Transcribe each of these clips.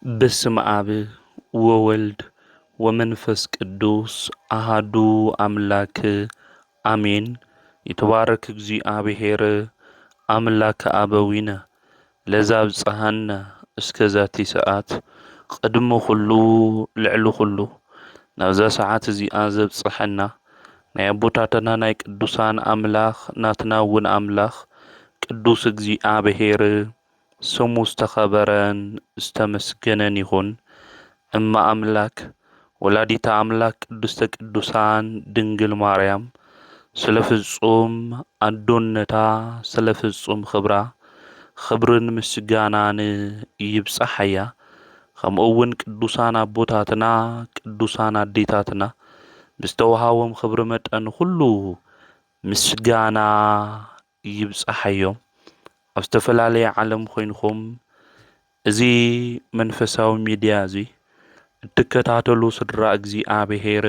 በስመ አብ ወወልድ ወመንፈስ ቅዱስ አሃዱ አምላክ አሜን። የተባረክ እግዚአብሔር አምላከ አበዊነ ለዘብጽሐነ እስከ ዛቲ ሰዓት ቅድመ ኩሉ ልዕሊ ኩሉ ናብዛ ሰዓት እዚኣ ዘብጽሐና ናይ አቦታትና ናይ ቅዱሳን አምላኽ ናትና እውን አምላኽ ቅዱስ እግዚአብሔር ስሙ ዝተኸበረን ዝተመስገነን ይሁን። እማ አምላክ ወላዲተ አምላክ ቅድስተ ቅዱሳን ድንግል ማርያም ስለ ፍጹም አዶነታ ስለ ፍጹም ክብራ ክብርን ምስጋናን ይብጽሐያ። ከምኡውን ቅዱሳን አቦታትና ቅዱሳን አዴታትና ብዝተወሃቦም ክብሪ መጠን ሁሉ ምስጋና ይብጽሐዮም። ኣብ ዝተፈላለየ ዓለም ኮይንኩም እዚ መንፈሳዊ ሚድያ እዚ እትከታተሉ ስድራ እግዚአብሔር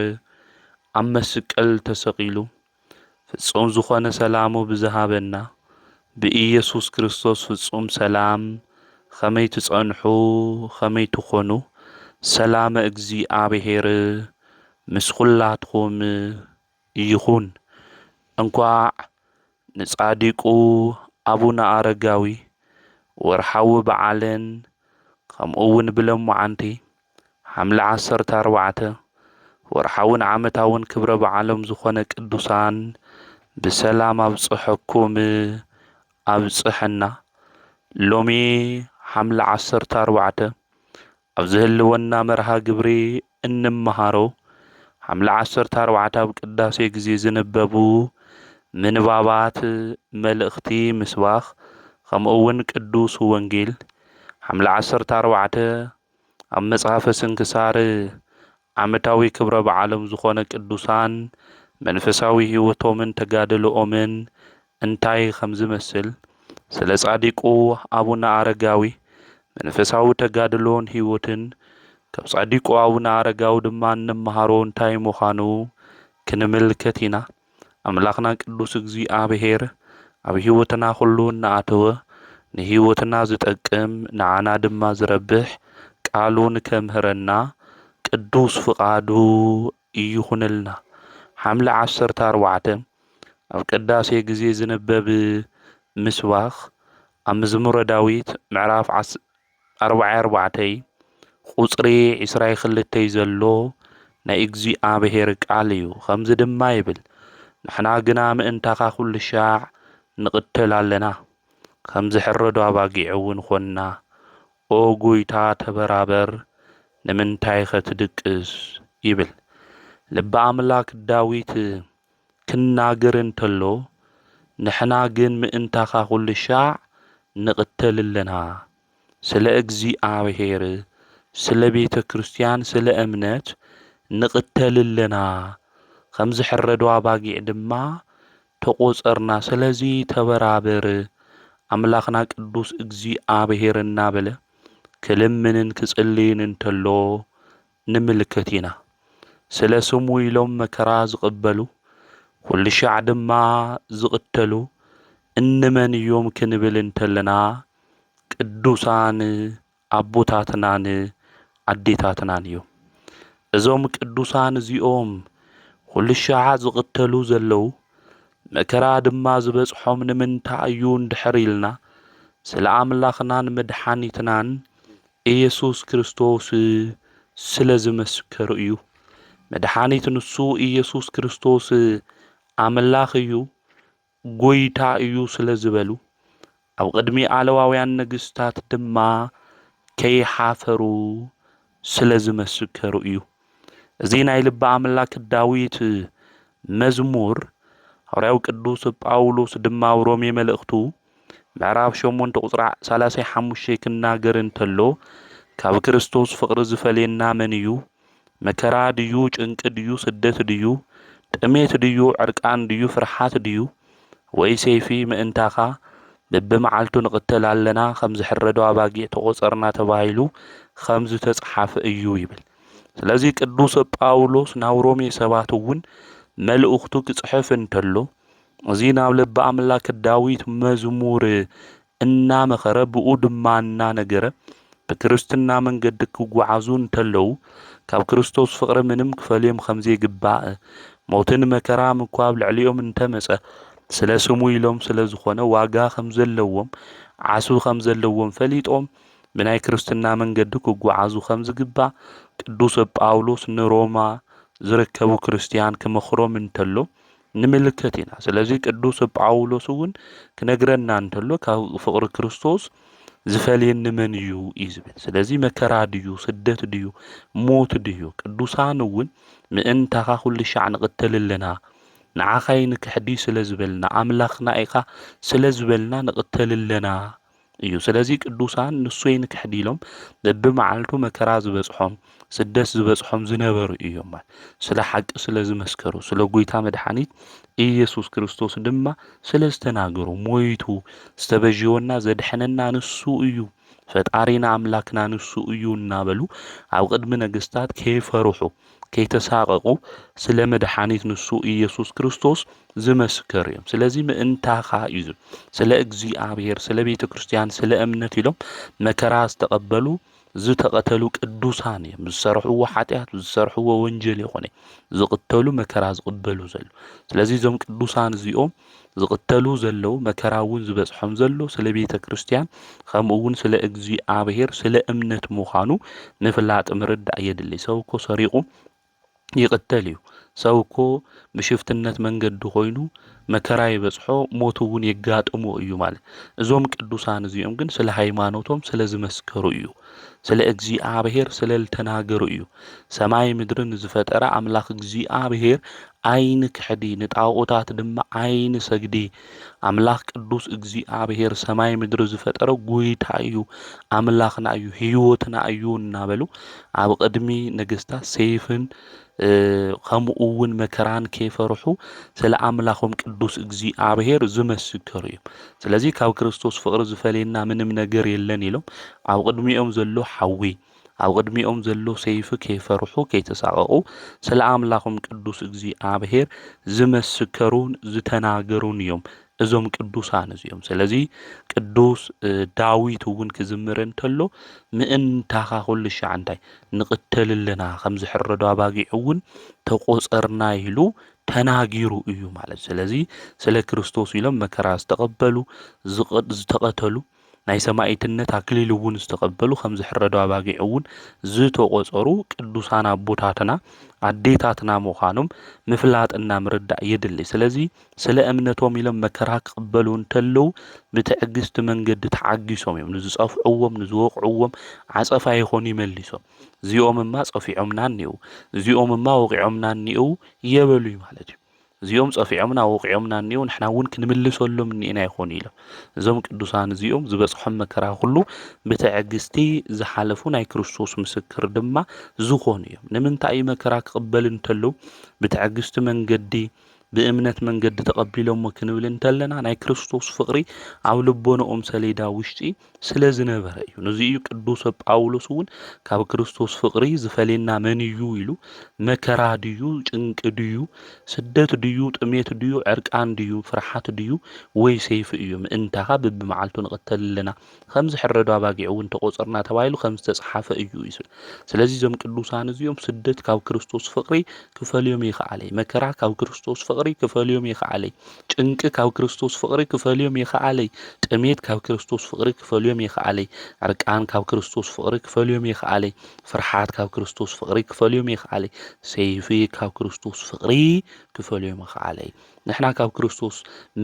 ኣብ መስቀል ተሰቂሉ ፍጹም ዝኾነ ሰላሙ ብዝሃበና ብኢየሱስ ክርስቶስ ፍጹም ሰላም ከመይ ትጸንሑ ከመይ ትኾኑ ሰላም እግዚአብሔር ምስ ኩላትኩም ይኹን። እንኳዕ ንጻዲቁ አቡነ አረጋዊ ወርሓዊ በዓልን ከምኡውን ብለሙዓንቲ ሓምለ 14 ወርሓውን ዓመታውን ክብረ በዓሎም ዝኾነ ቅዱሳን ብሰላም ኣብጽሐኩም ኣብጽሐና። ሎሚ ሓምለ 14 ኣብ ዝህልወና መርሃ ግብሪ እንመሃሮ ሓምለ 14 ኣብ ቅዳሴ ጊዜ ዝነበቡ ምንባባት መልእኽቲ ምስባኽ ከምኡውን ቅዱስ ወንጌል ሓምለ 14 ኣብ መጽሓፈ ስንክሳር ዓመታዊ ክብረ በዓሎም ዝኾነ ቅዱሳን መንፈሳዊ ህይወቶምን ተጋድሎኦምን እንታይ ከም ዝመስል ስለ ጻዲቁ አቡነ አረጋዊ መንፈሳዊ ተጋድሎን ህይወትን ካብ ጻዲቁ አቡነ አረጋዊ ድማ እንመሃሮ እንታይ ምዃኑ ክንምልከት ኢና። አምላኽና ቅዱስ እግዚአብሔር ኣብ ህይወትና ሁሉ እናኣተወ ንህይወትና ዝጠቅም ንዓና ድማ ዝረብሕ ቃሉን ከምህረና ቅዱስ ፍቃዱ ይኹንልና። ሓምለ 14 ኣብ ቅዳሴ ጊዜ ዝነበብ ምስባኽ ኣብ መዝሙረ ዳዊት ምዕራፍ 44 ቁጽሪ 22 ዘሎ ናይ እግዚአብሔር ቃል እዩ። ከምዚ ድማ ይብል ንሕና ግና ምእንታኻ ኩሉ ሻዕ ንቕተል ኣለና ከም ዝሕረዶ ኣባጊዕ እውን ኾንና። ኦ ጎይታ ተበራበር ንምንታይ ኸትድቅስ ይብል ልበ አምላክ ዳዊት ክናገር እንተሎ ንሕና ግን ምእንታኻ ኩሉ ሻዕ ንቕተል ኣለና ስለ እግዚአብሔር ስለ ቤተ ክርስቲያን ስለ እምነት ንቕተል ኣለና ከም ዝሕረዶ ኣባጊዕ ድማ ተቆጸርና። ስለዚ ተበራበር አምላኽና ቅዱስ እግዚአብሔር እናበለ ክልምንን ክጽልይን እንተሎ ንምልከት ኢና። ስለ ስሙ ኢሎም መከራ ዝቕበሉ ኩሉ ሻዕ ድማ ዝቕተሉ እንመን እዮም ክንብል እንተለና ቅዱሳን አቦታትናን አዴታትናን እዮም። እዞም ቅዱሳን እዚኦም ኩሉ ሻዕ ዝቕተሉ ዘለዉ መከራ ድማ ዝበጽሖም ንምንታይ እዩ እንድሕር ኢልና ስለ አምላኽናን መድሓኒትናን ኢየሱስ ክርስቶስ ስለ ዝመስከሩ እዩ። መድሓኒት ንሱ ኢየሱስ ክርስቶስ አምላኽ እዩ ጎይታ እዩ ስለ ዝበሉ ኣብ ቅድሚ ዓለዋውያን ነገሥታት ድማ ከይሓፈሩ ስለ ዝመስከሩ እዩ። እዚ ናይ ልበ አምላክ ዳዊት መዝሙር ሐዋርያው ቅዱስ ጳውሎስ ድማ ኣብ ሮሜ መልእኽቱ ምዕራፍ 8 ቁጽሪ 35 ክናገር እንተሎ ካብ ክርስቶስ ፍቕሪ ዝፈልየና መን እዩ? መከራ ድዩ? ጭንቂ ድዩ? ስደት ድዩ? ጥሜት ድዩ? ዕርቃን ድዩ? ፍርሓት ድዩ? ወይ ሰይፊ ምእንታኻ በብመዓልቱ ንቕተል ኣለና ከም ዝሕረዶ ኣባጊዕ ተቆጸርና ተባሂሉ ከም ዝተጻሕፈ እዩ ይብል። ስለዚ ቅዱስ ጳውሎስ ናብ ሮሜ ሰባት እውን መልእኽቱ ክጽሕፍ እንተሎ እዚ ናብ ልበ አምላክ ዳዊት መዝሙር እናመኸረ ብኡ ድማ እናነገረ بكريستنا من قد كوعزون تلو كاب كريستوس فقر منم كفاليم خمزي قباء موتن مكرام كواب العليهم انتمسه سلا سمو إلهم سلا زخونه واقا خمزلوهم عسو خمزلوهم فليتهم من أي كريستنا من قد كوعزو خمز قباء قدوس باولوس نروما زركبو كريستيان كمخروم انتلو نملكتنا سلازي قدوس باولوس ون كنغرنا انتلو كفقر كريستوس زفالين من يو إزبل سلازي مكرا ديو سدت ديو موت ديو قدوسان ون من تاخا شعن قتل لنا نعاخين كحديث سلازبلنا أملاخنا إيخا سلازبلنا نقتل لنا እዩ ስለዚ ቅዱሳን ንሱይን ክሕዲሎም በብመዓልቱ መከራ ዝበጽሖም ስደት ዝበጽሖም ዝነበሩ እዮም ስለ ሐቂ ስለ ዝመስከሩ ስለ ጎይታ መድኃኒት ኢየሱስ ክርስቶስ ድማ ስለ ዝተናገሩ ሞይቱ ዝተበጅወና ዘድሐነና ንሱ እዩ ፈጣሪና አምላክና ንሱ እዩ እናበሉ ኣብ ቅድሚ ነገስታት ከይፈርሑ ከይተሳቀቁ ስለ መድኃኒት ንሱ ኢየሱስ ክርስቶስ ዝመስከር እዮም ስለዚ ምእንታኻ እዩ ስለ እግዚአብሔር ስለ ቤተ ክርስቲያን ስለ እምነት ኢሎም መከራ ዝተቀበሉ ዝተቀተሉ ቅዱሳን እዮም ዝሰርሕዎ ኃጢአት ዝሰርሕዎ ወንጀል ይኾነ ዝቅተሉ መከራ ዝቅበሉ ዘሎ ስለዚ ዞም ቅዱሳን እዚኦም ዝቅተሉ ዘለው መከራውን ዝበጽሖም ዘሎ ስለ ቤተ ክርስቲያን ከምኡውን ስለ እግዚአብሔር ስለ እምነት ምዃኑ ንፍላጥ ምርዳእ የድሊ ሰው እኮ ሰሪቁ ይቅተል እዩ ሰው እኮ ብሽፍትነት መንገድ ኾይኑ መከራ ይበጽሖ ሞቱውን ይጋጥሙ እዩ ማለት እዞም ቅዱሳን እዚኦም ግን ስለ ሃይማኖቶም ስለ ዝመስከሩ እዩ ስለ እግዚአብሔር ስለ ተናገሩ እዩ ሰማይ ምድርን ዝፈጠረ አምላክ እግዚአብሔር አይን ክሕዲ ንጣዖታት ድማ አይን ሰግዲ አምላክ ቅዱስ እግዚአብሔር ሰማይ ምድር ዝፈጠረ ጎይታ እዩ አምላክና እዩ ህይወትና እዩ እናበሉ ኣብ ቅድሚ ነገስታት ሰይፍን ከምኡውን መከራን ከይፈርሑ ስለ አምላኮም ቅዱስ እግዚአብሔር ዝመስከሩ እዮም ስለዚ ካብ ክርስቶስ ፍቅሪ ዝፈልየና ምንም ነገር የለን ኢሎም ኣብ ቅድሚኦም ዘሎ ሓዊ ኣብ ቅድሚኦም ዘሎ ሰይፍ ከይፈርሑ ከይተሳቀቁ ስለ አምላኮም ቅዱስ እግዚአብሔር ዝመስከሩን ዝተናገሩን እዮም እዞም ቅዱሳን እዚኦም ስለዚ ቅዱስ ዳዊት እውን ክዝምር እንተሎ ምእንታኻ ኩሉ ሻዕንታይ ንቅተልልና ከም ዝሕረዶ አባጊዕ እውን ተቆጸርና ኢሉ ተናጊሩ እዩ ማለት ስለዚ ስለ ክርስቶስ ኢሎም መከራ ዝተቀበሉ ዝተቀተሉ ናይ ሰማዕትነት አክሊል እውን ዝተቀበሉ ከም ዝሕረዶ አባጊዕ እውን ዝተቆጸሩ ቅዱሳን አቦታትና አዴታትና ምዃኖም ምፍላጥና ምርዳእ የድሊ ስለዚ ስለ እምነቶም ኢሎም መከራ ክቅበሉ እንተለው ብትዕግስት መንገድ ተዓጊሶም እዮም ንዝጸፍዕዎም ንዝወቅዕዎም ዓጸፋ ይኾኑ ይመልሶም እዚኦምማ ጸፊዖምና እንየው እዚኦምማ ወቂዖምና እንየው የበሉ ማለት እዩ እዚኦም ጸፊዖምና ወቂዖምና እንየው ንሕና እውን ክንምልሰሎም እንየና ይኾኑ ኢሎም እዞም ቅዱሳን እዚኦም ዝበጽሖም መከራ ሁሉ ብትዕግስቲ ዝሓለፉ ናይ ክርስቶስ ምስክር ድማ ዝኾኑ እዮም ንምንታይ መከራ ክቅበል እንተለው ብትዕግስቲ መንገዲ بእምነት መንገዲ ተቀቢሎም ክንብል እንተለና ናይ ክርስቶስ ፍቅሪ ኣብ ልቦናኦም ሰሌዳ ውሽጢ ስለ ዝነበረ እዩ ነዚዩ ቅዱስ ጳውሎስ እውን ካብ ክርስቶስ ፍቅሪ ዝፈልየና መን እዩ ኢሉ መከራ ድዩ ጭንቅ ድዩ ስደት ድዩ ጥሜት ድዩ ዕርቃን ድዩ ፍርሓት ድዩ ወይ ሰይፍ እዩ ምእንታኻ በብመዓልቱ ንቀተልልና ከም ዝሕረዶ አባጊዕ እውን ተቆጸርና ተባይሉ ከም ዝተጻሓፈ እዩ ይስል ስለዚ ዞም ቅዱሳን እዚኦም ስደት ካብ ክርስቶስ ፍቅሪ ክፈልዮም ይኽኣለ መከራ ካብ ክርስቶስ ፍቅሪ ክፈልዮም ይኽኣለ ጭንቅ ካብ ክርስቶስ ፍቅሪ ክፈልዮም ይኽኣለ ጥሜት ካብ ክርስቶስ ፍቅሪ ክፈልዮም ይኽኣለ ዕርቃን ካብ ክርስቶስ ፍቅሪ ክፈልዮም ይኽኣለ ፍርሓት ካብ ክርስቶስ ፍቅሪ ክፈልዮም ይኽኣለ ሰይፊ ካብ ክርስቶስ ፍቅሪ ክፈልዮም ይኽኣለ ንሕና ካብ ክርስቶስ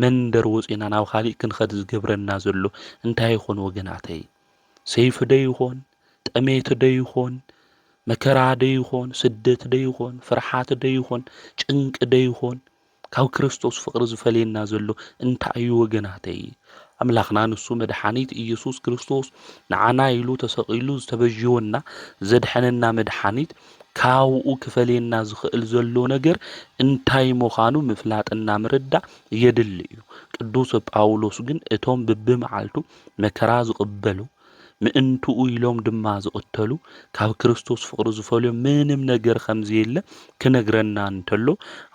መንደር ወፂና ናብ ካሊእ ክንኸድ ዝገብረና ዘሎ እንታይ ይኾን ወገናተይ ሰይፍ ደ ይኾን ጥሜት ደ ይኾን መከራ ደ ይኾን ስደት ደ ይኾን ፍርሓት ደ ይኾን ጭንቅ ደ ይኾን ካብ ክርስቶስ ፍቅሪ ዝፈልየና ዘሎ እንታይ ወገናተይ አምላክና ንሱ መድኃኒት ኢየሱስ ክርስቶስ ንዓና ኢሉ ተሰቂሉ ዝተበጅወና ዘድሐነና መድኃኒት ካብኡ ክፈልየና ዝኽእል ዘሎ ነገር እንታይ ምዃኑ ምፍላጥና ምርዳእ የድሊ እዩ ቅዱስ ጳውሎስ ግን እቶም በብመዓልቱ መከራ ዝቅበሉ ምእንትኡ ኢሎም ድማ ዝቅተሉ ካብ ክርስቶስ ፍቅሪ ዝፈልዮም ምንም ነገር ከምዚ የለ ክነግረና እንተሎ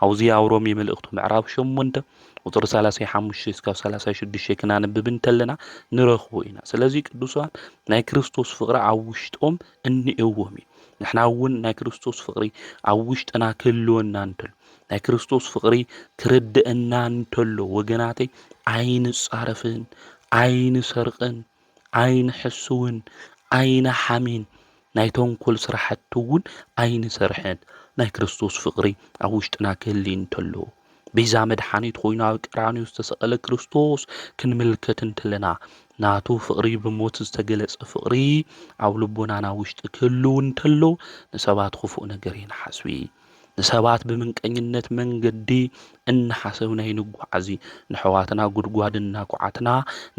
አውዚ አውሮም የመልእክቱ ምዕራፍ 8 ቁጥር 35 እስካብ 36 ክናንብብ እንተለና ንረኽቦ ኢና ስለዚ ቅዱሳን ናይ ክርስቶስ ፍቕሪ ኣብ ውሽጦም እንእዎም እዩ ንሕና እውን ናይ ክርስቶስ ፍቕሪ ኣብ ውሽጥና ክህልወና እንተሎ ናይ ክርስቶስ ፍቕሪ ክርድአና እንተሎ ወገናተይ ኣይንጻረፍን ኣይንሰርቕን ኣይንሕስውን ኣይንሓሚን ናይ ተንኰል ስራሕቲ እውን ኣይንሰርሕን ናይ ክርስቶስ ፍቕሪ ኣብ ውሽጥና ክህሊ እንተሎ ቤዛ መድሓኒት ኮይኑ ኣብ ቀራንዮ ዝተሰቐለ ክርስቶስ ክንምልከት እንተለና ናቱ ፍቕሪ ብሞት ዝተገለጸ ፍቕሪ ኣብ ልቦናና ውሽጢ ክህልው እንተሎ ንሰባት ክፉእ ነገር ይንሓስቢ ንሰባት ብምንቀኝነት መንገዲ እንሓሰብና ይንጓዓዚ ንሕዋትና ጉድጓድ እናኳዓትና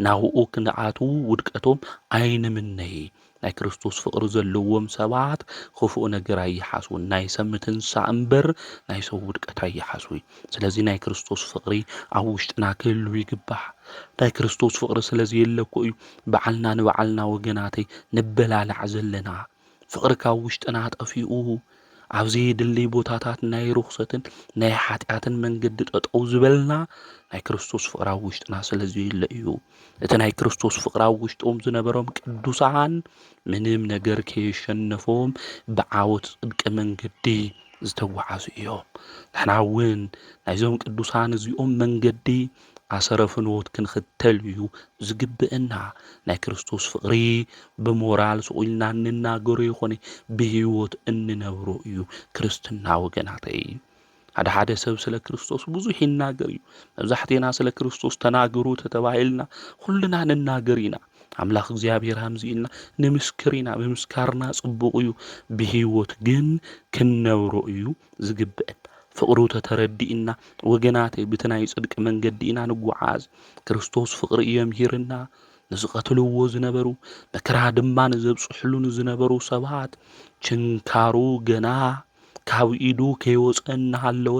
ናብኡ ክንኣትዉ ውድቀቶም ኣይንምነይ ናይ ክርስቶስ ፍቕሪ ዘለዎም ሰባት ክፉእ ነገር ኣይሓስቡን ናይ ሰብ ምትንሳእ እምበር ናይ ሰብ ውድቀት ኣይሓስቡ ስለዚ ናይ ክርስቶስ ፍቕሪ ኣብ ውሽጥና ክህልው ይግባእ ናይ ክርስቶስ ፍቕሪ ስለዚ የለኮ እዩ በዓልና ንበዓልና ወገናተይ ንበላልዕ ዘለና ፍቕሪ ካብ ውሽጥና ጠፊኡ ኣብዚ ድሊ ቦታታት ናይ ሩኽሰትን ናይ ሓጢኣትን መንገዲ ጠጠው ዝበልና ናይ ክርስቶስ ፍቕሪ ኣብ ውሽጥና ስለዚ የለ እዩ እቲ ናይ ክርስቶስ ፍቕሪ ኣብ ውሽጦም ዝነበሮም ቅዱሳን ምንም ነገር ከየሸነፎም ብዓወት ጽድቂ መንገዲ ዝተጓዓዙ እዮም ንሕና እውን ናይዞም ቅዱሳን እዚኦም መንገዲ ኣሰረፍንዎት ክንኽተል እዩ ዝግብአና ናይ ክርስቶስ ፍቕሪ ብሞራል ስቑኢልና እንናገሮ ይኾነ ብህይወት እንነብሮ እዩ ክርስትና ወገናተይ ሓደ ሰብ ስለ ክርስቶስ ብዙሕ ይናገር እዩ መብዛሕትኤና ስለ ክርስቶስ ተናገሩ ተባሂልና ኩልና ንናገር ኢና ኣምላኽ እግዚአብሔር ሃምዚ ኢልና ንምስክር ኢና ብምስካርና ጽቡቕ እዩ ብህይወት ግን ክንነብሮ እዩ ዝግብአን ፍቕሩ ተተረዲእና ወገናተይ ብትናይ ጽድቂ መንገዲ ኢና ንጓዓዝ ክርስቶስ ፍቕሪ የምሂርና ንዝቐትልዎ ዝነበሩ መከራ ድማ ንዘብጽሕሉን ዝነበሩ ሰባት ችንካሩ ገና ካብ ኢዱ ከይወፀ እናሃለወ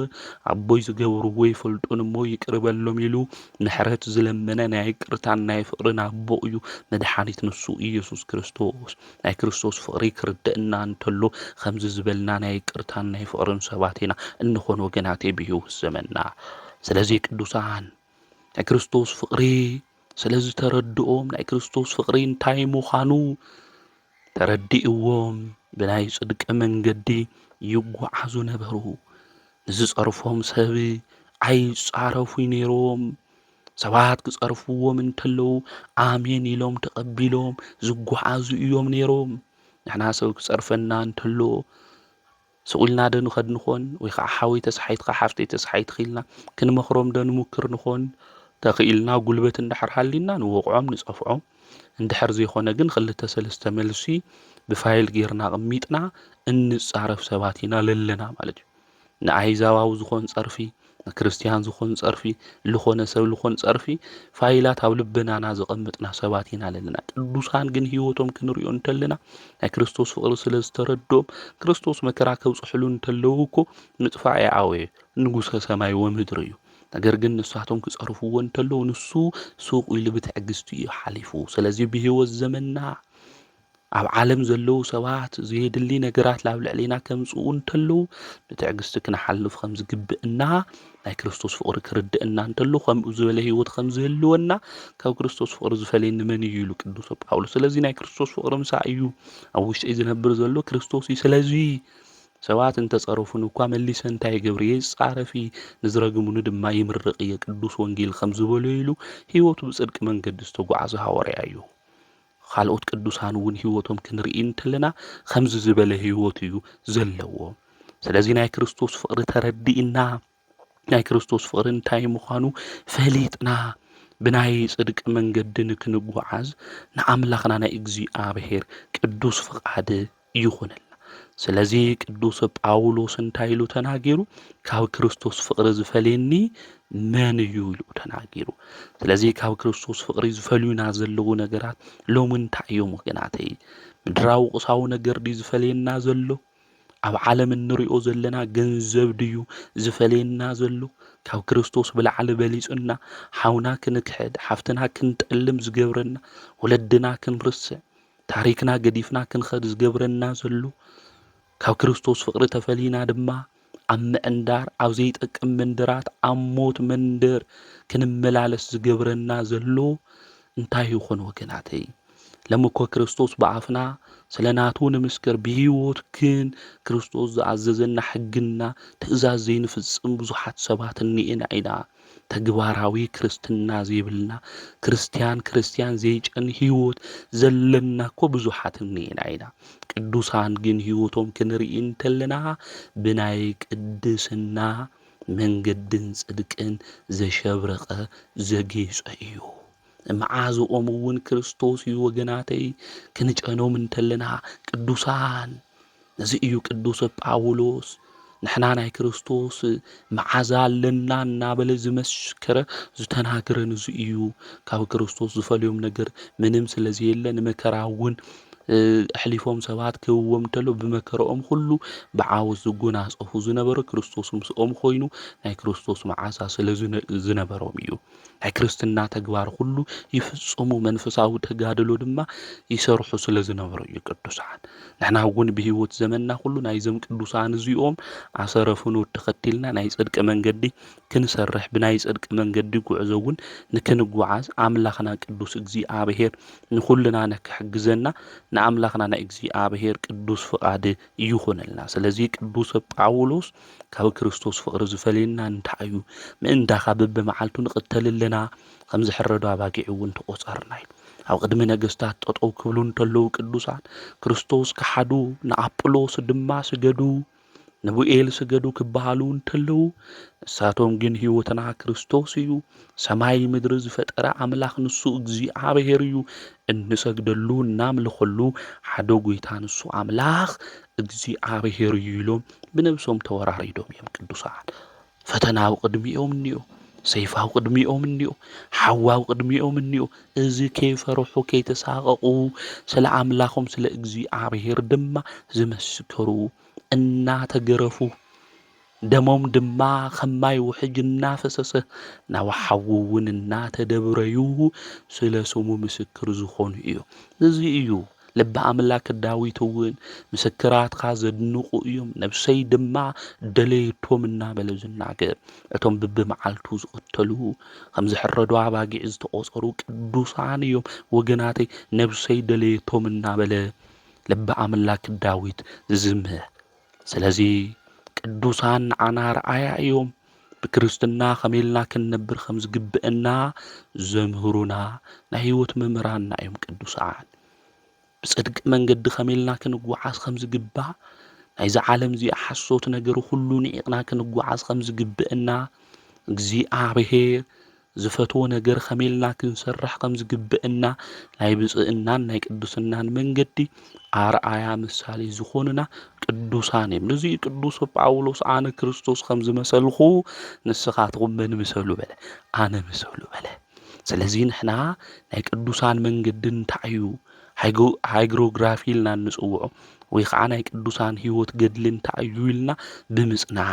ኣቦይ ዝገብርዎ ይፈልጡን እሞ ይቅር በሎም ኢሉ ምሕረት ዝለመነ ናይ ይቅርታን ናይ ፍቕርን ኣቦ እዩ መድሓኒት ንሱ ኢየሱስ ክርስቶስ ናይ ክርስቶስ ፍቕሪ ክርድአና እንተሎ ከምዚ ዝበልና ናይ ይቅርታን ናይ ፍቕርን ሰባት ኢና እንኾን ወገናተይ ብህይወት ዘመንና ስለዚ ቅዱሳን ናይ ክርስቶስ ፍቕሪ ስለዚ ተረድኦም ናይ ክርስቶስ ፍቕሪ እንታይ ምዃኑ ተረዲእዎም ብናይ ጽድቂ መንገዲ ይጓዓዙ ነበሩ ንዝጸርፎም ሰብ ኣይጻረፉ ነይሮም ሰባት ክጸርፍዎም እንተለው ኣሜን ኢሎም ተቐቢሎም ዝጓዓዙ እዮም ነይሮም ንሕና ሰብ ክጸርፈና እንተሎ ስቑኢልና ዶ ንኸድ ንኾን ወይ ከዓ ሓወይ ተስሓይትካ ሓፍተይ ተስሓይት ኺልና ክንመኽሮም ዶ ንሙክር ንኾን ተኽኢልና ጉልበት እንድሕር ሃሊና ንወቕዖም ንጸፍዖም እንድሕር ዘይኾነ ግን ክልተ ሰለስተ መልሲ ብፋይል ጌርና ቅሚጥና እንጻረፍ ሰባት ኢና ለለና ማለት እዩ ንኣይዛባዊ ዝኾን ጸርፊ ክርስቲያን ዝኾን ጸርፊ ልኾነ ሰብ ልኾን ጸርፊ ፋይላት ኣብ ልብናና ዘቐምጥና ሰባት ኢና ለለና ቅዱሳን ግን ህይወቶም ክንሪኦ እንተለና ናይ ክርስቶስ ፍቕሪ ስለ ዝተረድኦም ክርስቶስ መከራ ከብጽሕሉ እንተለው እኮ ምጥፋእ የዓወየ ንጉሰ ሰማይ ወምድር እዩ ነገር ግን ንሳቶም ክጸርፍዎ እንተለው ንሱ ሱቕ ኢሉ ብትዕግስቲ እዩ ሓሊፉ ስለዚ ብህይወት ዘመንና ኣብ ዓለም ዘለው ሰባት ዘየድሊ ነገራት ላብ ልዕሊና ከምጽኡ እንተለው ብትዕግስቲ ክንሓልፍ ከም ዝግብአና ናይ ክርስቶስ ፍቕሪ ክርድአና እንተሎ ከምኡ ዝበለ ህይወት ከም ዝህልወና ካብ ክርስቶስ ፍቕሪ ዝፈልየኒ መን እዩ ኢሉ ቅዱስ ጳውሎስ ስለዚ ናይ ክርስቶስ ፍቕሪ ምሳእ እዩ ኣብ ውሽጢ ዝነብር ዘሎ ክርስቶስ እዩ ስለዚ ሰባት እንተጸረፉን እኳ መሊሰ እንታይ ገብር የጻረፊ ንዝረግሙን ድማ ይምርቕ የቅዱስ ወንጌል ከም ዝበሎ ኢሉ ህይወቱ ብጽድቂ መንገዲ ዝተጓዓዘ ሐዋርያ እዩ ካልኦት ቅዱሳን እውን ህይወቶም ክንርኢ እንተለና ከምዚ ዝበለ ህይወት እዩ ዘለዎ ስለዚ ናይ ክርስቶስ ፍቕሪ ተረዲእና ናይ ክርስቶስ ፍቕሪ እንታይ ምዃኑ ፈሊጥና ብናይ ጽድቂ መንገዲ ንክንጓዓዝ ንኣምላኽና ናይ እግዚአብሔር ቅዱስ ፍቃድ ይኹነልና ስለዚ ቅዱስ ጳውሎስ እንታይ ኢሉ ተናገሩ ካብ ክርስቶስ ፍቕሪ ዝፈልየኒ መን እዩ ኢሉ ተናገሩ ስለዚ ካብ ክርስቶስ ፍቕሪ ዝፈልዩና ዘለዉ ነገራት ሎሚ እንታይ እዮም ወገናተይ ምድራዊ ቁሳዊ ነገር ዲ ዝፈልየና ዘሎ ኣብ ዓለም እንሪኦ ዘለና ገንዘብ ድዩ ዝፈልየና ዘሎ ካብ ክርስቶስ ብላዕሊ በሊጽና ሓውና ክንክሕድ ሓፍትና ክንጠልም ዝገብረና ወለድና ክንርስዕ ታሪክና ገዲፍና ክንኸድ ዝገብረና ዘሎ ካብ ክርስቶስ ፍቕሪ ተፈሊና ድማ ኣብ ምዕንዳር ኣብ ዘይጠቅም መንደራት ኣብ ሞት መንደር ክንመላለስ ዝገብረና ዘሎ እንታይ ይኾን ወገናተይ? ለምኮ ክርስቶስ በአፍና ስለ ናቱ ንምስክር ብህይወት ግን ክርስቶስ ዝኣዘዘና ሕግና ትእዛዝ ዘይንፍጽም ብዙሓት ሰባት እኒአና ኢና። ተግባራዊ ክርስትና ዘይብልና ክርስቲያን ዘይጨን ህይወት ዘለና እኮ ብዙሓት እኒአና ኢና። ቅዱሳን ግን ህይወቶም ክንርኢ እንተለና ብናይ ቅድስና መንገድን ጽድቅን ዘሸብረቐ ዘጌጸ እዩ። መዓዝኦም እውን ክርስቶስ እዩ ወገናተይ ክንጨኖም እንተለና ቅዱሳን እዚ እዩ ቅዱስ ጳውሎስ ንሕና ናይ ክርስቶስ መዓዛ ኣለና እናበለ ዝመስከረ ዝተናገረን እዚ እዩ። ካብ ክርስቶስ ዝፈልዮም ነገር ምንም ስለዘየለ ንመከራ እውን ኣሕሊፎም ሰባት ክህብዎም እንተሎ ብመከረኦም ሁሉ ብዓወት ዝጎናጸፉ ዝነበረ ክርስቶስ ምስኦም ኮይኑ ናይ ክርስቶስ መዓዛ ስለ ዝነበሮም እዩ። ናይ ክርስትና ተግባር ሁሉ ይፍጽሙ መንፈሳዊ ተጋድሎ ድማ ይሰርሑ ስለ ዝነበሩ እዩ ቅዱሳን። ንሕና እውን ብህይወት ዘመንና ሁሉ ናይዞም ቅዱሳን እዚኦም ኣሰረ ፍኖት ተኸቲልና ናይ ጽድቂ መንገዲ ክንሰርሕ ብናይ ጽድቂ መንገዲ ጉዕዞ እውን ንክንጓዓዝ ኣምላኽና ቅዱስ እግዚኣብሔር ንኹልና ንክሕግዘና ንኣምላኽና ናይ እግዚኣብሔር ቅዱስ ፍቓድ ይኹነልና። ስለዚ ቅዱስ ጳውሎስ ካብ ክርስቶስ ፍቕሪ ዝፈልየና እንታይ እዩ? ምእንታኻ በብመዓልቱ ንቕተልልና ከም ዝሕረዱ ኣባጊዕ እውን ተቖጸርና እዩ። ኣብ ቅድሚ ነገስታት ጠጠው ክብሉ እንተለዉ ቅዱሳን ክርስቶስ ክሓዱ ንኣጵሎስ ድማ ስገዱ ንቡኤል ስገዱ ክበሃሉ እንተለዉ ንሳቶም ግን ህይወትና ክርስቶስ እዩ፣ ሰማይ ምድሪ ዝፈጠረ ኣምላኽ ንሱ እግዚኣብሔር እዩ፣ እንሰግደሉ እናምልኸሉ ሓደ ጎይታ ንሱ ኣምላኽ እግዚኣብሔር እዩ ኢሎም ብነብሶም ተወራሪዶም እዮም ቅዱሳን። ፈተና ኣብ ቅድሚኦም እኒኦ፣ ሰይፍ ኣብ ቅድሚኦም እኒኦ፣ ሓዊ ኣብ ቅድሚኦም እኒኦ። እዚ ከይፈርሑ ከይተሳቐቑ ስለ ኣምላኾም ስለ እግዚኣብሔር ድማ ዝመስከሩ እናተገረፉ ደሞም ድማ ከማይ ውሕጅ እናፈሰሰ ናብ ሓዊ እውን እናተደብረዩ ስለ ስሙ ምስክር ዝኾኑ እዩ። እዚ እዩ ልበ ኣምላክ ዳዊት እውን ምስክራትካ ዘድንቑ እዮም ነብሰይ ድማ ደለየቶም እናበለ ዝናገር እቶም በብመዓልቱ ዝቕተሉ ከም ዝሕረዱ ኣባጊዕ ዝተቖጸሩ ቅዱሳን እዮም ወገናተይ። ነብሰይ ደለየቶም እናበለ ልበ ኣምላክ ዳዊት ዝዝምህ። ስለዚ ቅዱሳን ንዓና ረኣያ እዮም። ብክርስትና ከመይልና ክንነብር ከም ዝግብአና ዘምህሩና ናይ ህይወት መምህራንና እዮም ቅዱሳን። ብጽድቂ መንገዲ ከመይልና ክንጓዓዝ ከም ዝግባእ ናይዚ ዓለም እዚ ሓሶት ነገር ሁሉ ንዒቕና ክንጓዓዝ ከም ዝግብአና እግዚኣብሔር ዝፈትዎ ነገር ከመይልና ክንሰርሕ ከም ዝግብአና ናይ ብጽእናን ናይ ቅዱስናን መንገዲ ኣርኣያ ምሳሌ ዝኾኑና ቅዱሳን እዮም። ነዚ ቅዱስ ጳውሎስ ኣነ ክርስቶስ ከም ዝመሰልኹ ንስኻትኩም መን ምሰሉ በለ፣ ኣነ ምሰሉ በለ። ስለዚ ንሕና ናይ ቅዱሳን መንገዲ እንታይ እዩ? ሃይግሮግራፊ ኢልና ንጽውዖ ወይ ከዓ ናይ ቅዱሳን ህይወት ገድሊ እንታይ እዩ ኢልና ብምጽናዕ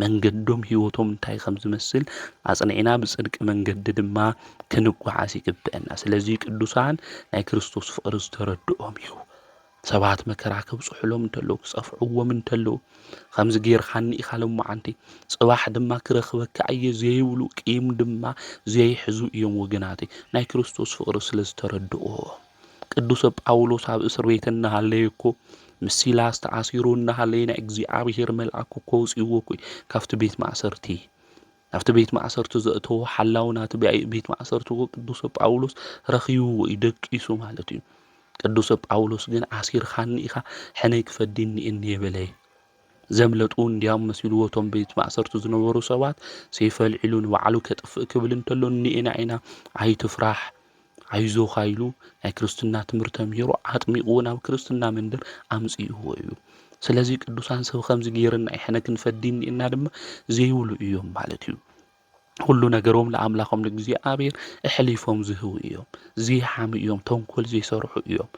መንገዶም ህይወቶም እንታይ ከም ዝመስል ኣጽኒዕና ብጽድቂ መንገዲ ድማ ክንጓዓዝ ይግብአና። ስለዚ ቅዱሳን ናይ ክርስቶስ ፍቕሪ ዝተረድኦም እዩ። ሰባት መከራ ከብጽሕሎም እንተለዉ ክጸፍዕዎም እንተለዉ ከምዚ ጌርካኒ ኢኻ ሎማዓንቲ ጽባሕ ድማ ክረኽበካ እየ ዘይብሉ ቂም ድማ ዘይሕዙ እዮም ወገናተይ ናይ ክርስቶስ ፍቕሪ ስለ ዝተረድኦ። ቅዱስ ጳውሎስ ኣብ እስር ቤት እናሃለየ እኮ ምስ ሲላስ ተኣሲሩ እናሃለየ ናይ እግዚኣብሔር መልኣክ እኮ ወፂዎ እኮ ካብቲ ቤት ማእሰርቲ ኣብቲ ቤት ማእሰርቲ ዘእተዎ ሓላው ናቲ ቤት ማእሰርቲ ቅዱስ ጳውሎስ ረኺብዎ ይደቂሱ ማለት እዩ። ቅዱስ ጳውሎስ ግን ኣሲርካኒ ኢኻ ሕነይ ክፈዲኒ እኒየ በለየ። ዘምለጡ እንዲያም መሲልዎ እቶም ቤት ማእሰርቲ ዝነበሩ ሰባት ሰይፈልዒሉ ንባዕሉ ከጥፍእ ክብል እንተሎ እኒአና ኢና ኣይትፍራሕ ኣይዞኻ ኢሉ ናይ ክርስትና ትምህርቲ ተምሂሩ ኣጥሚቑ ናብ ክርስትና መንደር ኣምፂእዎ እዩ። ስለዚ ቅዱሳን ሰብ ከምዚ ጌርና ሕነ ክንፈዲ እኒአና ድማ ዘይብሉ እዮም ማለት እዩ። ሁሉ ነገሮም ለአምላኾም ለእግዚአብሔር እሕሊፎም ዝህቡ እዮም ዘይሓሚ እዮም ተንኰል ዘይሰርሑ እዮም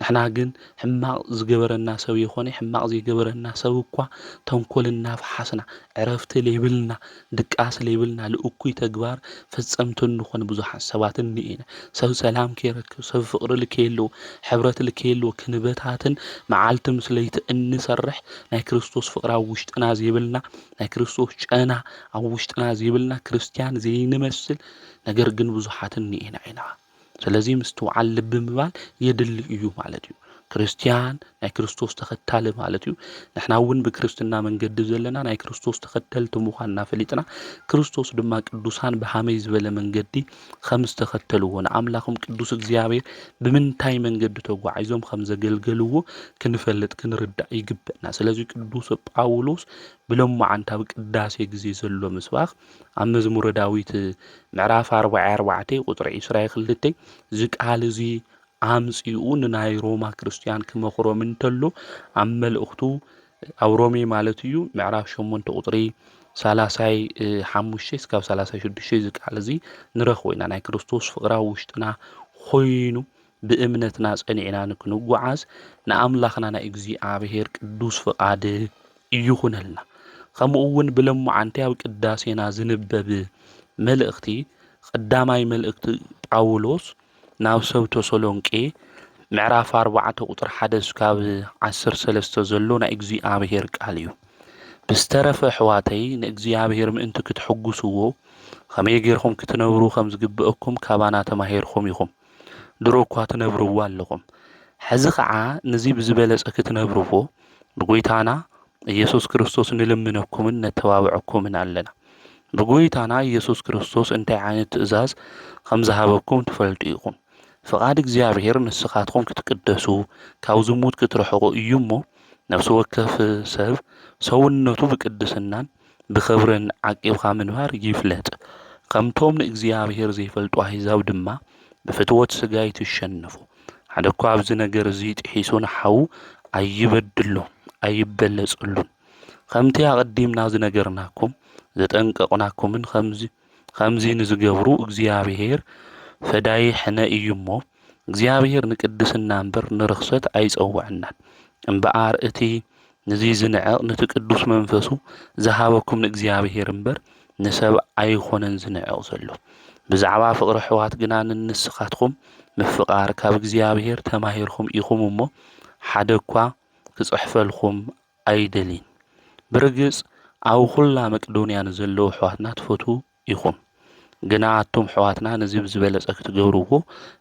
ንሕና ግን ሕማቕ ዝገበረና ሰብ ይኾነ ሕማቕ ዘይገበረና ሰብ እኳ ተንኰል እናፈሓስና ዕረፍቲ ለይብልና ድቃስ ለይብልና ለእኩይ ተግባር ፈጸምቲ እንኾነ ብዙሓት ሰባት እኒአና ሰብ ሰላም ከይረክብ ሰብ ፍቕሪ ልከየለዎ ሕብረት ልከየለዎ ክንበታትን መዓልቲ ምስ ለይቲ እንሰርሕ ናይ ክርስቶስ ፍቕሪ ኣብ ውሽጥና ዘይብልና ናይ ክርስቶስ ጨና ኣብ ውሽጥና ዘይብልና ክርስቲያን ዘይንመስል ነገር ግን ብዙሓት እኒአና ኢና ስለዚ ምስትውዓል ልቢ ምባል የድሊ እዩ ማለት እዩ ክርስቲያን ናይ ክርስቶስ ተኸታሊ ማለት እዩ ንሕና እውን ብክርስትና መንገዲ ዘለና ናይ ክርስቶስ ተኸተልቲ ምዃንና ፈሊጥና ክርስቶስ ድማ ቅዱሳን ብሃመይ ዝበለ መንገዲ ከም ዝተኸተልዎ ንኣምላኾም ቅዱስ እግዚአብሔር ብምንታይ መንገዲ ተጓዒዞም ከም ዘገልገልዎ ክንፈልጥ ክንርዳእ ይግብአና ስለዚ ቅዱስ ጳውሎስ ብሎማዓንታዊ ቅዳሴ ግዜ ዘሎ ምስባኽ ኣብ መዝሙረ ዳዊት ምዕራፍ 44 ቁጥሪ 22 እዚ ቃል እዚ አምጺኡ ንናይ ሮማ ክርስቲያን ክመኽሮም እንተሎ ኣብ መልእኽቱ ኣብ ሮሜ ማለት እዩ ምዕራፍ 8 ቁጥሪ 35 እስካብ 36 እዚ ቃል እዚ ንረኽቦ ኢና ናይ ክርስቶስ ፍቕሪ ኣብ ውሽጥና ኾይኑ ብእምነትና ጸኒዕና ንክንጓዓዝ ንኣምላኽና ናይ እግዚኣብሔር ቅዱስ ፍቓድ ይኹነልና ከምኡ እውን ብሎማዓንቲ ኣብ ቅዳሴና ዝንበብ መልእኽቲ ቀዳማይ መልእኽቲ ጳውሎስ ናብ ሰብ ተሰሎንቄ ምዕራፍ 4 ቁጥሪ 1 እስካብ 13 ዘሎ ናይ እግዚኣብሔር ቃል እዩ ብዝተረፈ ኣሕዋተይ ንእግዚኣብሔር ምእንቲ ክትሕጉስዎ ከመይ ጌርኩም ክትነብሩ ከም ዝግብአኩም ካባና ተማሂርኩም ኢኹም ድሮ እኳ ትነብርዎ ኣለኹም ሕዚ ከዓ ነዚ ብዝበለጸ ክትነብርዎ ብጎይታና ኢየሱስ ክርስቶስ ንልምነኩምን ነተባብዐኩምን ኣለና ብጎይታና ኢየሱስ ክርስቶስ እንታይ ዓይነት ትእዛዝ ከም ዝሃበኩም ትፈልጡ ኢኹም ፍቓድ እግዚአብሔር ንስኻትኩም ክትቅደሱ ካብ ዝሙት ክትረሕቑ እዩ እሞ ነፍሲ ወከፍ ሰብ ሰውነቱ ብቅድስናን ብኽብርን ዓቂብካ ምንባር ይፍለጥ ከምቶም ንእግዚአብሔር ዘይፈልጡ ኣሕዛብ ድማ ብፍትወት ስጋ ይትሸነፉ ሓደ እኳ ኣብዚ ነገር እዚ ጥሒሱ ንሓው ኣይበድሎም ኣይበለጸሉን ከምቲ ኣቐዲምና ዝነገርናኩም ዘጠንቀቕናኩምን ከምዚ ንዝገብሩ እግዚአብሔር ፈዳይ ሕነ እዩ እሞ እግዚአብሔር ንቅድስና እምበር ንርኽሰት ኣይጸውዐናን እምበኣር እቲ ነዚ ዝንዕቕ ነቲ ቅዱስ መንፈሱ ዝሃበኩም ንእግዚአብሔር እምበር ንሰብ ኣይኾነን ዝንዕቕ ዘሎ ብዛዕባ ፍቕሪ ሕዋት ግና ንንስኻትኩም ምፍቓር ካብ እግዚአብሔር ተማሂርኩም ኢኹም እሞ ሓደ እኳ ክጽሕፈልኩም ኣይደልን ብርግጽ ኣብ ኩላ መቅዶንያን ዘለዉ ሕዋትና ትፈቱ ኢኹም ግና ኣቶም ሕዋትና ነዚ ብዝበለጸ ክትገብርዎ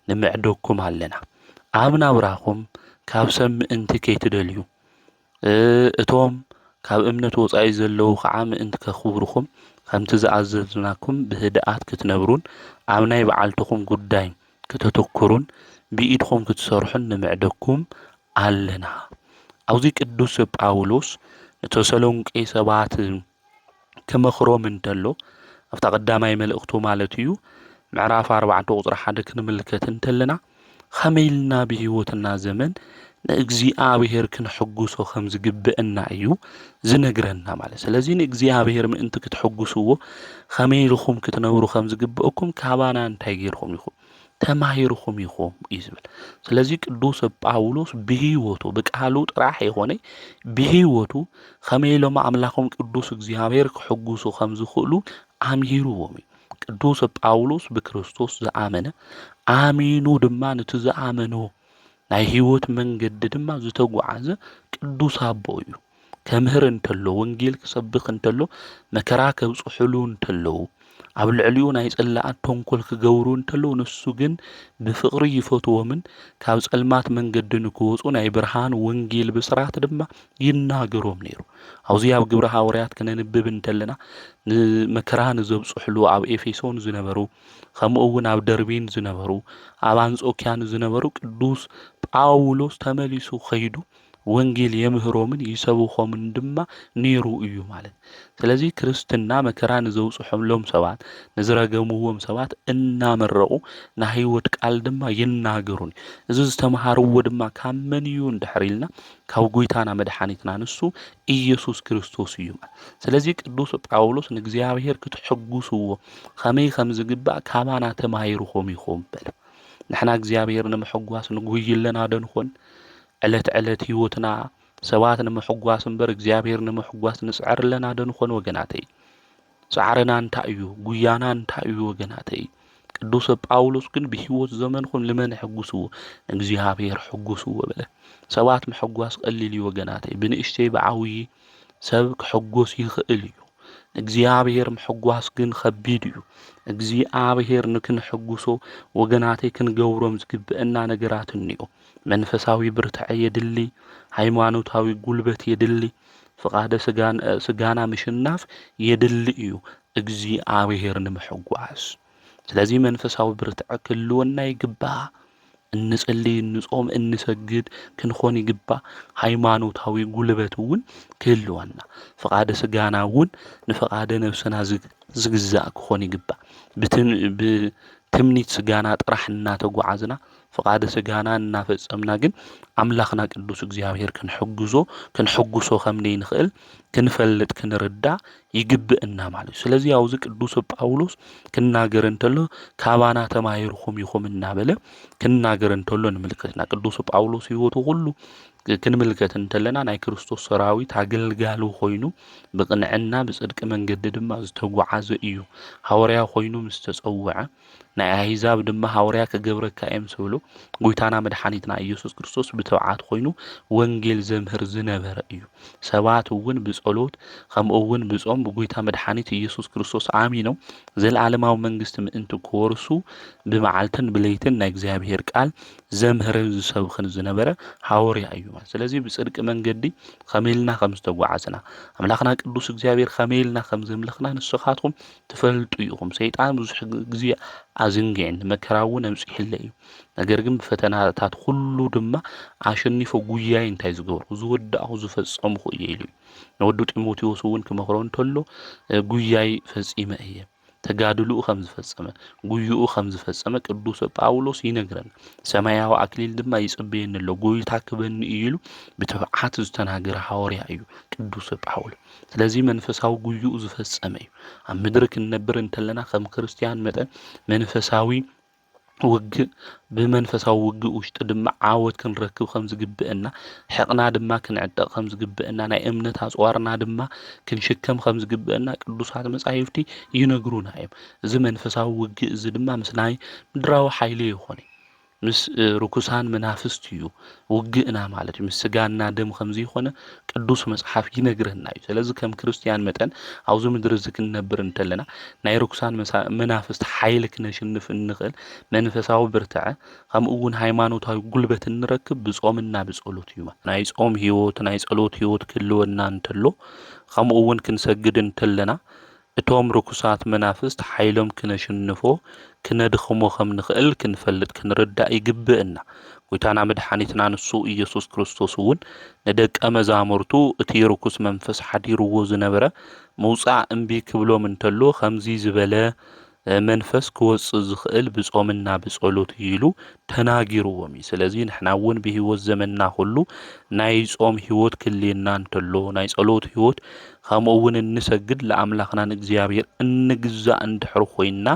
ንምዕደኩም ኣለና ኣብ ናብራኹም ካብ ሰብ ምእንቲ ከይትደልዩ እቶም ካብ እምነት ወጻኢ ዘለዉ ከዓ ምእንቲ ከኽብርኩም ከምቲ ዝኣዘዝናኩም ብህድኣት ክትነብሩን ኣብ ናይ በዓልትኩም ጉዳይ ከተተኩሩን ብኢድኩም ክትሰርሑን ንምዕደኩም ኣለና ኣብዚ ቅዱስ ጳውሎስ ተሰሎንቄ ሰባት ከመኽሮም እንተሎ ኣብታ ቀዳማይ መልእኽቱ ማለት እዩ ምዕራፍ 4 ቁጥሪ 1 ክንምልከት እንተለና ኸመይልና ብህይወትና ዘመን ንእግዚአብሔር ክንሕጉሶ ከም ዝግብአና እዩ ዝነግረና ማለት ስለዚ ንእግዚአብሔር ምእንቲ ክትሕጉስዎ ኸመይ ኢልኩም ክትነብሩ ከም ዝግብአኩም ካባና እንታይ ጌርኩም ኢኹም ተማሂርኩም ኢኹም እዩ ዝብል ስለዚ ቅዱስ ጳውሎስ ብህይወቱ ብቃሉ ጥራሕ ይኾነ ብህይወቱ ኸመይ ኢሎም ኣምላኾም ቅዱስ እግዚአብሔር ክሕጉሱ ከም ዝኽእሉ ኣምሂርዎም እዩ ቅዱስ ጳውሎስ ብክርስቶስ ዝኣመነ ኣሚኑ ድማ ነቲ ዝኣመኖ ናይ ህይወት መንገዲ ድማ ዝተጓዓዘ ቅዱስ ኣቦ እዩ ከምህር እንተሎ ወንጌል ክሰብኽ እንተሎ መከራ ከብጽሕሉ እንተለዉ ኣብ ልዕሊኡ ናይ ጸላእት ተንኰል ክገብሩ እንተሎ ንሱ ግን ብፍቕሪ ይፈትዎምን ካብ ጸልማት መንገዲ ንክወጹ ናይ ብርሃን ወንጌል ብስራት ድማ ይናገሮም ነይሩ ኣብዚ ኣብ ግብረ ሐዋርያት ክነንብብ እንተለና ንመከራ ንዘብጽሕሉ ኣብ ኤፌሶን ዝነበሩ ከምኡ እውን ኣብ ደርቤን ዝነበሩ ኣብ አንጾኪያን ዝነበሩ ቅዱስ ጳውሎስ ተመሊሱ ኸይዱ ወንጌል የምህሮምን ይሰብኾምን ድማ ነይሩ እዩ ማለት ስለዚህ ክርስትና መከራን ዘውጽሖምሎም ሰባት ንዝረገምዎም ሰባት እናመረቁ ናህይወት ቃል ድማ ይናገሩን እዚ ዝተምሃርዎ ድማ ካብ መን እዩ እንድሕሪልና ካብ ጎይታና መድኃኒትና ንሱ ኢየሱስ ክርስቶስ እዩ ስለዚህ ቅዱስ ጳውሎስ ንእግዚአብሔር ክትሕጉስዎ ከመይ ከም ዝግባእ ካባና ተማሂርኩም ይኹም በለ ንሕና እግዚአብሔር ንምሕጓስ ንጉይለና ደንኾን ዕለት ዕለት ህይወትና ሰባት ንምሕጓስ እምበር እግዚአብሔር ንምሕጓስ ንጽዕርለና ደንኾን ወገናተይ ጻዕርና እንታይ እዩ ጉያና እንታይ እዩ ወገናተይ ቅዱስ ጳውሎስ ግን በህይወት ዘመንኩም ለመን ሕጉስዎ እግዚአብሔር ሕጉስዎ በለ ሰባት ምሕጓስ ቀሊል እዩ ወገናተይ ብንእሽተይ በዓዊ ሰብ ክሕጎስ ይኽእል እዩ እግዚአብሔር ምሕጓስ ግን ከቢድ እዩ እግዚአብሔር ንክንሕጉሶ ወገናተይ ክንገብሮም ዝግብአና ነገራት እንዮ መንፈሳዊ ብርትዕ የድሊ ሃይማኖታዊ ጉልበት የድሊ ፍቃደ ስጋና ምሽናፍ የድሊ እዩ እግዚአብሔር ንምሕጓስ ስለዚህ መንፈሳዊ ብርትዕ ክልወና ይግባእ እንጸልይ እንጾም እንሰግድ ክንኾን ይግባእ ሃይማኖታዊ ጉልበት እውን ክልወና ፍቃደ ስጋና እውን ንፍቃደ ነፍስና ዝግዛእ ክኾን ይግባእ ብትምኒት ስጋና ጥራሕና ተጓዓዝና ፍቃደ ስጋና እናፈጸምና ግን አምላኽና ቅዱስ እግዚአብሔር ክንሕጉሶ ከምነይ ንኽእል ክንፈልጥ ክንርዳ ይግብእና ማለት ስለዚህ አውዝ ቅዱስ ጳውሎስ ክናገር እንተሎ ካባና ተማሂርኩም ይኹም እናበለ ክናገር እንተሎ ንምልከትና ቅዱስ ጳውሎስ ህይወቱ ሁሉ ክንምልከት እንተለና ናይ ክርስቶስ ሰራዊት አገልጋሉ ኮይኑ በቅንዕና በጽድቅ መንገድ ድማ ዝተጓዓዘ እዩ ሐዋርያ ኮይኑ ምስተጸውዐ ናይ አሕዛብ ድማ ሐዋርያ ከገብረካ እምሰብሎ ጎይታና መድኃኒትና ኢየሱስ ክርስቶስ ብተውዓት ኮይኑ ወንጌል ዘምህር ዝነበረ እዩ ሰባት እውን ብጸሎት ከምኡውን ብጾም በጎይታ መድኃኒት ኢየሱስ ክርስቶስ አሚነው ዘለዓለማዊ መንግስት ምእንቲ ኮርሱ በመዓልተን ብለይትን ናይ እግዚአብሔር ቃል ዘምህር ዝሰብኽን ዝነበረ ሐዋርያ እዩ ስለዚህ በጽድቅ መንገዲ ከመይልና ከምስተጓዓዝና አምላኽና ቅዱስ እግዚአብሔር ከመይልና ከምዘምልኽና ንስኻትኩም ትፈልጡ ይኹም ሰይጣን ብዙሕ ግዜ አዝንገን መከራውን አምጽሕለ እዩ ነገር ግን በፈተናታት ሁሉ ድማ አሸኒፎ ጉያይ እንታይ ዝገብሩ ዝወዳሁ ዝፈጸምኹ ኢሉ ነወዱ ጢሞቴዎስ እውን ክመኽሮ እንተሎ ጉያይ ፈጺመ እየ ተጋድሉ ከም ዝፈጸመ ጉዩኡ ከም ዝፈጸመ ቅዱስ ጳውሎስ ይነግረን ሰማያዊ አክሊል ድማ ይጽበየን ኣሎ ጎይታ ክበን ኢሉ ብተውዓት ዝተናገረ ሐዋርያ እዩ ቅዱስ ጳውሎስ ስለዚህ መንፈሳዊ ጉዩኡ ዝፈጸመ እዩ ኣብ ምድር ክንነብር እንተለና ከም ክርስቲያን መጠን መንፈሳዊ ውግእ ብመንፈሳዊ ውግእ ውሽጥ ድማ ዓወት ክንረክብ ከም ዝግብአና ሕቅና ድማ ክንዕጠቕ ከም ዝግብአና ናይ እምነት አጽዋርና ድማ ክንሽከም ከም ዝግብአና ቅዱሳት መጻሕፍቲ ይነግሩና እዮም እዚ መንፈሳዊ ውግእ እዚ ድማ ምስ ናይ ምድራዊ ኃይሊ ይኾነ ምስ ርኩሳን መናፍስት እዩ ውግእና ማለት ምስ ስጋና ደም ከም ዘይኾነ ቅዱስ መጽሐፍ ይነግረና እዩ ስለዚህ ከም ክርስቲያን መጠን አውዝ ምድር ዝክንነብር እንተለና ናይ ርኩሳን መናፍስት ኃይል ክነሽንፍ እንኽእል መንፈሳዊ ብርትዕ ከምኡውን ሃይማኖታዊ ጉልበት እንረክብ ብጾምና ብጸሎት እዩ ናይ ጾም ህይወት ናይ ጸሎት ህይወት ክልወና እንተሎ ከምኡውን ክንሰግድ እንተለና እቶም ርኩሳት መናፍስት ኃይሎም ክነሽንፎ ክነድኽሞ ከም ንኽእል ክንፈልጥ ክንርዳእ ይግብእና ጎይታና መድኃኒትና ንሱ ኢየሱስ ክርስቶስ እውን ንደቀ መዛሙርቱ እቲ ርኩስ መንፈስ ሓዲርዎ ዝነበረ መውጻእ እምቢ ክብሎም እንተሎ ከምዚ ዝበለ መንፈስ ክወጽእ ዝኽእል ብጾምና ብጸሎት ኢሉ ተናጊርዎም ስለዚህ ንሕና እውን በህይወት ዘመንና ሁሉ ናይ ጾም ህይወት ክልየና እንተሎ ናይ ጸሎት ህይወት ከምኡውን እንሰግድ ለአምላኽና እግዚአብሔር እንግዛእ እንድሕር ኮይና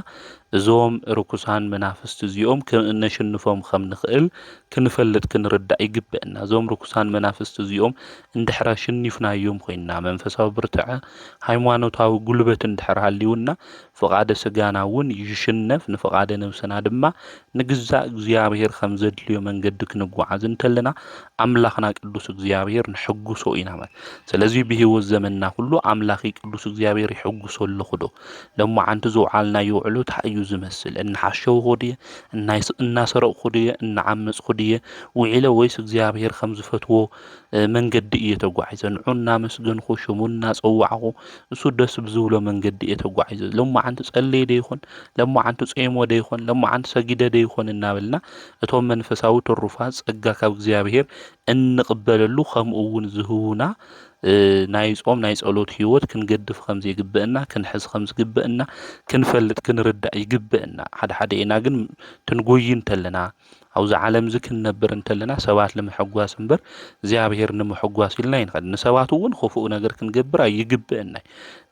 እዞም ርኩሳን መናፍስት እዚኦም ክነሽንፎም ከም ንኽእል ክንፈልጥ ክንርዳእ ይግብአና እዞም ርኩሳን መናፍስት እዚኦም እንድሕር ሽኒፍናዮም ኮይና መንፈሳዊ ብርትዕ ሃይማኖታዊ ጉልበት እንድሕር ሃልዩና ፍቃደ ስጋና እውን ይሽነፍ ንፍቃደ ነፍስና ድማ ንግዛእ እግዚአብሔር ከም ዘድልዮ መንገዲ ክንጓዓዝ እንተለና አምላኽና ቅዱስ እግዚአብሔር ንሕጉሶ ኢና ማለት ስለዚህ በህይወት ዘመንና ሁሉ አምላኺ ቅዱስ እግዚአብሔር ይሕጉሶ ለኹዶ ደሞ አንተ ዘውዓልና ይውዕሉ ታዩ ዝመስል እናሐሸው ሆዲየ እናሰረቅ ሆዲየ እናዓመጽ ሆዲየ ውዒለ ወይስ እግዚአብሔር ከም ዝፈትዎ መንገዲ እየተጓዓዘ ንዑና መስገንኹ ሽሙና ጸዋዕኹ እሱ ደስ ብዝብሎ መንገዲ እየተጓዓዘ ለማዓንቲ ጸለየ ደይኹን ለማዓንቲ ጾሞ ደይኹን ለማዓንቲ ሰጊደ ደይኹን እናበልና እቶም መንፈሳዊ ትሩፋት ጸጋ ካብ እግዚአብሔር እንቅበለሉ ከምኡ እውን ዝህቡና ናይ ጾም ናይ ጸሎት ህይወት ክንገድፍ ከም ዘይግበአና ክንሕዝ ከም ዝግበአና ክንፈልጥ ክንርዳእ ይግበአና ሓደ ኢና ግን ትንጎይ እንተለና አውዛ ዓለም ዝክንነብር እንተለና ሰባት ለመሐጓስ እንበር እግዚአብሔር ንምሐጓስ ኢልና ይንኸድ ንሰባት እውን ኸፉኡ ነገር ክንገብር ይግበአና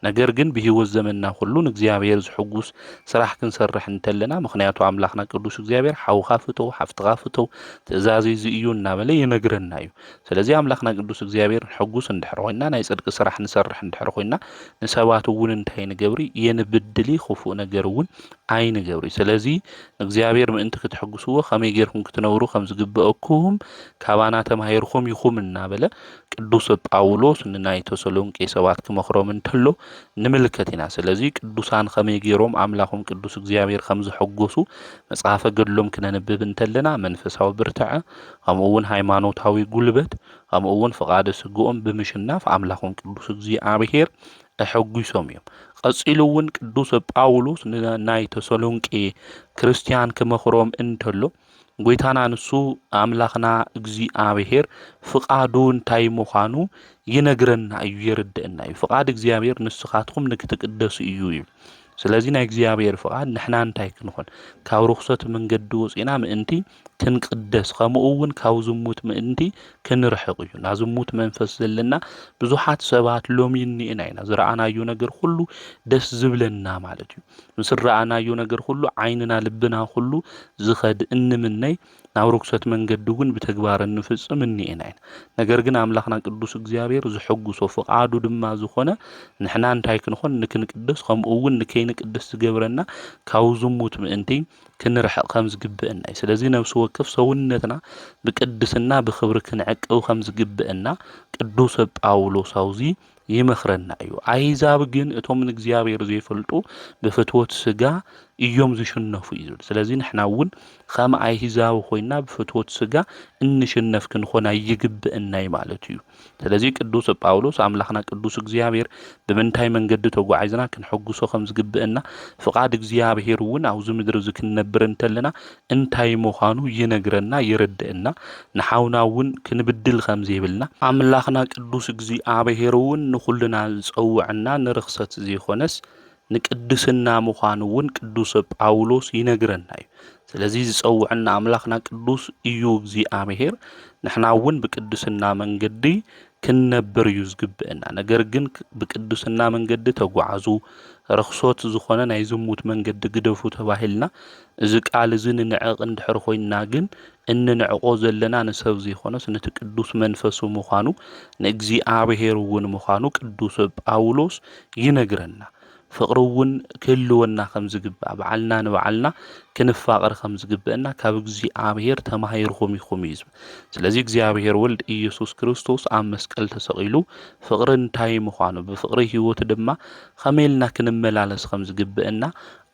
ነገር ግን በህይወት ዘመንና ሁሉን እግዚአብሔር ዝሕጉስ ስራሕ ክንሰርሕ እንተለና ምክንያቱ አምላኽና ቅዱስ እግዚአብሔር ሓውኻ ፍተው ሓፍትኻ ፍተው ትእዛዝ እዩ እናበለ ይነግረና እዩ ስለዚህ አምላኽና ቅዱስ እግዚአብሔር ሕጉስ እንድሕር ኮይና ናይ ጽድቅ ስራሕ ንሰርሕ እንድሕር ኮይና ንሰባት እውን እንታይ ንገብሪ የንብድሊ ኸፉኡ ነገር እውን አይንገብሪ ስለዚህ እግዚአብሔር ምእንቲ ክትሕጉስዎ ከመይ ጌርኩም ክትነብሩ ከም ዝግበአኩም ካባና ተማሂርኩም ይኹም እናበለ ቅዱስ ጳውሎስ ንናይ ተሰሎንቄ ሰባት ክመኽሮም እንተሎ ንምልከት ኢና ስለዚህ ቅዱሳን ከመይ ጌሮም አምላኾም ቅዱስ እግዚአብሔር ከም ዝሕጎሱ መጽሐፈ ገድሎም ክነንብብ እንተለና መንፈሳዊ ብርትዐ ከምኡውን ሃይማኖታዊ ጉልበት ከምኡውን ፍቃደ ስግኦም ብምሽናፍ አምላኾም ቅዱስ እግዚአብሔር ሕጉሶም እዮም ቀጺሉ እውን ቅዱስ ጳውሎስ ንናይ ተሰሎንቄ ክርስቲያን ክመኽሮም እንተሎ ጎይታና ንሱ አምላኽና እግዚአብሔር ፍቃዱ እንታይ ምዃኑ ይነግረና እዩ ይርድእና እዩ ፍቃድ እግዚአብሔር ንስኻትኩም ንክትቅደሱ እዩ ስለዚህ ናይ እግዚአብሔር ፍቃድ ንሕና እንታይ ክንኾን ካብ ርኽሰት መንገዲ ወፂና ምእንቲ ክንቅደስ ከምኡውን ካብ ዝሙት ምእንቲ ክንርሕቕ እዩ ናዝሙት መንፈስ ዘለና ብዙሓት ሰባት ሎሚ ንኢና ኢና ዝረኣናዩ ነገር ሁሉ ደስ ዝብለና ማለት እዩ ምስ ረኣናዩ ነገር ሁሉ ዓይንና ልብና ሁሉ ዝኸድ እንምነይ ናብ ርክሰት መንገዲ እውን ብተግባር እንፍጽም እንኢና ኢና ነገር ግን አምላኽና ቅዱስ እግዚአብሔር ዝሕጉሶ ፍቃዱ ድማ ዝኾነ ንሕና እንታይ ክንኾን ንክንቅደስ ከምኡውን ንከይንቅደስ ዝገብረና ካብ ዝሙት ምእንቲ ክንርሕቕ ከም ዝግበአና ስለዚህ ነፍሲ ወከፍ ሰውነትና ብቅድስና ብኽብሪ ክንዕቅብ ከም ዝግበአና ቅዱስ ጳውሎስ አውዚ ይመኽረና እዩ አይዛብ ግን እቶም እግዚአብሔር ዘይፈልጡ በፍትወት ስጋ እዮም ዝሽነፉ እዩ ስለዚህ ንሕና እውን ከም አይዛብ ኮይና በፍትወት ስጋ እንሽነፍ ክንኾን ይግበአና ማለት እዩ ስለዚህ ቅዱስ ጳውሎስ አምላኽና ቅዱስ እግዚአብሔር በመንታይ መንገዲ ተጓዓዝና ክንሕጉሶ ከም ዝግበአና ፍቃድ እግዚአብሔር እውን አውዝ ምድር ዝክንነብር እንተለና እንታይ ምዃኑ ይነግረና ይረድእና ንሓውና እውን ክንብድል ከም ዘይብልና አምላኽና ቅዱስ እግዚአብሔር እውን ንኹልና ዝጸውዕና ንርኽሰት ዘይኾነስ ንቅድስና ምዃኑ እውን ቅዱስ ጳውሎስ ይነግረና እዩ ስለዚህ ዝጸውዕና አምላኽና ቅዱስ እዩ እግዚአብሔር ንሕና እውን ብቅድስና መንገዲ ክንነብር እዩ ዝግበአና ነገር ግን ብቅድስና መንገዲ ተጓዓዙ ረኽሶት ዝኾነ ናይ ዝሙት መንገዲ ግደፉ ተባሂልና እዚ ቃል እዚ ንዕቕ እንድሕር ኮይና ግን እንንዕቆ ዘለና ንሰብ ዘይኾነስ ነቲ ቅዱስ መንፈሱ ምዃኑ ንእግዚአብሔር እውን ምዃኑ ቅዱስ ጳውሎስ ይነግረና ፍቅሪ እውን ክህልወና ከም ዝግባእ በዓልና ንበዓልና ክንፋቀር ከም ዝግበአና ካብ እግዚአብሔር ተማሂርኩም ኢኹም እዩ ስለዚህ እግዚአብሔር ወልድ ኢየሱስ ክርስቶስ ኣብ መስቀል ተሰቂሉ ፍቅሪ እንታይ ምዃኑ ብፍቅሪ ህይወት ድማ ከመይልና ክንመላለስ ከም ዝግበአና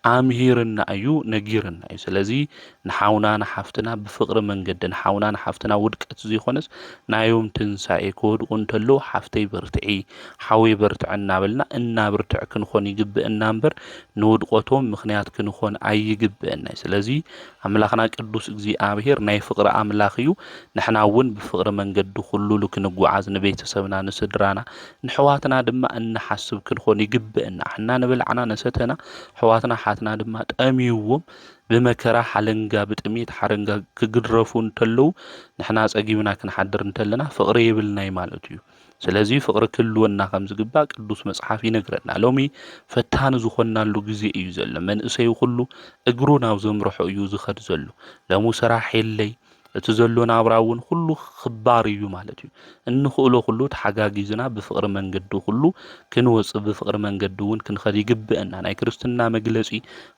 አምሂርና እዩ ነጊርና እዩ ስለዚህ ንሓውና ንሓፍትና ብፍቅሪ መንገዲ ንሓውና ንሓፍትና ውድቀት ዘይኾነስ ናዮም ትንሳኤ ክወድቁ እንተሎ ሓፍተይ በርትዒ ሓወይ በርትዕ እናበልና እናብርትዕ ክንኾን ይግበአና እምበር ንውድቆቶም ምክንያት ክንኾን ኣይግበአና ስለዚህ አምላኽና ቅዱስ እግዚአብሔር ናይ ፍቅሪ አምላኽ እዩ ንሕና እውን ብፍቅሪ መንገዲ ሁሉ ክንጓዓዝ ንቤተሰብና ንስድራና ንሕዋትና ድማ እንሓስብ ክንኾን ይግበአና ሕና ንብልዓና ነሰተና ሕዋትና ሓትና ድማ ጠሚዎም በመከራ ሓለንጋ ብጥሚት ሓረንጋ ክግድረፉ እንተለው ንሕና ጸጊብና ክንሓድር እንተለና ፍቅሪ ይብልናይ ማለት እዩ ስለዚህ ፍቅሪ ክልወና ከም ዝግባእ ቅዱስ መጽሓፍ ይነግረና ሎሚ ፈታን ዝኾናሉ ግዜ እዩ ዘሎ መንእሰይ ሁሉ እግሩ ናብ ዘምርሖ እዩ ዝኸድ ዘሎ ለሙ ስራሕ የለይ እቲ ዘሎ ናብራውን ሁሉ ክባር እዩ ማለት እዩ እንኽእሎ ሁሉ ተሓጋጊዝና ብፍቅሪ መንገዲ ሁሉ ክንወጽእ ብፍቅሪ መንገዲ እውን ክንኸድ ይግበአና ናይ ክርስትና መግለጺ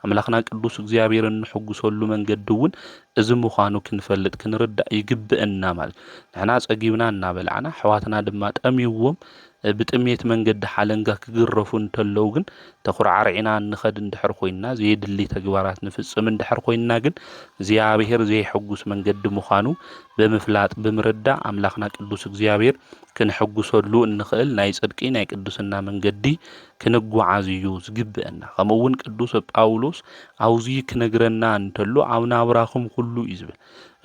አምላኽና ቅዱስ እግዚአብሔር እንሕጉሰሉ መንገዲ እውን እዚ ምዃኑ ክንፈልጥ ክንርዳእ ይግብአና ማለት ንሕና ጸጊብና እናበልዓና ሕዋትና ድማ ጠሚዎም ብጥሜት መንገዲ ሓለንጋ ክግረፉ እንተለው ግን ተኹርዓርዒና እንኸድ እንድሕር ኮይና ዘየድሊ ተግባራት ንፍጽም እንድሕር ኮይና ግን እግዚአብሔር ዘይሕጉስ መንገዲ ምዃኑ ብምፍላጥ ብምርዳእ ኣምላኽና ቅዱስ እግዚአብሔር ክንሕጉሰሉ እንኽእል ናይ ጽድቂ ናይ ቅዱስና መንገዲ ክንጓዓዝ እዩ ዝግብአና። ከምኡውን ቅዱስ ጳውሎስ አውዚ ክነግረና እንተሎ ኣብ ናብራኹም ኩሉ እዩ ዝብል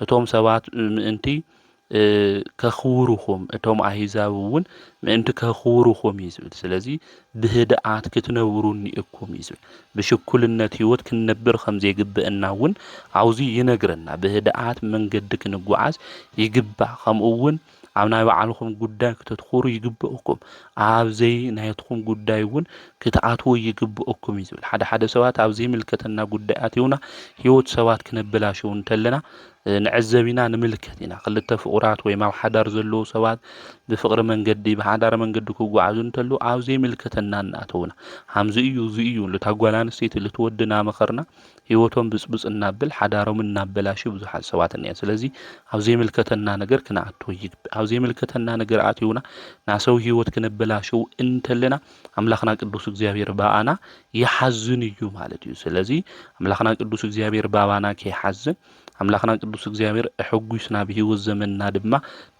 እቶም ሰባት ምእንቲ ከኽውሩኹም እቶም ኣሕዛብ እውን ምእንቲ ከኽውሩኹም እዩ ዝብል። ስለዚ ብህድኣት ክትነብሩ እኒአኩም እዩ ዝብል። ብሽኩልነት ህይወት ክንነብር ከም ዘይግብአና እውን አውዚ ይነግረና። ብህድኣት መንገዲ ክንጓዓዝ ይግባእ። ከምኡ እውን ኣብ ናይ ባዕልኩም ጉዳይ ክትትኹሩ ይግብአኩም፣ ኣብ ዘይ ናይትኩም ጉዳይ እውን ክትኣትዉ ይግብአኩም እዩ ዝብል። ሓደ ሰባት ኣብ ዘይምልከተና ጉዳይ ኣትዩና ህይወት ሰባት ክነብላሽው እንተለና ንዕዘብ ኢና ንምልከት ኢና። ክልተ ፍቁራት ወይ ኣብ ሓዳር ዘለዉ ሰባት ብፍቅሪ መንገዲ ብሓዳር መንገዲ ክጓዓዙ እንተሉ ኣብ ዘይምልከተና እናኣተውና ሃምዚ እዩ እዚ እዩ ልታጓል ኣንስተይቲ ልትወድና መኸርና ህይወቶም ብፅብፅ እናብል ሓዳሮም እናበላሹ ብዙሓት ሰባት እኒአን። ስለዚ ኣብ ዘይምልከተና ነገር ክነኣትው ይግባእ። ኣብ ዘይምልከተና ነገር ኣትዩና ናሰው ህይወት ክነበላሽው እንተለና ኣምላኽና ቅዱስ እግዚአብሔር ባኣና ይሓዝን እዩ ማለት እዩ። ስለዚ ኣምላኽና ቅዱስ እግዚአብሔር ባባና ከይሓዝን ኣምላኽና ቅዱስ እግዚአብሔር ሕጉስና ብህይወት ዘመንና ድማ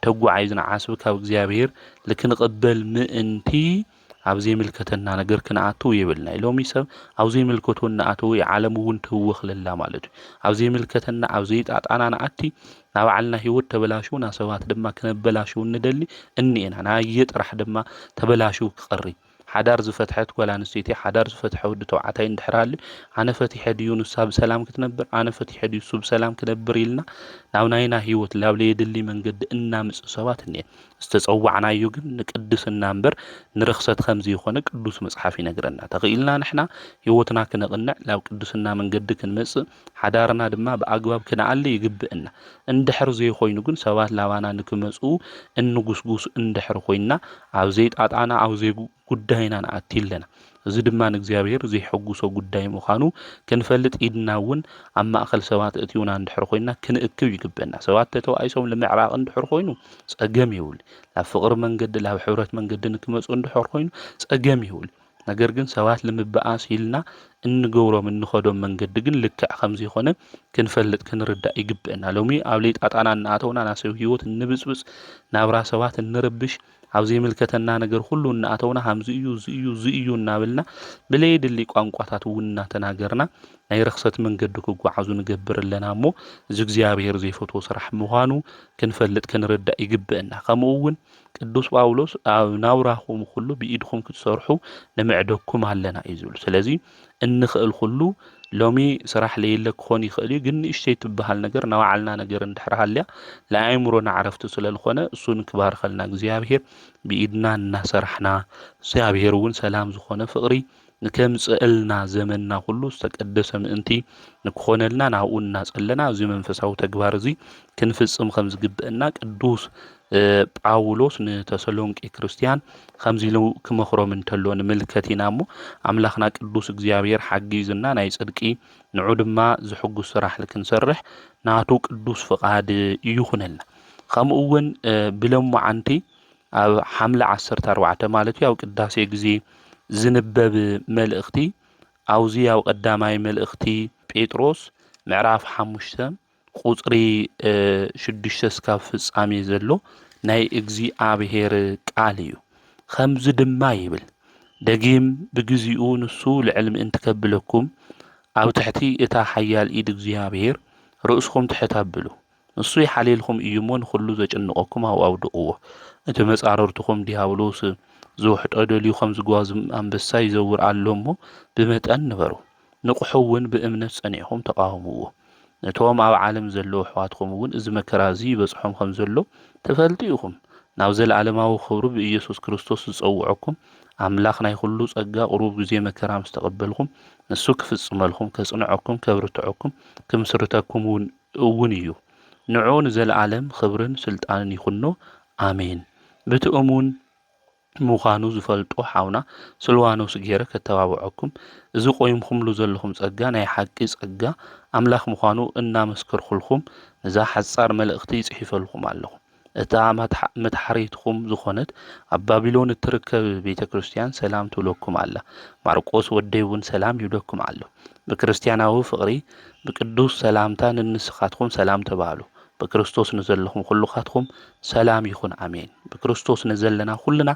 ተጓዓይዝና ዓስብ ካብ እግዚአብሔር ልክንቅበል ምእንቲ ኣብ ዘይምልከተና ነገር ክነኣትው የብልና። ሎሚ ሰብ ኣብ ዘይምልከቶ እናኣተው የዓለም እውን ትውኽለላ ማለት እዩ። ኣብ ዘይምልከተና ኣብ ዘይጣጣና ንኣቲ ናብ ባዕልና ህይወት ተበላሹ ና ሰባት ድማ ክነበላሹ እንደሊ እኒአና ናየ ጥራሕ ድማ ተበላሹ ክቐሪ ሓዳር ዝፈትሐት ጓል ኣንስተይቲ ሓዳር ዝፈትሐ ወዲ ተባዕታይ እንድሕራሊ ኣነ ፈቲሐ ድዩ ንሳ ብሰላም ክትነብር ኣነ ፈቲሐ ድዩ እሱ ብሰላም ክነብር ኢልና ናብ ናይና ህይወት ናብ ለየድሊ መንገዲ እናምፅእ ሰባት እኒአን። ዝተፀዋዕናዮ ግን ንቅድስና እምበር ንርክሰት ከምዚ ይኾነ ቅዱስ መፅሓፍ ይነግረና። ተኽኢልና ንሕና ህይወትና ክነቕንዕ ናብ ቅዱስና መንገዲ ክንመፅእ ሓዳርና ድማ ብኣግባብ ክነኣሊ ይግብአና። እንድሕር ዘይኮይኑ ግን ሰባት ላባና ንክመፁ እንጉስጉስ እንድሕር ኮይና ኣብ ዘይጣጣና ኣብ ዘይ ጉዳይና ንኣቲ ኣለና። እዚ ድማ ንእግዚአብሔር ዘይሕጉሶ ጉዳይ ምዃኑ ክንፈልጥ ኢድና እውን ኣብ ማእኸል ሰባት እትዩና እንድሕር ኮይና ክንእክብ ይግብአና። ሰባት ተተዋኢሶም ንምዕራቕ እንድሕር ኮይኑ ፀገም ይውል። ናብ ፍቅሪ መንገዲ ናብ ሕብረት መንገዲ ንክመፁ እንድሕር ኮይኑ ፀገም ይውል። ነገር ግን ሰባት ንምበኣስ ኢልና እንገብሮም እንኸዶም መንገዲ ግን ልክዕ ከምዚ ይኾነ ክንፈልጥ ክንርዳእ ይግብአና። ሎሚ ኣብ ለይጣጣና እናኣተውና ናሰብ ህይወት እንብፅብፅ ናብራ ሰባት እንርብሽ ኣብ ዘይምልከተና ነገር ሁሉ እናኣተውና ሃምዚ እዩ እዚ እዩ እዚ እዩ እናበልና ብለየድሊ ቋንቋታት እውን እናተናገርና ናይ ርክሰት መንገዲ ክጓዓዙ ንገብር ኣለና እሞ እዚ እግዚአብሔር ዘይፈትዎ ስራሕ ምዃኑ ክንፈልጥ ክንርዳእ ይግብአና። ከምኡ እውን ቅዱስ ጳውሎስ ኣብ ናብራኹም ኩሉ ብኢድኩም ክትሰርሑ ንምዕደኩም ኣለና እዩ ዝብል። ስለዚ እንኽእል ኩሉ ሎሚ ስራሕ ለየለ ክኾን ይኽእል እዩ፣ ግን ንእሽተይ ትበሃል ነገር ናባዕልና ነገር እንድሕር ሃልያ ለኣእምሮና ዓረፍቲ ስለዝኾነ እሱ ንክባርከልና እግዚአብሔር ብኢድና እናሰርሕና እግዚአብሔር እውን ሰላም ዝኾነ ፍቅሪ ንከምፅአልና ዘመንና ሁሉ ዝተቀደሰ ምእንቲ ንክኾነልና ናብኡ እናፀለና እዚ መንፈሳዊ ተግባር እዚ ክንፍፅም ከም ዝግብአና ቅዱስ ጳውሎስ ንተሰሎንቄ ክርስቲያን ከምዚ ኢሉ ክመኽሮም እንተሎ ንምልከት ኢና እሞ ኣምላኽና ቅዱስ እግዚአብሔር ሓጊዝና ናይ ጽድቂ ንዑ ድማ ዝሕጉስ ስራሕ ክንሰርሕ ናቱ ቅዱስ ፍቃድ ይኹነልና። ከምኡ እውን ብሎሙዓንቲ ኣብ ሓምለ 14 ማለት እዩ ኣብ ቅዳሴ ግዜ ዝንበብ መልእኽቲ ኣውዚ ኣብ ቀዳማይ መልእኽቲ ጴጥሮስ ምዕራፍ 5 ቁፅሪ 6 እስካብ ፍጻሜ ዘሎ ናይ እግዚአብሔር ቃል እዩ። ከምዚ ድማ ይብል ደጊም ብግዚኡ ንሱ ልዕል ምእንቲ ከብለኩም ኣብ ትሕቲ እታ ሓያል ኢድ እግዚአብሔር ርእስኩም ትሕት ኣብሉ። ንሱ ይሓልልኩም እዩ እሞ ንኩሉ ዘጭንቀኩም ኣብኡ ኣውድቕዎ። እቲ መጻረርትኩም ዲያብሎስ ዝውሕጦ ደልዩ ከም ዝጓዝ ኣንበሳ ይዘውር ኣሎ እሞ ብመጠን ንበሩ። ንቑሑ እውን ብእምነት ጸኒዕኹም ተቃወምዎ። ነቶም ኣብ ዓለም ዘለዉ ኣሕዋትኩም እውን እዚ መከራ እዚ ይበፅሖም ከም ዘሎ ተፈልጡ ኢኹም። ናብ ዘለዓለማዊ ክብሪ ብኢየሱስ ክርስቶስ ዝፀውዐኩም ኣምላኽ ናይ ኩሉ ጸጋ ቁሩብ ግዜ መከራ ምስ ተቐበልኩም ንሱ ክፍጽመልኩም ከጽንዐኩም ከብርትዐኩም ክምስርተኩም እውን እዩ። ንዑ ንዘለዓለም ክብርን ስልጣንን ይኹኖ ኣሜን። ብትእሙን ምዃኑ ዝፈልጦ ሓውና ስልዋኖስ ገይረ ከተባብዐኩም እዚ ቆይምኩምሉ ዘለኹም ጸጋ ናይ ሓቂ ጸጋ ኣምላኽ ምዃኑ እናመስከርኩልኩም ነዛ ሓጻር መልእኽቲ ይጽሒፈልኩም ኣለኹ። እታ መትሓሪትኩም ዝኾነት ኣብ ባቢሎን እትርከብ ቤተ ክርስቲያን ሰላም ትብለኩም ኣላ። ማርቆስ ወደይ እውን ሰላም ይብለኩም ኣሎ። ብክርስቲያናዊ ፍቕሪ ብቅዱስ ሰላምታ ንንስኻትኩም ሰላም ተባሃሉ። በክርስቶስ ንዘለኹም ኩሉኻትኩም ሰላም ይኹን ኣሜን። በክርስቶስ ንዘለና ኩልና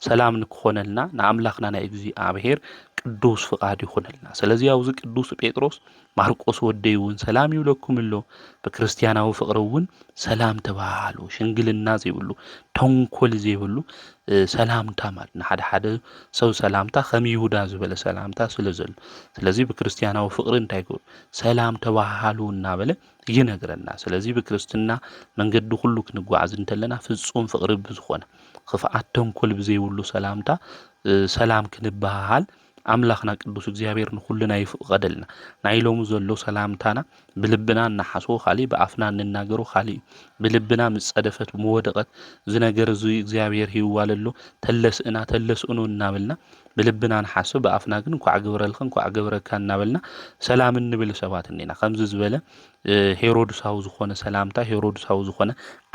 ሰላም ንክኾነልና ንኣምላኽና ናይ እግዚኣብሔር ቅዱስ ፍቃድ ይኹነልና። ስለዚ ኣብዚ ቅዱስ ጴጥሮስ ማርቆስ ወደይ እውን ሰላም ይብለኩም ኣሎ። በክርስቲያናዊ ፍቅሪ እውን ሰላም ተባሃሉ። ሽንግልና ዘይብሉ ተንኮል ዘይብሉ ሰላምታ ማለት ንሓደ ሓደ ሰብ ሰላምታ ከም ይሁዳ ዝበለ ሰላምታ ስለ ዘሎ ስለዚ ብክርስቲያናዊ ፍቅሪ እንታይ ይገብሩ ሰላም ተባሃሉ እናበለ ይነግረና። ስለዚ ብክርስትና መንገዲ ሁሉ ክንጓዓዝ እንተለና ፍጹም ፍቅሪ ብዝኾነ ክፍኣት ተንኮል ብዘይብሉ ሰላምታ ሰላም ክንባሃል ኣምላኽና ቅዱስ እግዚአብሔር ንኩልና ይፍቀደልና። ናይ ሎሙ ዘሎ ሰላምታና ብልብና እናሓስቦ ካሊእ ብኣፍና እንናገሮ ካሊእ ብልብና ምጸደፈት መወደቀት ዝነገር እዚ እግዚአብሔር ሂዋለሎ ተለስእና ተለስእኑ እናበልና ብልብና ንሓስብ ብኣፍና ግን እንኳዕ ግብረልከ እንኳዕ ግብረካ እናበልና ሰላም እንብል ሰባት እኒና። ከምዚ ዝበለ ሄሮድሳዊ ዝኾነ ሰላምታ ሄሮድሳዊ ዝኾነ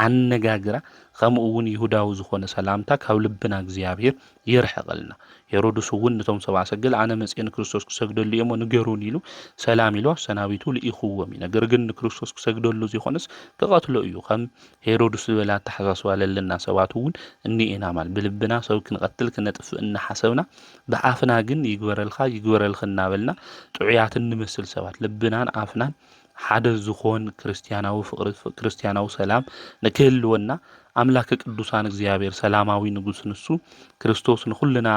ኣነጋግራ ከምኡ እውን ይሁዳዊ ዝኾነ ሰላምታ ካብ ልብና እግዚአብሔር ይርሕቀልና። ሄሮድስ እውን ነቶም ሰብኣ ሰገል ኣነ መጽአ ንክርስቶስ ክሰግደሉ እሞ ንገሩን ኢሉ ሰላም ኢሉ ኣሰናቢቱ ልኢኽዎም እዩ። ነገር ግን ንክርስቶስ ክሰግደሉ ዘይኾነስ ክቐትሎ እዩ። ከም ሄሮድስ ዝበላ ኣተሓሳስባ ለለና ሰባት እውን እኒኤና ማለት ብልብና ሰብ ክንቀትል ክነጥፍእ እናሓሰብና ብኣፍና ግን ይግበረልካ ይግበረልክ እናበልና ጥዑያት እንመስል ሰባት ልብናን ኣፍናን ሓደ ዝኮን ክርስቲያናዊ ፍቅሪ ክርስቲያናዊ ሰላም ንክህልወና ኣምላክ ቅዱሳን እግዚአብሔር ሰላማዊ ንጉስ ንሱ ክርስቶስ ንኩልና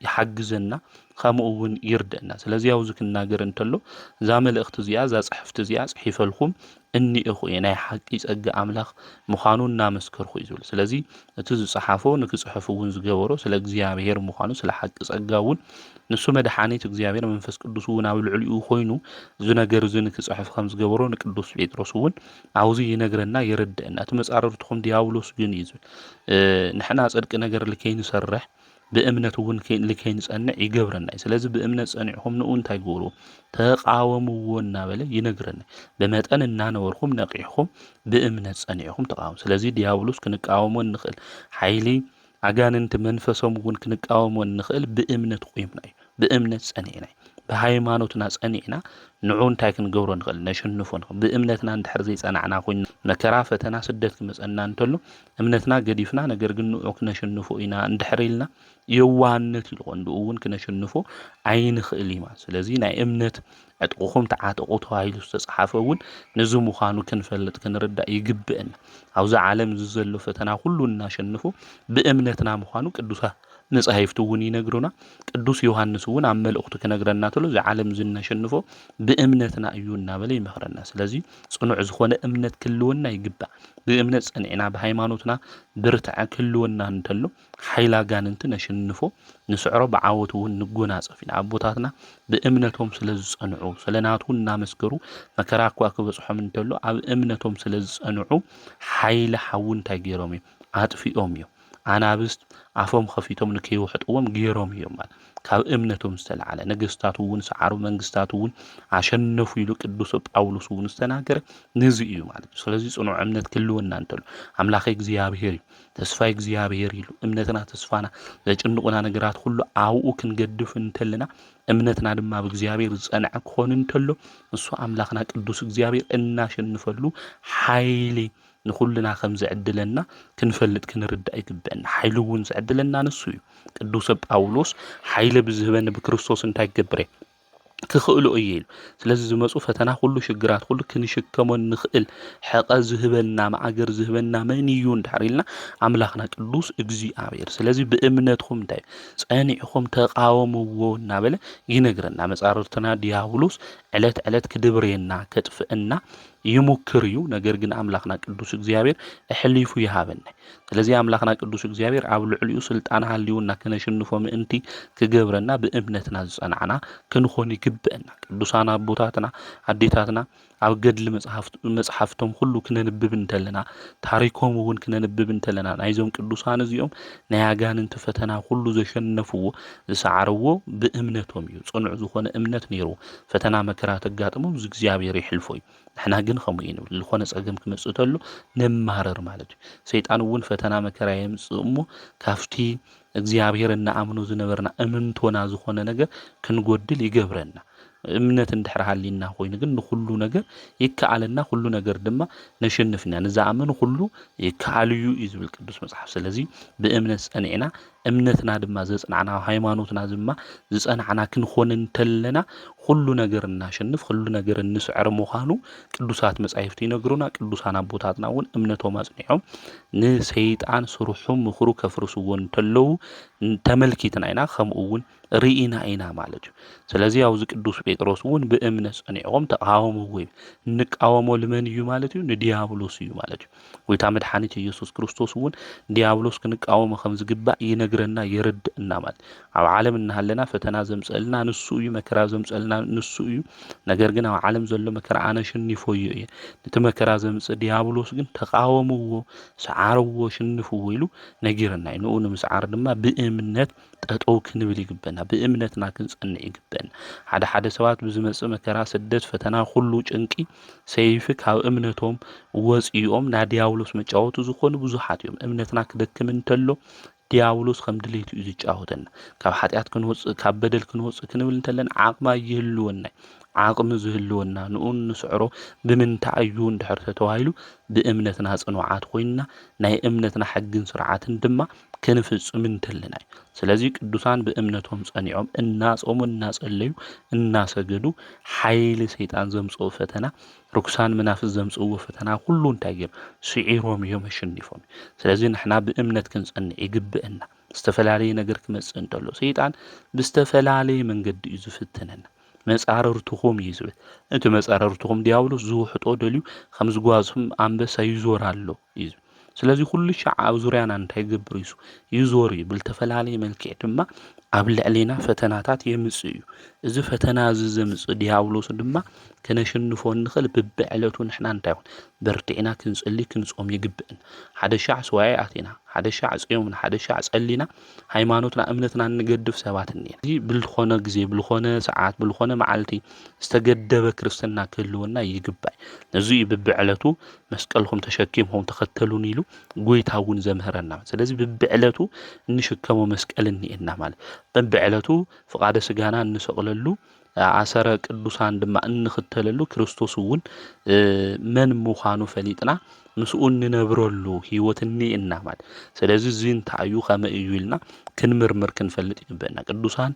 ይሓግዘና ከምኡ እውን ይርደና። ስለዚ ኣብዚ ክናገር እንተሎ እዛ መልእኽቲ እዚኣ እዛ ጽሕፍቲ እዚኣ ጽሒፈልኩም እኒኢኹ ናይ ሓቂ ጸጋ ኣምላኽ ምዃኑ እናመስከርኩ እዩ ዝብል። ስለዚ እቲ ዝጸሓፎ ንክጽሕፍ እውን ዝገበሮ ስለ እግዚአብሔር ምዃኑ ስለ ሓቂ ጸጋ እውን ንሱ መድሓኒት እግዚአብሔር መንፈስ ቅዱስ እውን ኣብ ልዕሊኡ ኮይኑ እዚ ነገር እዚ ንክጽሕፍ ከም ዝገበሮ ንቅዱስ ጴጥሮስ እውን ኣብዚ ይነግረና ይርድአና። እቲ መጻረርትኩም ዲያብሎስ ግን እዩ ዝብል ንሕና ጽድቂ ነገር ልከይንሰርሕ ብእምነት እውን ልከይንጸንዕ ይገብረና። ስለዚ ብእምነት ጸኒዕኹም ንኡ እንታይ ግብሩ ተቃወምዎ እናበለ ይነግረና። በመጠን እናነበርኩም ነቂሕኩም ብእምነት ጸኒዕኹም ተቃወሙ። ስለዚ ዲያብሎስ ክንቃወሞ ንኽእል ሓይሊ ኣጋንንቲ መንፈሶም እውን ክንቃወሞ ንኽእል ብእምነት ቆይምና እዩ። ብእምነት ጸኒዕና ብሃይማኖትና ጸኒዕና ንዑ እንታይ ክንገብሮ ንኽእል ነሸንፎ ንኽእል። ብእምነትና እንድሕር ዘይጸናዕና ኮይና መከራ ፈተና ስደት ክመፀና እንተሎ እምነትና ገዲፍና ነገር ግን ንዑ ክነሸንፎ ኢና እንድሕር ኢልና የዋህነት ኢሉ ቆንዱ እውን ክነሸንፎ ኣይንኽእል ኢና። ስለዚ ናይ እምነት ዕጥቁኹም ተዓጥቁ ተባሂሉ ዝተጻሓፈ እውን ነዚ ምዃኑ ክንፈልጥ ክንርዳእ ይግብአና። ኣብዚ ዓለም ዘሎ ፈተና ሁሉ እናሸንፉ ብእምነትና ምዃኑ ቅዱሳት መጻሕፍቲ እውን ይነግሩና። ቅዱስ ዮሐንስ እውን ኣብ መልእኽቱ ክነግረና ተሎ እዚ ዓለም ዝናሸንፎ ብእምነትና እዩ እናበለ ይመኽረና። ስለዚ ጽኑዕ ዝኾነ እምነት ክልወና ይግባእ። ብእምነት ጸኒዕና ብሃይማኖትና ብርትዐ ክልወና እንተሎ ሓይሊ ኣጋንንቲ ነሸንፎ ንስዕሮ ብዓወት እውን ንጎናጸፍ ኢና። ኣቦታትና ብእምነቶም ስለ ዝጸንዑ ስለ ናቱ እናመስገሩ መከራ እኳ ክበጽሖም እንተሎ ኣብ እምነቶም ስለ ዝጸንዑ ሓይሊ ሓዊ እንታይ ገይሮም እዮም ኣጥፊኦም እዮም። ኣናብስት ኣፎም ከፊቶም ንከይውሕጥዎም ገይሮም እዮም ማለት ካብ እምነቶም ዝተለዓለ ነገስታት እውን ሰዓሩ መንግስታት እውን ኣሸነፉ ኢሉ ቅዱስ ጳውሎስ እውን ዝተናገረ ነዚ እዩ ማለት። ስለዚ ጽኑዕ እምነት ክልወና እንተሎ ኣምላኽ እግዚአብሔር እዩ ተስፋይ እግዚአብሔር ኢሉ እምነትና ተስፋና ዘጭንቁና ነገራት ሁሉ ኣብኡ ክንገድፍ እንተለና እምነትና ድማ ብእግዚአብሔር ዝጸንዐ ክኾን እንተሎ እሱ ኣምላኽና ቅዱስ እግዚአብሔር እናሸንፈሉ ሓይሊ ንኩልና ከም ዝዕድለና ክንፈልጥ ክንርዳእ ይግብአና። ሓይሊ እውን ዝዕድለና ንሱ እዩ። ቅዱስ ጳውሎስ ሓይሊ ብዝህበኒ ብክርስቶስ እንታይ ገብረ ክኽእሉ እየ ኢሉ። ስለዚ ዝመፁ ፈተና ሁሉ ሽግራት ሁሉ ክንሽከሞ ንኽእል ሕቐ ዝህበና ማዕገር ዝህበና መን እዩ እንድሕር ኢልና ኣምላኽና ቅዱስ እግዚአብሔር። ስለዚ ብእምነትኩም እንታይ ጸኒዕኹም ተቃወምዎ እናበለ ይነግረና። መጻርርትና ዲያብሎስ ዕለት ዕለት ክድብርየና ከጥፍአና ይሙክር እዩ። ነገር ግን ኣምላኽና ቅዱስ እግዚአብሔር እሕሊፉ ይሃበና። ስለዚ ኣምላኽና ቅዱስ እግዚአብሔር ኣብ ልዕሊኡ ስልጣን ሃልዩና ክነሽንፎ ምእንቲ ክገብረና ብእምነትና ዝጸናዕና ክንኾን ይግብአና። ቅዱሳን ኣቦታትና ኣዴታትና ኣብ ገድሊ መጽሓፍቶም ሁሉ ክነንብብ እንተለና ታሪኮም እውን ክነንብብ እንተለና ናይዞም ቅዱሳን እዚኦም ናይ ኣጋንንቲ ፈተና ሁሉ ዘሸነፍዎ ዝሰዓርዎ ብእምነቶም እዩ። ጽኑዕ ዝኾነ እምነት ነይሩ። ፈተና መከራ ተጋጥሞም እግዚኣብሔር ይሕልፎ እዩ። ንሕና ግን ከምኡ ይንብል ዝኾነ ጸገም ክመጽእ ተሎ ነማረር ማለት እዩ። ሰይጣን እውን ፈተና መከራ የምጽእ እሞ ካፍቲ እግዚኣብሔር እናኣምኑ ዝነበርና እምንቶና ዝኾነ ነገር ክንጎድል ይገብረና። እምነት እንድሕር ሃሊና ኮይኑ ግን ንኹሉ ነገር ይከኣልና፣ ኩሉ ነገር ድማ ነሸንፍና፣ ንዝኣመኑ ሁሉ ይከኣል እዩ እዩ ዝብል ቅዱስ መጽሓፍ። ስለዚ ብእምነት ጸኒዕና እምነትና ድማ ዘጽናዕና ሃይማኖትና ድማ ዝጸናዕና ክንኾን እንተለና ሁሉ ነገር እናሸንፍ ሁሉ ነገር እንስዕር ምዃኑ ቅዱሳት መጻሕፍቲ ይነግሩና። ቅዱሳን ኣቦታትና እውን እምነቶም ኣጽኒዖም ንሰይጣን ስርሑ ምኽሩ ከፍርስዎ እንተለዉ ተመልኪትና ኢና፣ ከምኡ እውን ርኢና ኢና ማለት እዩ። ስለዚ ኣብዚ ቅዱስ ጴጥሮስ እውን ብእምነት ጸኒዖም ተቃወምዎ እዩ። እንቃወሞ ልመን እዩ ማለት እዩ? ንዲያብሎስ እዩ ማለት እዩ። ጎይታ መድሓኒት ኢየሱስ ክርስቶስ እውን ዲያብሎስ ክንቃወሞ ከም ዝግባእ ይነግረና የረድእና ማለት ኣብ ዓለም እናሃለና ፈተና ዘምፀልና ንሱ እዩ፣ መከራ ዘምፀልና ንሱ እዩ። ነገር ግን ኣብ ዓለም ዘሎ መከራ ኣነ ሽኒፎ እዩ እየ። ነቲ መከራ ዘምፅእ ዲያብሎስ ግን ተቃወምዎ፣ ሰዓርዎ፣ ሽንፍዎ ኢሉ ነጊረና እዩ። ንኡ ንምስዓር ድማ ብእምነት ጠጠው ክንብል ይግበና፣ ብእምነትና ክንጸንዕ ይግበና። ሓደ ሰባት ብዝመጽእ መከራ፣ ስደት፣ ፈተና፣ ሁሉ ጭንቂ፣ ሰይፊ ካብ እምነቶም ወፂኦም ና ዲያብሎስ መጫወቱ ዝኾኑ ብዙሓት እዮም። እምነትና ክደክም እንተሎ ዲያብሎስ ከም ድሌቱ እዩ ዝጫወተና። ካብ ኃጢአት ክንወፅእ፣ ካብ በደል ክንወፅእ ክንብል እንተለና ዓቕማ ይህልወና፣ ዓቕሚ ዝህልወና ንኡ ንስዕሮ ብምንታይ እዩ እንድሕር ተባሂሉ ብእምነትና ጽኑዓት ኮይንና ናይ እምነትና ሕግን ስርዓትን ድማ ክንፍጽም እንተለና እዩ። ስለዚ ቅዱሳን ብእምነቶም ጸኒዖም እናጾሙ፣ እናጸለዩ፣ እናሰገዱ ሓይሊ ሰይጣን ዘምጽኡ ፈተና፣ ርኩሳን መናፍስት ዘምጽእዎ ፈተና ሁሉ እንታይ ገይሩ ስዒሮም እዮም፣ ኣሸኒፎም። ስለዚ ንሕና ብእምነት ክንጸንዕ ይግብአና። ዝተፈላለየ ነገር ክመጽእ እንተሎ ሰይጣን ብዝተፈላለየ መንገዲ እዩ ዝፍትነና። መጻረርትኹም እዩ ዝብል። እቲ መጻረርትኹም ዲያብሎስ ዝውሕጦ ደልዩ ከም ዝጓዝም ኣንበሳ ይዞር ኣሎ እዩ። ስለዚ ኩሉ ሻዕ ኣብ ዙርያና እንታይ ገብር እዩ ይዞር እዩ። ብዝተፈላለየ መልክዕ ድማ ኣብ ልዕሊና ፈተናታት የምጽእ እዩ። እዚ ፈተና እዚ ዘምጽእ ዲያብሎስ ድማ ከነሸንፎ ንኽእል ብብዕለቱ ንሕና እንታይ ይኹን በርቲዕና ክንጽሊ ክንጾም ይግብአን። ሓደ ሻዕ ስዋይ ኣቲና፣ ሓደ ሻዕ ጽዮምና፣ ሓደ ሻዕ ጸሊና ሃይማኖትና እምነትና እንገድፍ ሰባት እኒአና። እዚ ብልኾነ ግዜ፣ ብልኾነ ሰዓት፣ ብልኾነ መዓልቲ ዝተገደበ ክርስትና ክህልወና ይግባእ። ነዚ ብብዕለቱ መስቀልኩም ተሸኪምኩም ተኸተሉን ኢሉ ጎይታ እውን ዘምህረና። ስለዚ ብብዕለቱ እንሽከሞ መስቀል እኒአና ማለት በብዕለቱ ፍቃደ ስጋና እንሰቕለሉ ኣሰረ ቅዱሳን ድማ እንኽተለሉ ክርስቶስ እውን መን ምዃኑ ፈሊጥና ምስኡ እንነብረሉ ህይወት እኒአና ማለት። ስለዚ እዚ እንታይ እዩ ከመይ እዩ ኢልና ክንምርምር ክንፈልጥ ይግበአና። ቅዱሳን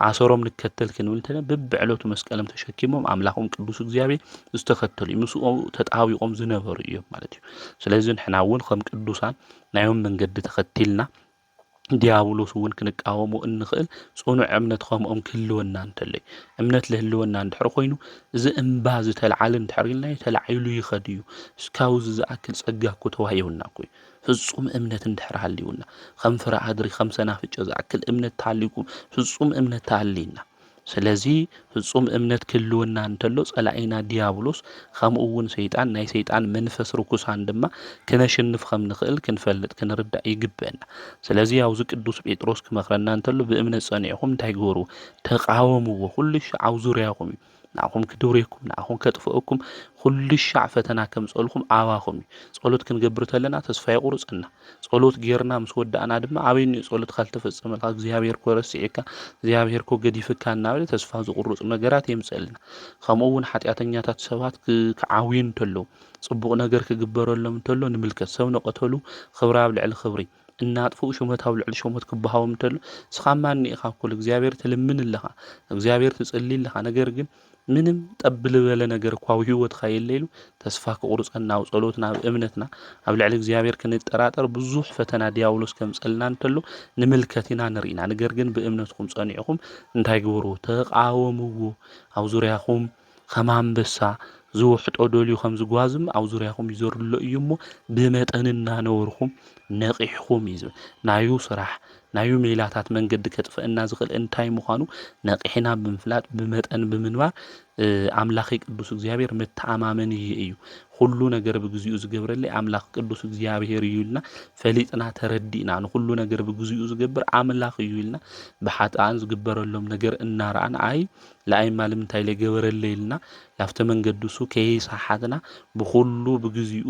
ኣሰሮም ንከተል ክንብል እንተለና በብዕለቱ መስቀሎም ተሸኪሞም ኣምላኾም ቅዱስ እግዚአብሔር ዝተኸተሉ ምስኡ ተጣቢቆም ዝነበሩ እዮም ማለት እዩ። ስለዚ ንሕና እውን ከም ቅዱሳን ናዮም መንገዲ ተኸቲልና ዲያብሎስ እውን ክንቃወሞ እንኽእል ጽኑዕ እምነት ከምኦም ክህልወና እንተሎ እምነት ልህልወና እንድሕር ኮይኑ እዚ እምባ ዝተልዓለ እንድሕር ኢልና ተላዒሉ ይኸድ እዩ። እስካብዚ ዝኣክል ጸጋ እኮ ተዋሂቡና እኮ እዩ። ፍጹም እምነት እንድሕር ሃልዩና ከም ፍረ ኣድሪ ከም ሰናፍጭ ዝኣክል እምነት ተሃልይኩ ፍጹም እምነት ተሃልይና። ስለዚ ፍጹም እምነት ክህልወና እንተሎ ጸላኢና ዲያብሎስ ከምኡ እውን ሰይጣን ናይ ሰይጣን መንፈስ ርኩሳን ድማ ክነሽንፍ ከም ንኽእል ክንፈልጥ ክንርዳእ ይግበአና። ስለዚ ኣብዚ ቅዱስ ጴጥሮስ ክመኽረና እንተሎ ብእምነት ጸኒዕኹም እንታይ ግበሩ ተቃወምዎ፣ ኩሉ ሻዕ ዙርያኹም እዩ ንኣኹም ክድውሬኩም ንኣኹም ከጥፍአኩም ኩሉ ሻዕ ፈተና ከምፀልኩም ኣባኹም እዩ። ጸሎት ክንገብር ተለና ተስፋ ይቁርፀና። ጸሎት ጌርና ምስ ወዳእና ድማ ኣበይ ንዩ ጸሎት ካልተፈጸመልካ እግዚአብሔር ኮ ረሲዕካ እግዚአብሔር ኮ ገዲፍካ እናበለ ተስፋ ዝቁርፁ ነገራት የምፀልና። ከምኡ እውን ሓጢአተኛታት ሰባት ክዓውዩ እንተለዉ ጽቡቕ ነገር ክግበረሎም እንተሎ ንምልከት። ሰብ ነቐተሉ ክብሪ ኣብ ልዕሊ ክብሪ እናጥፍኡ ሹመት ኣብ ልዕሊ ሹመት ክበሃቦም እንተሎ ስኻማ እኒኢኻ ኩሉ እግዚአብሔር ትልምን ኣለኻ፣ እግዚአብሔር ትጽሊ ኣለኻ። ነገር ግን ምንም ጠብል በለ ነገር እኳ ኣብ ህይወትካ የለይሉ ተስፋ ክቁርፀና ኣብ ጸሎትና ኣብ እምነትና ኣብ ልዕሊ እግዚአብሔር ክንጠራጠር ብዙሕ ፈተና ዲያብሎስ ከምፀልና እንተሎ ንምልከት ኢና ንርኢና። ነገር ግን ብእምነትኩም ጸኒዕኹም እንታይ ግበሩ ተቃወምዎ። ኣብ ዙርያኹም ከም አንበሳ ዝውሕጦ ደልዩ ከም ዝጓዝም ኣብ ዙርያኹም ይዞርሎ እዩ እሞ ብመጠን እናነበርኩም ነቂሕኩም እዩ ናዩ ስራሕ ናዩ ሜላታት መንገዲ ከጥፍአና ዝኽእል እንታይ ምዃኑ ነቂሕና ብምፍላጥ ብመጠን ብምንባር አምላኽ ቅዱስ እግዚአብሔር መተአማመን እዩ ሁሉ ነገር በግዚኡ ዝገብረለይ አምላኽ ቅዱስ እግዚአብሔር እዩልና ፈሊጥና ተረዲና ሁሉ ነገር በግዚኡ ዝገብር አምላኽ እዩልና በሓጣን ዝግበረሎም ነገር እናራአን አይ ለአይ ማለም እንታይ ለገበረለይልና ላፍተ መንገዱሱ ከይሳሓትና ብሁሉ በግዚኡ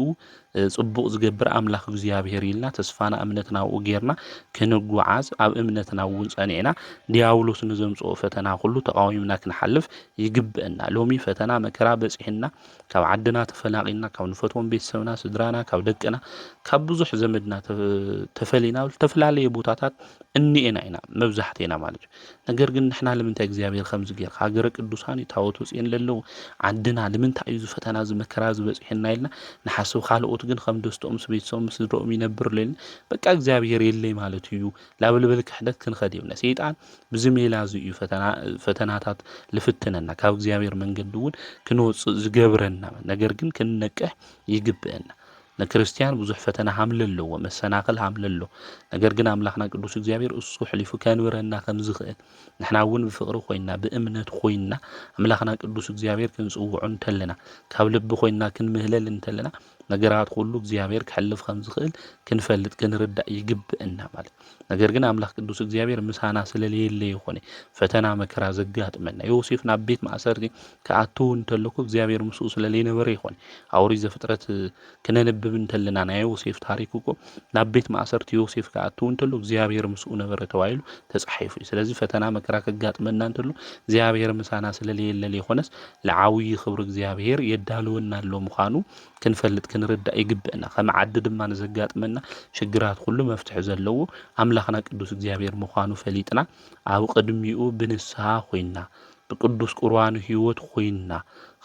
ጽቡቕ ዝገብር አምላኽ እግዚአብሔር ይልና ተስፋና እምነትና ወጌርና ክንጓዓዝ አብ እምነትና እውን ጸኒዕና ዲያብሎስ ንዘምጽኦ ፈተና ሁሉ ተቃዊምና ክንሐልፍ ይግብአና ሎሚ ፈተና መከራ በጽሕና ካብ ዓድና ተፈናቂና ካብ ንፈትዎም ቤተሰብና ስድራና ካብ ደቅና ካብ ብዙሕ ዘመድና ተፈሊና ተፈላለየ ቦታታት እንኤና ኢና መብዛሕቴና ማለት እዩ ነገር ግን ንሕና ለምንታይ እግዚአብሔር ከምዚ ገይር ሃገረ ቅዱሳን ይታወቱ ጽን ለለው ዓድና ለምንታይ እዩ ፈተና ዝመከራ ዝበጽሕና ኢልና ንሓስብ ካልኦት ግን ከም ደስቶም ቤተሰቦም ስድሮኦም ይነብር ለይል በቃ እግዚአብሔር የለይ ማለት እዩ ላብልብል ክሕደት ክንኸድ ይብና ሰይጣን ብዝሜላ እዩ ፈተናታት ልፍትነና ካብ እግዚአብሔር መንገድ እውን ክንወጽእ ዝገብረና ነገር ግን ክንነቅሕ ይግብአና ለክርስቲያን ብዙሕ ፈተና ሃምለሎ መሰናኸል ሃምለሎ ነገር ግን አምላኽና ቅዱስ እግዚአብሔር እሱ ሕሊፉ ከንብረና ከም ዝኽእል ንሕና እውን ብፍቅሪ ኮይና በእምነት ኮይና አምላኽና ቅዱስ እግዚአብሔር ክንጽውዖ እንተለና ካብ ልብ ኮይና ክንምህለል እንተለና ነገራት ሁሉ እግዚአብሔር ከሕልፍ ከም ዝኽእል ክንፈልጥ ክንርዳእ ይግብአና ማለት ነገር ግን አምላኽ ቅዱስ እግዚአብሔር ምሳና ስለሌለ ይኾነ ፈተና መከራ ዘጋጥመና ዮሴፍ ናብ ቤት ማእሰርቲ ከአቱ እንተለኮ እግዚአብሔር ምስኡ ስለሌነበረ ይኾነ አውሪ ዘፍጥረት ክነንብብ እንተለና ናይ ዮሴፍ ታሪክ እኮ ናብ ቤት ማእሰርቲ ዮሴፍ ከአቱ እንተሎ እግዚአብሔር ምስኡ ነበረ ተባይሉ ተጻሒፉ ስለዚህ ፈተና መከራ ከጋጥመና እንተሎ እግዚአብሔር ምሳና ስለሌለ ይኾነስ ለዓውይ ክብር እግዚአብሔር የዳልወና ኣሎ ምዃኑ ክንፈልጥ ክንርዳእ ይግብአና ከም ዓዲ ድማ ንዘጋጥመና ሽግራት ሁሉ መፍትሕ ዘለዎ አምላኽና ቅዱስ እግዚአብሔር ምዃኑ ፈሊጥና ኣብ ቅድሚኡ ብንስሓ ኮይና በቅዱስ ቁርባን ህይወት ኮይና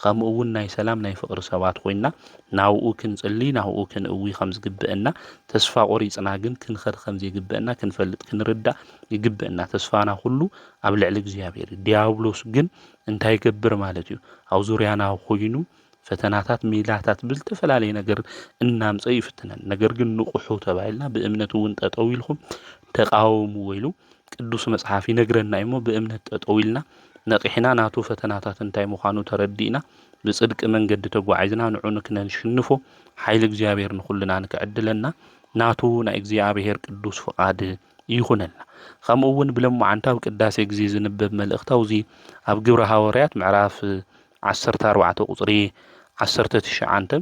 ከምኡ እውን ናይ ሰላም ናይ ፍቅሪ ሰባት ኮይና ናውኡ ክንጽሊ ናውኡ ክንእዊ ከም ዝግብአና ተስፋ ቆሪጽና ግን ክንኸድ ከም ዝግብአና ክንፈልጥ ክንርዳእ ይግብአና ተስፋና ሁሉ ኣብ ልዕሊ እግዚአብሔር ዲያብሎስ ግን እንታይ ይገብር ማለት እዩ ኣብ ዙርያና ኮይኑ ፈተናታት ሜላታት ብዝተፈላለየ ነገር እናምጽእ ይፍትነን ነገር ግን ንቁሑ ተባይልና በእምነቱ እውን ጠጠው ኢልኩም ተቃወሙ ወይሉ ቅዱስ መጽሐፍ ይነግረና እሞ በእምነት ጠጠው ኢልና ነቂሕና ናቱ ፈተናታት እንታይ ምዃኑ ተረዲእና ብጽድቅ መንገዲ ተጓዒዝና ንዑን ክንሽንፎ ኃይል እግዚአብሔር ንኹልና ንክዕድለና ናቱ ናይ እግዚአብሔር ቅዱስ ፍቃድ ይኹነና ከምኡ እውን ብለምዓንታው ቅዳሴ ግዜ ዝንበብ መልእኽታው እዚ ኣብ ግብረ ሐዋርያት ምዕራፍ 14 ቁጽሪ 19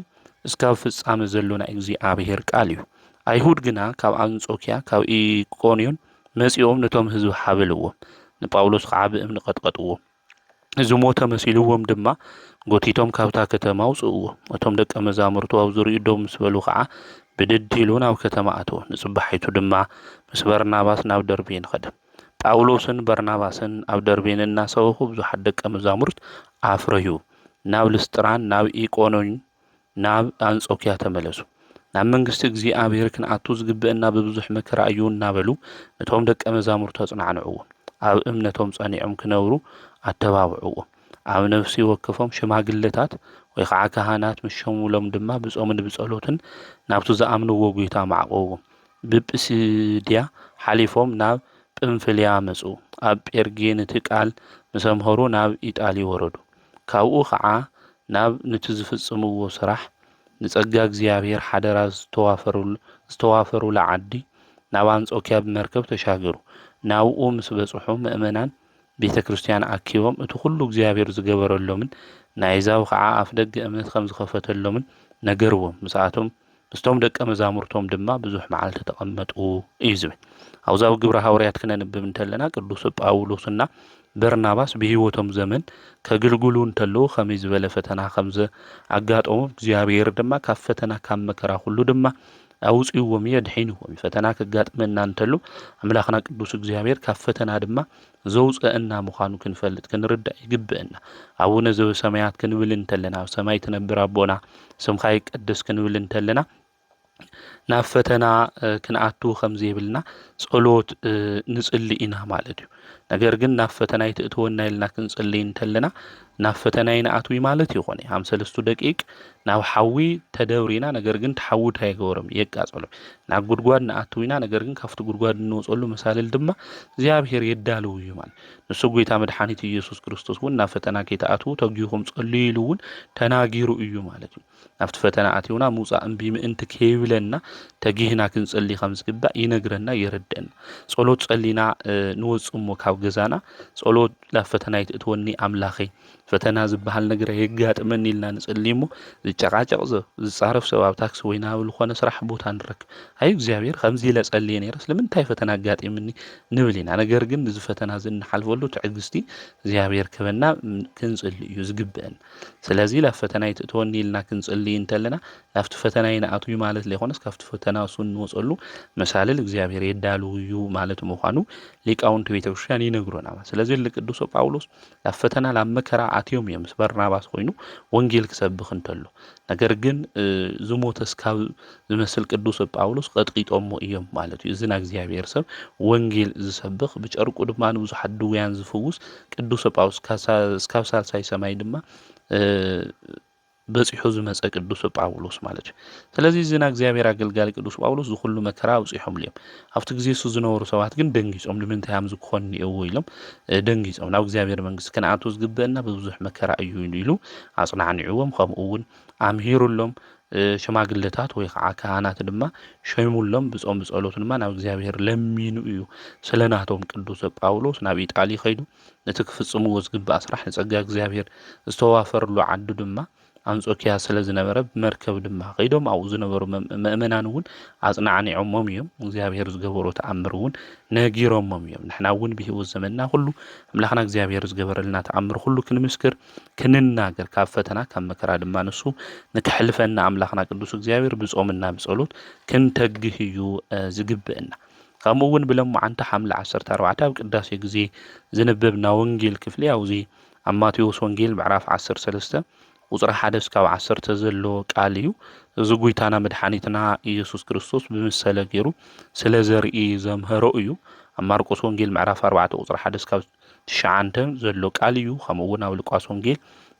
እስካብ ፍጻመ ዘሎ ናይ እግዚአብሔር ቃል እዩ አይሁድ ግና ካብ አንጾኪያ ካብ ኢቆንዮን መጺኦም ነቶም ህዝብ ሓበልዎም ንጳውሎስ ከዓ ብእምኒ ቀጥቀጥዎ እዚ ሞተ መሲልዎም ድማ ጎቲቶም ካብታ ከተማ ውጽእዎ እቶም ደቀ መዛሙርቱ ኣብ ዙርዩ ዶም ስበሉ ከዓ ብድድሉ ናብ ከተማ ኣተው ንጽባሒቱ ድማ ምስ በርናባስ ናብ ደርቤን ኸደ ጳውሎስን በርናባስን ኣብ ደርቤን እናሰበኹ ብዙሓት ደቀ መዛሙርት ኣፍረዩ ናብ ልስጥራን ናብ ኢቆንዮን ናብ አንጾኪያ ተመለሱ ናብ መንግስቲ እግዚአብሔር ክንኣቱ ዝግብአና በብዙሕ መከራ እዩ እናበሉ እቶም ደቀ መዛሙርቱ አጽናዕንዕዎ ኣብ እምነቶም ጸኒዖም ክነብሩ ኣተባብዕዎ ኣብ ነፍሲ ወከፎም ሽማግለታት ወይ ከዓ ካህናት ምሸሙሎም ድማ ብጾምን ብጸሎትን ናብቱ ዝኣምንዎ ጌታ ማዕቆዎም ብጵስድያ ሓሊፎም ናብ ጵንፍልያ መጹ ኣብ ጴርጌን እቲ ቃል መሰምኸሩ ናብ ኢጣሊ ወረዱ ካብኡ ከዓ ናብ ነቲ ዝፍጽምዎ ስራሕ ንጸጋ እግዚአብሔር ሓደራ ዝተዋፈሩላ ዓዲ ናብ አንጾኪያ ብመርከብ ተሻገሩ ናብኡ ምስ በጽሑ ምእመናን ቤተ ክርስቲያን ኣኪቦም እቲ ሁሉ እግዚአብሔር ዝገበረሎምን ናይዛው ከዓ ኣፍ ደገ እምነት ከም ዝኸፈተሎምን ነገርዎም ምስኣቶም ምስቶም ደቀ መዛሙርቶም ድማ ብዙሕ መዓልቲ ተቐመጡ እዩ ዝብል ኣብዛው ግብረ ሐዋርያት ክነንብብ እንተለና ቅዱስ ጳውሎስና በርናባስ በህይወቶም ዘመን ከግልግሉ እንተለው ከመይ ዝበለ ፈተና ከምዘ ኣጋጠሙ እግዚአብሔር ድማ ካብ ፈተና ካብ መከራ ሁሉ ድማ ኣውጽይዎም የድሒንዎም ፈተና ከጋጥመና እንተሎ አምላኽና ቅዱስ እግዚአብሔር ካብ ፈተና ድማ ዘውጽአና ምዃኑ ክንፈልጥ ክንርዳእ ይግብአና አቡነ ዘበሰማያት ክንብል እንተለና ኣብ ሰማይ ትነብር ኣቦና ስምካ ይቀደስ ክንብል እንተለና ናብ ፈተና ክንኣቱ ከም ዘይብልና ጸሎት ንጽሊ ኢና ማለት እዩ ነገር ግን ናብ ፈተና ይትእትወና ኢልና ክንጽሊ እንተለና ናብ ፈተና ይንኣቱ ማለት ይኾነ 53 ደቂቅ ናብ ሓዊ ተደብሪና ነገር ግን ተሓውት ኣይገበሮም የቃጸሎም ናብ ጉድጓድ ንኣትዊና ነገር ግን ካብቲ ጉድጓድ እንወጸሉ መሳልል ድማ እግዚአብሔር የዳልው እዩ ማለት ንሱ ጌታ መድኃኒት ኢየሱስ ክርስቶስ እውን ናብ ፈተና ከይተኣትዉ ተጊኹም ጸልዩ ኢሉ እውን ተናጊሩ እዩ ማለት እዩ ናብቲ ፈተና ኣትዩና ምውጻእ እምቢ ምእንቲ ከይብለና ተጊህና ክንጸሊ ከም ዝግባእ ይነግረና ይረድአና ጸሎት ጸሊና ንወጽእ እሞ ካብ ገዛና ጸሎት ናብ ፈተና ይትእትወኒ ኣምላኸይ ፈተና ዝበሃል ነገር የጋጥመኒ ኢልና ንጸሊ እሞ ዝጨቃጨቕ ዝጻረፍ ሰብ ኣብ ታክሲ ወይ ናብ ዝኾነ ስራሕ ቦታ ንረክብ ኣይ እግዚአብሔር ከምዚ ኢለ ጸልየ ነይረ ስለምንታይ ፈተና ኣጋጢምኒ ንብል ኢና ነገር ግን እዚ ፈተና ዝንሓልፈሉ ትዕግስቲ እግዚአብሔር ክበና ክንጽሊ እዩ ዝግብአና ስለዚ ናብ ፈተና ይትእትወኒ ኢልና ክንጽሊ እንተለና ናብቲ ፈተና ይንኣትዩ ማለት ለይኾነስ ካብቲ ፈተና እሱ እንወጸሉ መሳልል እግዚአብሔር የዳልው እዩ ማለት ምዃኑ ሊቃውንቲ ቤተክርስቲያን ይነግሩና ስለዚ ለቅዱስ ጳውሎስ ናብ ፈተና ናብ መከራ ኣትዮም እዮም ምስ በርናባስ ኮይኑ ወንጌል ክሰብኽ እንተሎ ነገር ግን ዝሞተስ ካብ ዝመስል ቅዱስ ጳውሎስ ቀጥቂጦሞ እዮም ማለት እዩ እዝና እግዚአብሔር ሰብ ወንጌል ዝሰብኽ ብጨርቁ ድማ ንብዙሓት ድውያን ዝፍውስ ቅዱስ ጳውሎስ እስካብ ሳልሳይ ሰማይ ድማ በጽሑ ዝመጸ ቅዱስ ጳውሎስ ማለት እዩ ስለዚ እዝና እግዚአብሔር አገልጋሊ ቅዱስ ጳውሎስ ዝኹሉ መከራ አውጽሖም ልዮም ኣብቲ ግዜ እሱ ዝነበሩ ሰባት ግን ደንጊጾም ንምንታይ ሃም ዝኮን ይእው ኢሎም ደንጊጾም ናብ እግዚአብሔር መንግስት ከነኣቱ ዝግበአና በብዙሕ መከራ እዩ ኢሉ አጽናዕኒዕዎም ከምኡ እውን ኣምሂሩሎም ሽማግለታት ወይ ከዓ ካህናት ድማ ሸይሙሎም ብጾም ብጸሎት ድማ ናብ እግዚአብሔር ለሚኑ እዩ ስለናቶም ቅዱስ ጳውሎስ ናብ ኢጣሊ ኸይዱ ነቲ ክፍጽምዎ ዝግባእ ስራሕ ንጸጋ እግዚአብሔር ዝተዋፈርሉ ዓዱ ድማ አንጾኪያ ስለዝነበረ መርከብ ድማ ኸይዶም ኣብኡ ዝነበሩ ምእመናን እውን አጽናዕኒዖሞም እዮም እግዚአብሔር ዝገበሮ ተኣምር እውን ነጊሮሞም እዮም ንሕና እውን ብህይወት ዘመንና ሁሉ አምላኽና እግዚአብሔር ዝገበረልና ተኣምር ሁሉ ክንምስክር ክንናገር ካብ ፈተና ካብ መከራ ድማ ንሱ ንክሕልፈና አምላኽና ቅዱስ እግዚአብሔር ብጾምና ብጸሎት ክንተግህ እዩ ዝግብአና ከምኡ እውን ብለሙዓንቲ ሓምለ 14 ኣብ ቅዳሴ ግዜ ዝነበብና ወንጌል ክፍሊ ኣውዚ ኣብ ማቴዎስ ወንጌል ምዕራፍ 13 ቁጽሪ 1 እስካብ 10 ዘሎ ቃል እዩ እዚ ጐይታና መድኃኒትና ኢየሱስ ክርስቶስ ብምሳሌ ገይሩ ስለ ዘርኢ ዘምሃሮ እዩ ኣብ ማርቆስ ወንጌል ምዕራፍ 4 ቁጽሪ 1 እስካብ 9 ዘሎ ቃል እዩ ከምኡ እውን ኣብ ሉቃስ ወንጌል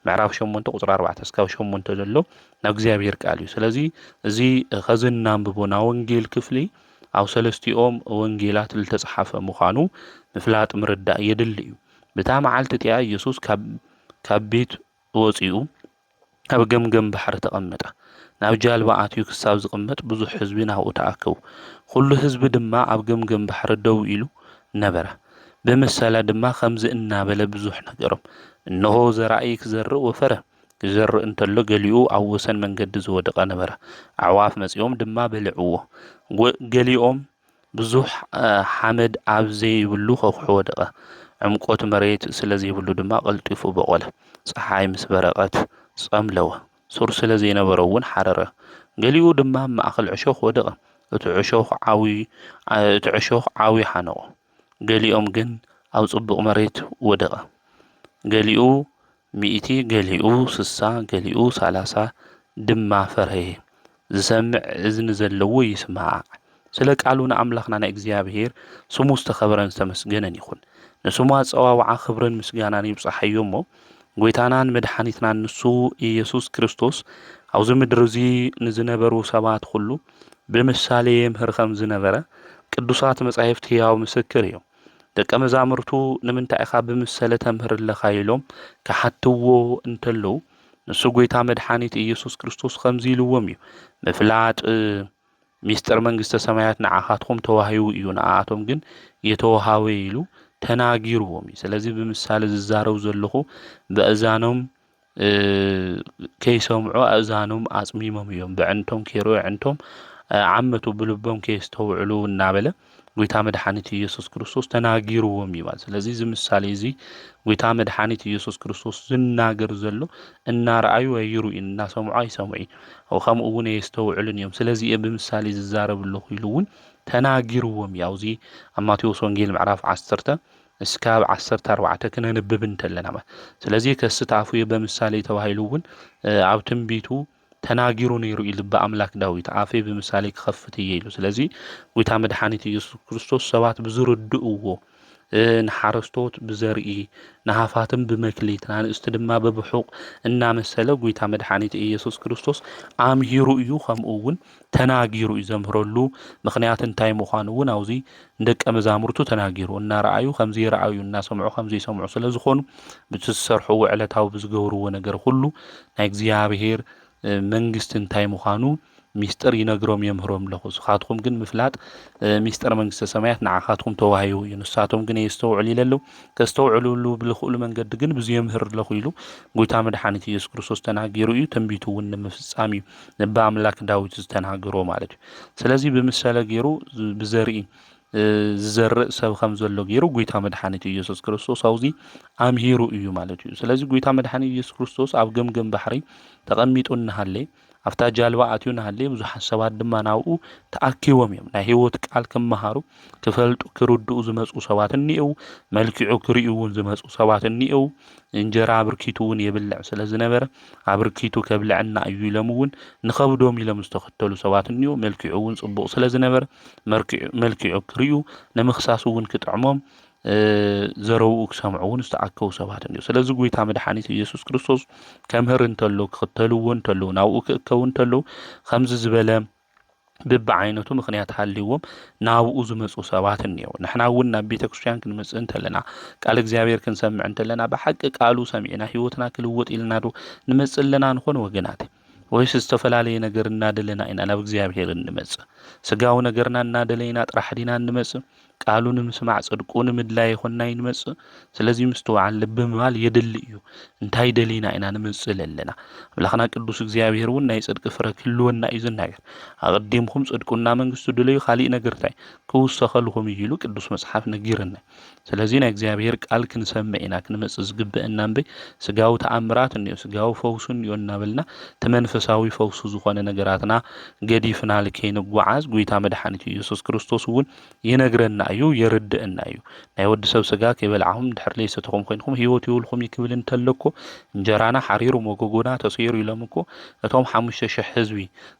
ምዕራፍ 8 ቁጽሪ 4 እስካብ 8 ዘሎ ናብ እግዚአብሔር ቃል እዩ ስለዚ እዚ ኸዝና አንብቦና ወንጌል ክፍሊ ኣብ ሰለስቲኦም ወንጌላት ዝተጻሓፈ ምዃኑ ምፍላጥ ምርዳእ የድሊ እዩ በታ መዓልቲ ጢያ ኢየሱስ ካብ ቤት ወፂኡ ኣብ ገምገም ባሕሪ ተቐመጠ ናብ ጃልባ ኣትዩ ክሳብ ዝቕመጥ ብዙሕ ህዝቢ ናብኡ ተኣከቡ ኩሉ ህዝቢ ድማ ኣብ ገምገም ባሕሪ ደው ኢሉ ነበረ ብምሳሌ ድማ ከምዚ እናበለ ብዙሕ ነገሮም እነሆ ዘራእይ ክዘርእ ወፈረ ክዘርእ እንተሎ ገሊኡ ኣብ ወሰን መንገዲ ዝወደቀ ነበረ ኣዕዋፍ መጺኦም ድማ በልዕዎ ገሊኦም ብዙሕ ሓመድ ኣብ ዘይብሉ ከውሒ ወደቀ ዕምቆት መሬት ስለዘይብሉ ድማ ቀልጢፉ በቆለ ፀሓይ ምስ በረቐት ጸምለወ ሱር ስለዘይነበረ እውን ሓረረ ገሊኡ ድማ ማእኸል ዕሾኽ ወደቀ እቲ ዕሾኽ ዓዊ ሓነቆ ገሊኦም ግን ኣብ ጽቡቕ መሬት ወደቀ ገሊኡ 100 ገሊኡ 60 ገሊኡ 30 ድማ ፈረየ ዝሰምዕ እዝኒ ዘለዎ ይስማዕ ስለ ቃሉን አምላኽና ናይ እግዚአብሔር ስሙ ዝተኸበረን ዝተመስገነን ይኹን ንስሙ አጸዋውዓ ክብርን ምስጋናን ይብጻሕዮሞ ጐይታናን መድኃኒትናን ንሱ ኢየሱስ ክርስቶስ ኣብዚ ምድሪ እዚ ንዝነበሩ ሰባት ሁሉ ብምሳሌ የምህር ከም ዝነበረ ቅዱሳት መጻሕፍቲ ሕያው ምስክር እዮም ደቀ መዛሙርቱ ንምንታይ ኢኻ ብምሳሌ ተምህርለኻ ኢሎም ክሓትዎ እንተለው ንሱ ጐይታ መድኃኒት ኢየሱስ ክርስቶስ ከምዚ ኢልዎም እዩ ምፍላጥ ሚስጥር መንግስተ ሰማያት ንዓኻትኩም ተዋሂቡ እዩ ንኣቶም ግን የተወሃበ ኢሉ ተናጊርዎም ስለዚ ብምሳሌ ዝዛረቡ ዘለኹ በእዛኖም ከይሰምዑ ኣእዛኖም አጽሚሞም እዮም በዕንቶም ከይሮ ዕንቶም ዓመቱ ብልቦም ከይስተውዕሉ እናበለ ጌታ መድኃኒት ኢየሱስ ክርስቶስ ተናጊርዎም ይባል ስለዚ እዚ ምሳሌ እዚ ጌታ መድኃኒት ኢየሱስ ክርስቶስ ዝናገር ዘሎ እናረአዩ ኣይሩኡ እናሰምዑ ኣይሰምዑ او خم اونه يستوعلن يوم سلازي بمثال الزارب اللي خيلون تناجرهم ياوزي اما تيوس وانجيل معرف عصرته اسكاب عصرت 4 كنا نبب انتلنا ما سلازي كستعفو بمثال توهيلون او تنبيتو تناجرون يرو يلب املاك داويت عافي بمثال خفت ييلو سلازي ويتا مدحانيت يسوع كريستوس سوات بزرو دؤو ንሓረስቶት ብዘርኢ ንሃፋትም ብመክሊት ንኣንስቲ ድማ በብሑቕ እናመሰለ ጎይታ መድሓኒት ኢየሱስ ክርስቶስ ኣምሂሩ እዩ ከምኡ እውን ተናጊሩ እዩ ዘምህረሉ ምክንያት እንታይ ምዃኑ እውን ኣብዚ ደቀ መዛሙርቱ ተናጊሩ እናረኣዩ ከምዚ ይረኣዩ እናሰምዑ ከምዚ ይሰምዑ ስለ ዝኾኑ ብዝሰርሕዎ ዕለታዊ ብዝገብርዎ ነገር ሁሉ ናይ እግዚኣብሔር መንግስቲ እንታይ ምዃኑ ሚስጥር ይነግሮም የምህሮም ለኹ ንስኻትኩም ግን ምፍላጥ ሚስጥር መንግስተ ሰማያት ንዓኻትኩም ተዋሂቡ እዩ ንሳቶም ግን የስተውዕሉ ኢለለው ከስተውዕሉሉ ብልኽእሉ መንገዲ ግን ብዙ የምህር ለኹ ኢሉ ጎይታ መድሓኒት ኢየሱስ ክርስቶስ ተናጊሩ እዩ ትንቢቱ እውን ንምፍጻም እዩ ንባ ኣምላክ ዳዊት ዝተናገሮ ማለት እዩ ስለዚ ብምሳሌ ገይሩ ብዘርኢ ዝዘርእ ሰብ ከም ዘሎ ገይሩ ጎይታ መድሓኒት ኢየሱስ ክርስቶስ ኣብዚ ኣምሂሩ እዩ ማለት እዩ ስለዚ ጎይታ መድሓኒት ኢየሱስ ክርስቶስ ኣብ ገምገም ባሕሪ ተቐሚጡ እናሃለየ ኣብታ ጃልባ ኣትዩ እናሃለየ ብዙሓት ሰባት ድማ ናብኡ ተኣኪቦም እዮም ናይ ሂወት ቃል ክመሃሩ ክፈልጡ ክርድኡ ዝመፁ ሰባት እኒአው መልክዑ ክርእዩ እውን ዝመፁ ሰባት እኒአው እንጀራ አብርኪቱ እውን የብልዕ ስለ ዝነበረ አብርኪቱ ከብልዕና እዩ ኢሎም እውን ንኸብዶም ኢሎም ዝተኸተሉ ሰባት እኒአው መልክዑ እውን ጽቡቕ ስለ ዝነበረ መልክዑ ክርእዩ ንምኽሳስ እውን ክጥዕሞም ዘረውኡ ክሰምዑ እውን ዝተኣከቡ ሰባት እኒአው ስለዚ ጎይታ መድሓኒት ኢየሱስ ክርስቶስ ከምህር እንተሎ ክኽተልዎ እንተሎ ናብኡ ክእከቡ እንተሎ ከምዚ ዝበለ በብዓይነቱ ምክንያት ሃልይዎም ናብኡ ዝመፁ ሰባት እኒአው ንሕና እውን ናብ ቤተ ክርስቲያን ክንመጽእ እንተለና ቃል እግዚአብሔር ክንሰምዕ እንተለና ብሓቂ ቃሉ ሰሚዕና ሂወትና ክልወጥ ኢልና ዶ ንመጽእ ኣለና ንኾን ወገናት ወይስ ዝተፈላለየ ነገር እናደለና ኢና ናብ እግዚአብሔር እንመጽእ ስጋው ነገርና እናደለይና ጥራሕ ዲና እንመጽእ ቃሉን ምስማዕ ጽድቁን ምድላይ ይኾንና ይንመጽእ ስለዚህ ምስተዋዓል ልብ ምባል የድሊ እዩ እንታይ ደሊና ኢና ንምጽእ ለለና አምላኽና ቅዱስ እግዚአብሔር እውን ናይ ጽድቅ ፍረ ክህልወና እዩ ዝናገር ኣቀዲምኩም ጽድቁና መንግስቱ ድለዩ ካሊእ ነገር ታይ ክውሰኸልኩም ኢሉ ቅዱስ መጽሓፍ ነጊርና ስለዚህ ናይ እግዚአብሔር ቃል ክንሰምዕ ኢና ክንመጽእ ዝግብአና እምበይ ስጋው ተኣምራት እንዮ ስጋው ፈውሱን እንዮ እናበልና ተመንፈሳዊ ፈውሱ ዝኾነ ነገራትና ገዲፍና ልከይንጓዓዝ ጎይታ መድሓኒት ኢየሱስ ክርስቶስ እውን ይነግረና እዩ የርድእና እዩ ናይ ወዲ ሰብ ስጋ ከይበልዓሁም ድሕር ለይሰተኹም ኮይንኩም ሂወት ይውልኩም ይክብል እንተለኮ እንጀራና ሓሪሩ ሞጎጎና ተሰይሩ ኢሎም እኮ እቶም 5,000 ህዝቢ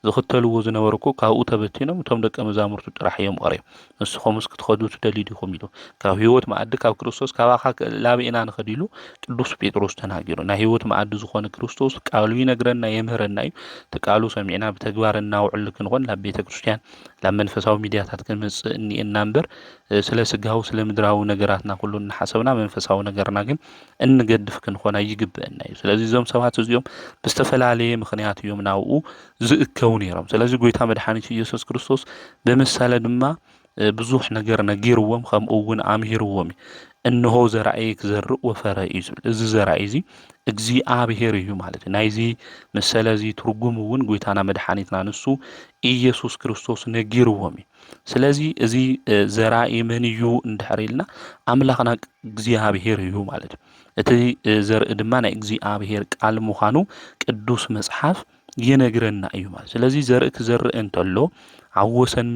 ዝኽተልዎ ዝነበሩ እኮ ካብኡ ተበቲኖም እቶም ደቀ መዛሙርቱ ጥራሕ እዮም ቀሪዮም ንስኹምስ ክትኸዱ ትደልዩ ዲኹም ኢሉ ካብ ሂወት ማኣዲ ካብ ክርስቶስ ካባኻ ላቢእና ንኸድ ኢሉ ቅዱስ ጴጥሮስ ተናጊሩ ናይ ሂወት ማኣዲ ዝኾነ ክርስቶስ ቃሉ ይነግረና የምህረና እዩ ተቃሉ ሰሚዕና ብተግባር እናውዕል ክንኾን ናብ ቤተ ክርስቲያን ናብ መንፈሳዊ ሚድያታት ክንመጽእ እኒአና እምበር ስለ ስጋው ስለ ምድራዊ ነገራትና ኩሉ እናሓሰብና መንፈሳዊ ነገርና ግን እንገድፍ ክንኾን ይግብአና እዩ ስለዚ እዞም ሰባት እዚኦም ብዝተፈላለየ ምክንያት እዮም ናብኡ ዝእከቡ ነይሮም ስለዚ ጎይታ መድሓኒት ኢየሱስ ክርስቶስ ብምሳሌ ድማ ብዙሕ ነገር ነጊርዎም ከምኡ እውን ኣምሂርዎም እንሆ ዘራእየ ክዘርእ ወፈረ እዩ ዝብል እዚ ዘራእይ እዚ እግዚአብሔር እዩ ማለት እዩ ናይዚ መሰለ እዚ ትርጉም እውን ጎይታና መድሓኒትና ንሱ ኢየሱስ ክርስቶስ ነጊርዎም እዩ ስለዚ እዚ ዘራእይ መን እዩ እንድሕር ኢልና ኣምላኽና እግዚአብሔር እዩ ማለት እዩ እቲ ዘርኢ ድማ ናይ እግዚአብሔር ቃል ምዃኑ ቅዱስ መጽሓፍ ይነግረና እዩ ማለት ስለዚ ዘርኢ ክዘርእ እንተሎ ኣብ ወሰን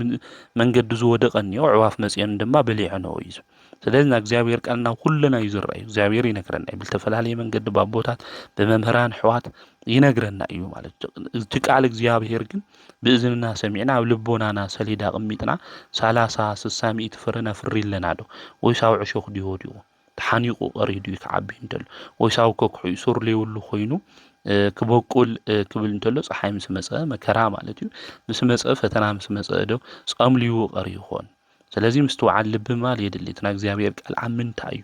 መንገዲ ዝወደቐ እኒኦ ዕዋፍ መፅአን ድማ በሊዕነኦ እዩ ስለዚ ና እግዚአብሔር ቃልና ኩለና እዩ ዝረአዩ እግዚአብሔር ይነግረና እዩ ብዝተፈላለየ መንገዲ ባቦታት በመምህራን ሕዋት ይነግረና እዩ ማለት እቲ ቃል እግዚአብሔር ግን ብእዝንና ሰሚዕና ኣብ ልቦናና ሰሌዳ ቅሚጥና 30 60 100 ፍረ ነፍሪ ኣለና ዶ ወይስ ኣብ ዕሾኽ ድዩ ወዲቑ ተሓኒቑ ቀሪዱ ክዓቢ እንተሎ ወይስ ኣብ ከኩሑ ሱር ለይብሉ ኮይኑ ክበቁል ክብል እንተሎ ፀሓይ ምስ መፀ መከራ ማለት እዩ ምስ መፀ ፈተና ምስ መፀ ዶ ጸምልዩ ቀሪ ይኾን ስለዚ ምስተዋዓል ልብ ማል የድልት ና እግዚአብሔር ቃል ኣምንታ እዩ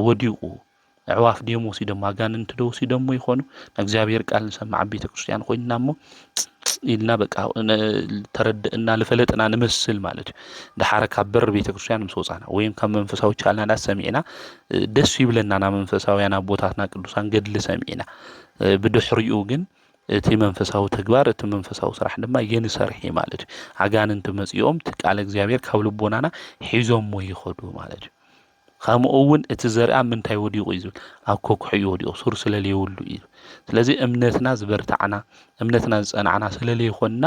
ወዲቑ ዕዋፍ ዴሞስ ደሞ አጋንንት ደውሲ ደሞ ይኾኑ እግዚአብሔር ቃል ሰማዕ ቤተ ክርስቲያን ኮይና እሞ ኢልና በቃ ተረድእና ለፈለጥና ንመስል ማለት እዩ ደሓረካ በር ቤተ ክርስቲያን ምስወፃና ወይም ካብ መንፈሳዊ ቻልና ሰሚዕና ደስ ይብለና ና መንፈሳውያና ቦታትና ቅዱሳን ገድሊ ሰሚዕና ብድሕሪኡ ግን እቲ መንፈሳዊ ተግባር እቲ መንፈሳዊ ስራሕ ድማ የንሰርሕ ማለት እዩ አጋንንት መጽኦም ቃል እግዚአብሔር ካብ ልቦናና ሒዞም ይኸዱ ማለት እዩ ከምኡውን እቲ ዘርአ ምንታይ ወዲቑ እዩ ኣብ ኮኩሑ ወዲቑ ሱር ስለለይውሉ እዩ ስለዚ እምነትና ዝበርታዕና እምነትና ዝጸናዕና ስለለይኾንና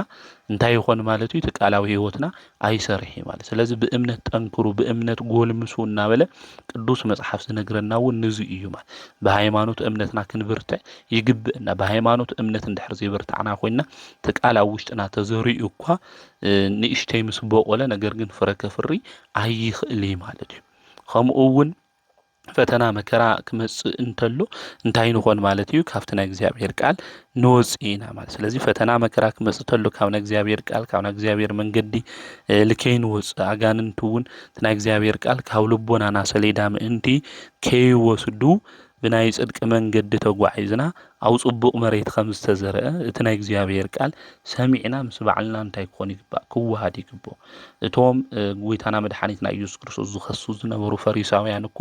እንታይ ይኾን ማለት እዩ ተቃላዊ ህይወትና ኣይሰርሕ ማለት ስለዚ ብእምነት ጠንክሩ ብእምነት ጎልምሱ እናበለ ቅዱስ መጽሐፍ ዝነግረናውን ንዙ እዩ ማለት በሃይማኖት እምነትና ክንብርትዕ ይግብእና በሃይማኖት እምነት እንድሕር ዘይበርታዕና ኮይና ተቃላዊ ውሽጥና ተዘሪኡ እኳ ንእሽተይ ምስ በቆለ ነገር ግን ፍረ ከፍሪ ኣይኽእል ማለት እዩ ከምኡውን ፈተና መከራ ክመጽእ እንተሎ እንታይ ንኾን ማለት እዩ ካብቲ ናይ እግዚአብሔር ቃል ንወፅኢና ማለት ስለዚ ፈተና መከራ ክመጽእ እንተሎ ካብ ናይ እግዚአብሔር ቃል ካብ ናይ እግዚአብሔር መንገዲ ልከይ ንወፅእ አጋንንት እውን እቲ ናይ እግዚአብሔር ቃል ካብ ልቦናና ሰሌዳ ምእንቲ ከይወስዱ ብናይ ጽድቂ መንገዲ ተጓዒዝና አው ጽቡቕ መሬት ከም ዝተዘርአ እቲ ናይ እግዚአብሔር ቃል ሰሚዕና ምስ በዓልና እንታይ ክኾን ይግባእ ክወሃድ ይግባእ እቶም ጎይታና መድኃኒትና ኢየሱስ ክርስቶስ ዝኸሱ ዝነበሩ ፈሪሳውያን እኮ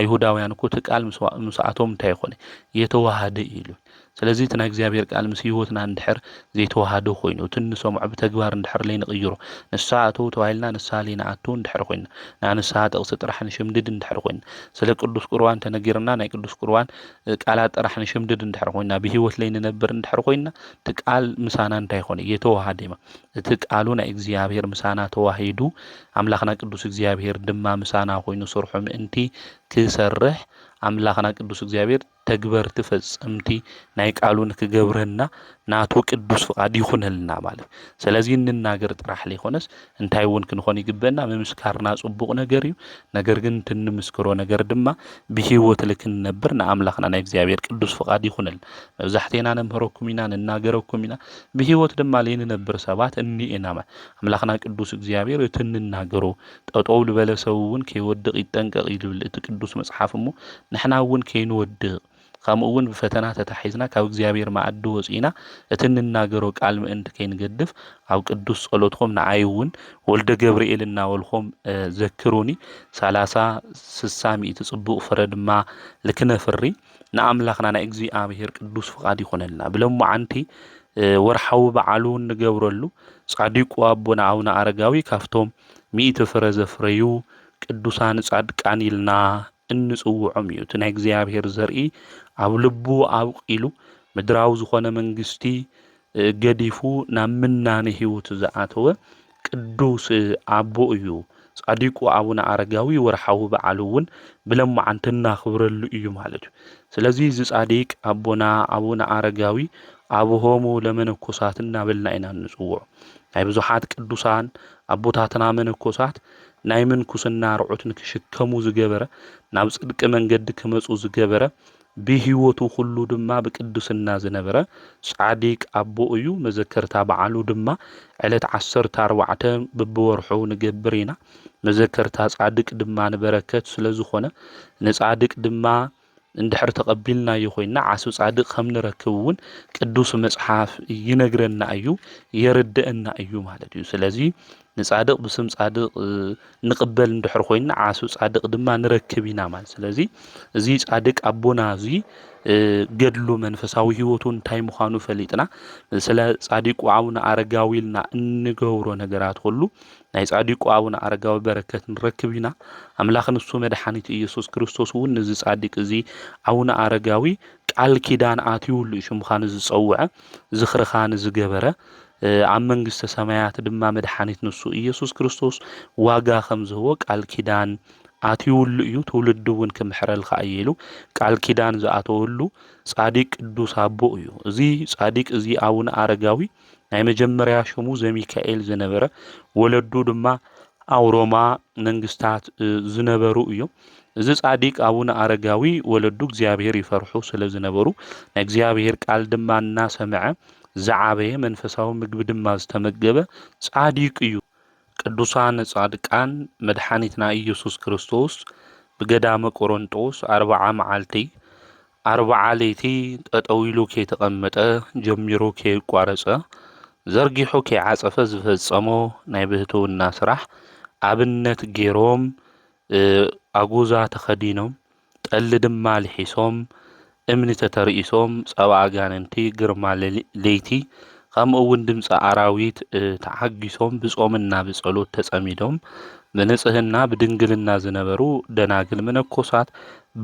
አይሁዳውያን እኮ እቲ ቃል ምስኣቶም እንታይ ኮነ የተዋሃደ ኢሉ ስለዚህ እቲ ናይ እግዚአብሔር ቃል ምስ ህይወትና እንድሕር ዘይተዋሃደ ኮይኑ እቲ ንሰምዖ ብተግባር እንድሕር ላይ ንቕይሮ ንስሓ አተው ተባሂልና ንስሓ ላይ ንኣትው እንድሕር ኮይና ና ንስሓ ጥቕሲ ጥራሕ ንሽምድድ እንድሕር ኮይና ስለ ቅዱስ ቁርባን ተነጊርና ናይ ቅዱስ ቁርባን ቃላት ጥራሕ ንሽምድድ እንድሕር ኮይና ብህይወት ላይ ንነብር እንድሕር ኮይና እቲ ቃል ምሳና እንታይ ኮነ የተዋሃደ ኢማ እቲ ቃሉ ናይ እግዚአብሔር ምሳና ተዋሂዱ አምላኽና ቅዱስ እግዚአብሔር ድማ ምሳና ኮይኑ ሰርሖ ምእንቲ ክሰርሕ አምላኽና ቅዱስ እግዚአብሔር ተግበርቲ ፈጽምቲ ናይ ቃሉን ክገብረና ናቱ ቅዱስ ፍቃድ ይኹነልና ማለት ስለዚህ እንናገር ጥራሕ ለይኾነስ እንታይ እውን ክንኾን ይግበና መምስካርና ጽቡቕ ነገር እዩ ነገር ግን ትንምስክሮ ነገር ድማ ብህይወት ልክንነብር ንአምላኽና ናይ እግዚአብሔር ቅዱስ ፍቃድ ይኹነልና መብዛሕቴና ነምህረኩም ኢና ንናገረኩም ኢና ብህይወት ድማ ለይንነብር ሰባት እኒኤና አምላኽና ቅዱስ እግዚአብሔር እትንናገሮ ጠጠው ልበለ ሰብ እውን ከይወድቕ ይጠንቀቕ ይብል እቲ ቅዱስ መጽሓፍ እሞ ንሕና እውን ከይንወድቕ ከምኡውን ብፈተና ተታሒዝና ካብ እግዚአብሔር ማዕዱ ወፂና እቲ እንናገሮ ቃል ምእንቲ ከይንገድፍ ኣብ ቅዱስ ጸሎትኩም ንዓይውን ወልደ ገብርኤል እናወልኹም ዘክሩኒ 30 60 ሚእቲ ጽቡቕ ፍረ ድማ ልክነፍሪ ንኣምላኽና ናይ እግዚአብሔር ቅዱስ ፍቃድ ይኹነልና ብሎም ዓንቲ ወርሓዊ በዓሉ ንገብረሉ ጻዲቁ አቦና አቡነ አረጋዊ ካፍቶም 100 ፍረ ዘፍረዩ ቅዱሳን ጻድቃን ኢልና እንጽውዖም እዩ እቲ ናይ እግዚአብሔር ዘርኢ ኣብ ልቡ አውቂሉ ምድራዊ ዝኾነ መንግስቲ ገዲፉ ናብ ምናኔ ህይወት ዝኣተወ ቅዱስ አቦ እዩ ጻዲቁ አቡነ አረጋዊ ወርሓዊ በዓሉ እውን ብለምዓንቲ እናኽብረሉ እዩ ማለት እዩ ስለዚህ እዚ ጻዲቅ አቦና አቡነ አረጋዊ አብሆሙ ለመነኮሳት እናበልና ኢና ንጽውዖ ናይ ብዙሓት ቅዱሳን አቦታትና መነኮሳት ናይ ምንኩስና ርዑት ንክሽከሙ ዝገበረ ናብ ጽድቂ መንገዲ ክመጹ ዝገበረ ብህይወቱ ሁሉ ድማ ብቅዱስና ዝነበረ ጻዲቅ አቦ እዩ መዘከርታ በዓሉ ድማ ዕለት 14 ብወርሑ ንገብር ኢና መዘከርታ ጻዲቅ ድማ ንበረከት ስለዝኾነ ንጻዲቅ ድማ እንድሕር ተቀቢልና ይኾይና ዓስብ ጻዲቅ ከም ንረክብ እውን ቅዱስ መጽሓፍ ይነግረና እዩ የርድአና እዩ ማለት እዩ ስለዚህ ንጻድቅ ብስም ጻድቅ ንቅበል እንድሕር ኮይና ዓስብ ጻድቅ ድማ ንረክብ ኢና ማለት ስለዚህ እዚ ጻድቅ አቦና እዚ ገድሉ መንፈሳዊ ህይወቱ እንታይ ምዃኑ ፈሊጥና ስለ ጻዲቁ አቡነ አረጋዊልና እንገብሮ ነገራት ሁሉ ናይ ጻዲቁ አቡነ አረጋዊ በረከት ንረክብ ኢና አምላኽ ንሱ መድኃኒት ኢየሱስ ክርስቶስ እውን እዚ ጻዲቅ እዚ አቡነ አረጋዊ ቃል ኪዳን አትዩሉ ሽምኻን ዝጸውዐ ዝኽርኻን ዝገበረ ኣብ መንግስተ ሰማያት ድማ መድኃኒት ንሱ ኢየሱስ ክርስቶስ ዋጋ ከም ዝህቦ ቃል ኪዳን አትዩሉ እዩ ትውልድ እውን ክምሕረልካ እይሉ ቃል ኪዳን ዝኣተወሉ ጻዲቅ ቅዱስ አቦ እዩ እዚ ጻዲቅ እዚ አቡነ አረጋዊ ናይ መጀመርያ ሽሙ ዘሚካኤል ዝነበረ ወለዱ ድማ አውሮማ መንግስታት ዝነበሩ እዩ እዚ ጻዲቅ አቡነ አረጋዊ ወለዱ እግዚአብሔር ይፈርሑ ስለ ዝነበሩ ናይ እግዚአብሔር ቃል ድማ እናሰምዐ زعابه منفساو ምግብ ድማ ዝተመገበ ጻዲቅ እዩ ቅዱሳን ጻድቃን መድኃኒትና ኢየሱስ ክርስቶስ በገዳመ ቆሮንጦስ 40 መዓልቲ 40 ሌይቲ ጠጠዊሉ ከይተቀመጠ ጀሚሩ ከይቋረጸ ዘርጊሑ ከይዓጸፈ ዝፈጸሞ ናይ ብህትውና ስራሕ አብነት ጌሮም አጎዛ ተኸዲኖም ጠል ድማ ልሒሶም እምኒ ተተርእሶም ጸባ አጋንንቲ ግርማ ለይቲ ከምኡውን ድምፀ አራዊት ተሐጊሶም ብጾምና ብጸሎት ተጸሚዶም በንጽህና በድንግልና ዝነበሩ ደናግል መነኮሳት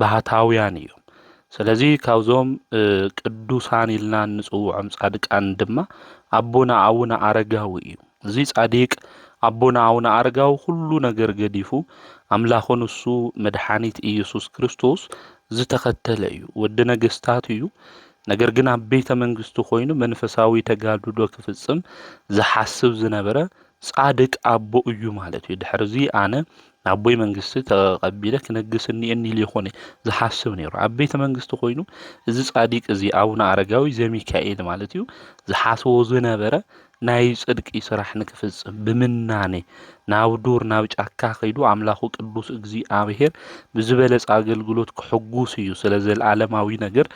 ባህታውያን እዮም ስለዚህ ካብዞም ቅዱሳን ኢልና ንጽውዖም ጻድቃን ድማ አቦና አቡነ አረጋዊ እዩ እዚ ጻዲቅ አቦና አቡነ አረጋዊ ሁሉ ነገር ገዲፉ አምላኹን እሱ መድኃኒት ኢየሱስ ክርስቶስ ዝተኸተለ እዩ ወደ ነገስታት እዩ ነገር ግን ኣብ ቤተ መንግስቱ ኮይኑ መንፈሳዊ ተጋድሎ ክፍጽም ዝሐስብ ዝነበረ ጻድቅ አቦ እዩ ማለት እዩ ድሕርዚ አነ ናቦይ መንግስቲ ተቀቢለ ክነግስኒ እኒል ይኾነ ዝሓስብ ነይሩ ኣብ ቤተ መንግስቲ ኮይኑ እዚ ጻዲቅ እዚ አቡነ አረጋዊ ዘሚካኤል ማለት እዩ ዝሓስቦ ዝነበረ ናይ ጽድቂ ስራሕ ንክፍጽም ብምናኔ ናብ ዱር ናብ ጫካ ኸይዱ ኣምላኹ ቅዱስ እግዚአብሔር ብዝበለጸ ኣገልግሎት ክሕጉስ እዩ ስለ ዘለዓለማዊ ነገር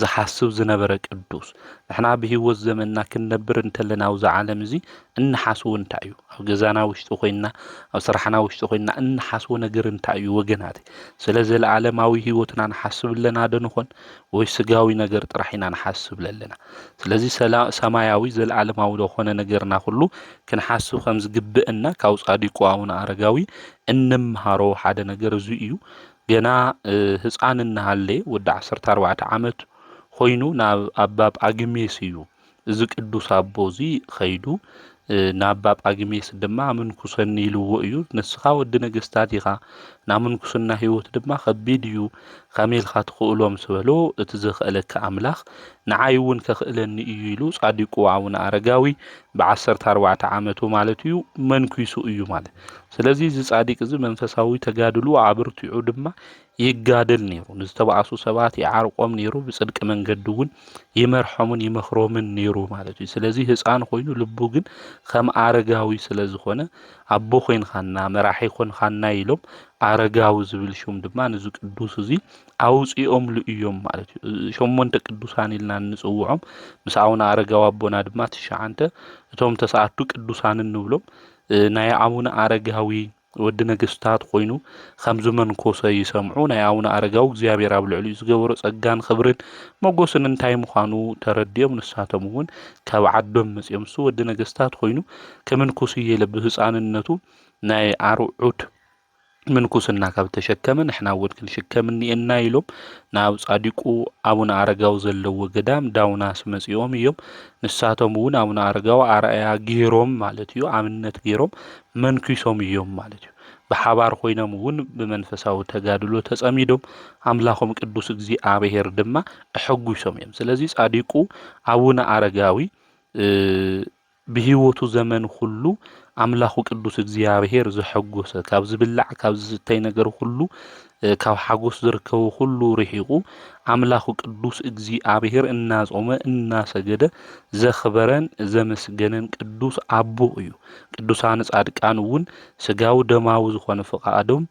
ዝሓስብ ዝነበረ ቅዱስ ንሕና ብህይወት ዘመንና ክንነብር እንተለና ኣብዚ ዓለም እዚ እንሓስቦ እንታይ እዩ ኣብ ገዛና ውሽጢ ኮይንና ኣብ ስራሕና ውሽጢ ኮይንና እንሓስቦ ነገር እንታይ እዩ ወገናት ስለ ዘለዓለማዊ ህይወትና ንሓስብ ኣለና ዶ ንኾን ወይ ስጋዊ ነገር ጥራሕ ኢና ንሓስብ ኣለና ስለዚ ሰማያዊ ዘለዓለማዊ ዝኾነ ነገርና ሁሉ ክንሓስብ ከም ዝግብአና ካብ ጻዲቁ አቡነ አረጋዊ እንምሃሮ ሓደ ነገር እዚ እዩ ገና ህፃን እናሃለየ ወዲ 14 ዓመት ኮይኑ ናብ ኣባ ጳግሜስ እዩ እዚ ቅዱስ ኣቦ እዚ ኸይዱ ናብ ኣባ ጳግሜስ ድማ ምንኩሰኒ ኢልዎ እዩ ንስኻ ወዲ ነገስታት ኢኻ ናብ ምንኩስና ህይወት ድማ ከቢድ እዩ ከመይልካ ትኽእሎም ዝበሎ እቲ ዘኽእለካ ኣምላኽ ንዓይ እውን ከኽእለኒ እዩ ኢሉ ጻዲቁ አቡነ አረጋዊ ብ14 ዓመቱ ማለት እዩ መንኩሱ እዩ ማለት ስለዚ እዚ ጻዲቅ እዚ መንፈሳዊ ተጋድሉ አብርቲዑ ድማ ይጋደል ነይሩ ንዝተባኣሱ ሰባት ይዓርቆም ነይሩ ብጽድቅ መንገዲ እውን ይመርሖምን ይመኽሮምን ነይሩ ማለት እዩ ስለዚ ህፃን ኮይኑ ልቡ ግን ከም አረጋዊ ስለ ዝኾነ ኣቦ ኮይንካና መራሒ ኮይንካና ኢሎም አረጋዊ ዝብል ሹም ድማ ነዚ ቅዱስ እዚ ኣውፂኦምሉ እዮም ማለት እዩ ሸሞንተ ቅዱሳን ኢልና ንጽውዖም ምስ አቡነ አረጋዊ ኣቦና ድማ ትሽዓንተ እቶም ተሰዓቱ ቅዱሳን እንብሎም ናይ አቡነ አረጋዊ ወዲ ነገስታት ኮይኑ ከም ዝመንኮሰ ይሰምዑ ናይ አቡነ አረጋዊ እግዚአብሔር ኣብ ልዕሊኡ ዝገበሮ ጸጋን ክብርን መጎስን እንታይ ምዃኑ ተረድዮም ንሳቶም እውን ካብ ዓዶም መጽኦም ሱ ወዲ ነገስታት ኮይኑ ከምንኩስ የለ ብህፃንነቱ ናይ አርዑት ምንኩስና ካብ ተሸከመ ንሕና እውን ክንሽከም እኒአና ኢሎም ናብ ጻዲቁ አቡነ አረጋዊ ዘለዎ ገዳም ዳውናስ መጽኦም እዮም ንሳቶም እውን አቡነ አረጋዊ አርአያ ገይሮም ማለት እዩ አብነት ገይሮም መንኩሶም እዮም ማለት እዩ ብሓባር ኮይኖም እውን ብመንፈሳዊ ተጋድሎ ተጸሚዶም አምላኾም ቅዱስ እግዚአብሔር ድማ ሕጉሶም እዮም ስለዚ ጻዲቁ አቡነ አረጋዊ ብህይወቱ ዘመን ሁሉ አምላኹ ቅዱስ እግዚአብሔር ዝሕጎሰ ካብ ዝብላዕ ካብ ዝስተይ ነገር ሁሉ ካብ ሓጎስ ዝርከቡ ሁሉ ርሒቁ አምላኹ ቅዱስ እግዚአብሔር እናጾመ እናሰገደ ዘኽበረን ዘመስገነን ቅዱስ አቦ እዩ ቅዱሳን ጻድቃን እውን ስጋው ደማው ዝኾነ ፍቃዶም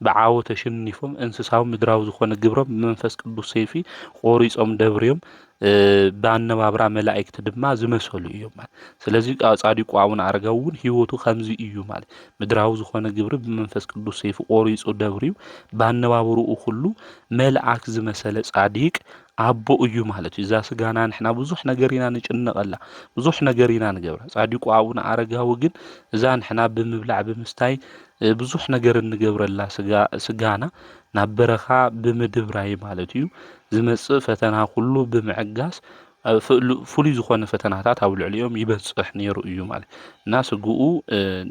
ብዓወ ተሸኒፎም እንስሳው ምድራው ዝኾነ ግብሮም መንፈስ ቅዱስ ሰይፊ ቆሪጾም ደብርዮም ባነባብራ መላእክት ድማ ዝመሰሉ እዮም ማለት ስለዚ ጻዲቁ አቡነ አረጋዊ እውን ህይወቱ ከምዚ እዩ ማለት ምድራው ዝኾነ ግብሪ ብመንፈስ ቅዱስ ሰይፊ ቆሪጹ ደብርዩ ባነባብሩኡ ሁሉ መልአክ ዝመሰለ ጻዲቅ አቦ እዩ ማለት እዩ እዛ ስጋና ንሕና ብዙሕ ነገር ኢና ንጭነቐላ ብዙሕ ነገር ኢና ንገብራ ጻዲቁ አቡነ አረጋዊ ግን እዛ ንሕና ብምብላዕ ብምስታይ ብዙሕ ነገር እንገብረላ ስጋና ናብ በረኻ ብምድብራይ ማለት እዩ ዝመጽእ ፈተና ሁሉ ብምዕጋስ ፍሉይ ዝኾነ ፈተናታት ኣብ ልዕሊኦም ይበጽሕ ነይሩ እዩ ማለት እና ስጉኡ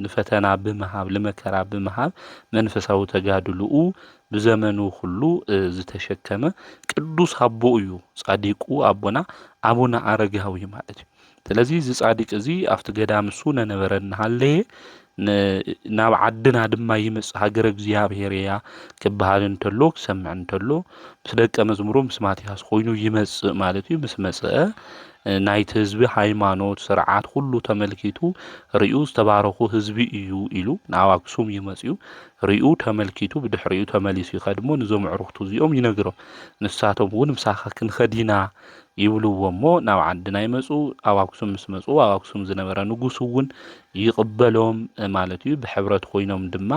ንፈተና ብምሃብ ለመከራ ብምሃብ መንፈሳዊ ተጋድልኡ ብዘመኑ ሁሉ ዝተሸከመ ቅዱስ አቦ እዩ ጻዲቁ አቦና አቡነ አረጋዊ ማለት እዩ ስለዚ እዚ ጻዲቅ እዚ ኣብቲ ገዳም እሱ ነበረ እናሃለየ ናብ ዓድና ድማ ይመጽእ ሃገረ እግዚአብሔር እያ ክበሃል እንተሎ ክሰምዕ እንተሎ ምስ ደቀ መዝሙሩ ምስ ማትያስ ኮይኑ ይመጽእ ማለት እዩ ምስ መጽአ ናይቲ ህዝቢ ሃይማኖት ስርዓት ሁሉ ተመልኪቱ ርዩ ዝተባረኹ ህዝቢ እዩ ኢሉ ናብ አክሱም ይመጽኡ ርዩ ተመልኪቱ ብድሕሪኡ ተመሊሱ ይኸድሞ ንዞም ዕሩኽቱ እዚኦም ይነግሮም ንሳቶም እውን ምሳኻ ክንኸዲና ይብልዎ እሞ ናብ ዓድና ይመጹ ኣብ አክሱም ምስ መጹ ኣብ አክሱም ዝነበረ ንጉስ እውን ይቕበሎም ማለት እዩ ብሕብረት ኮይኖም ድማ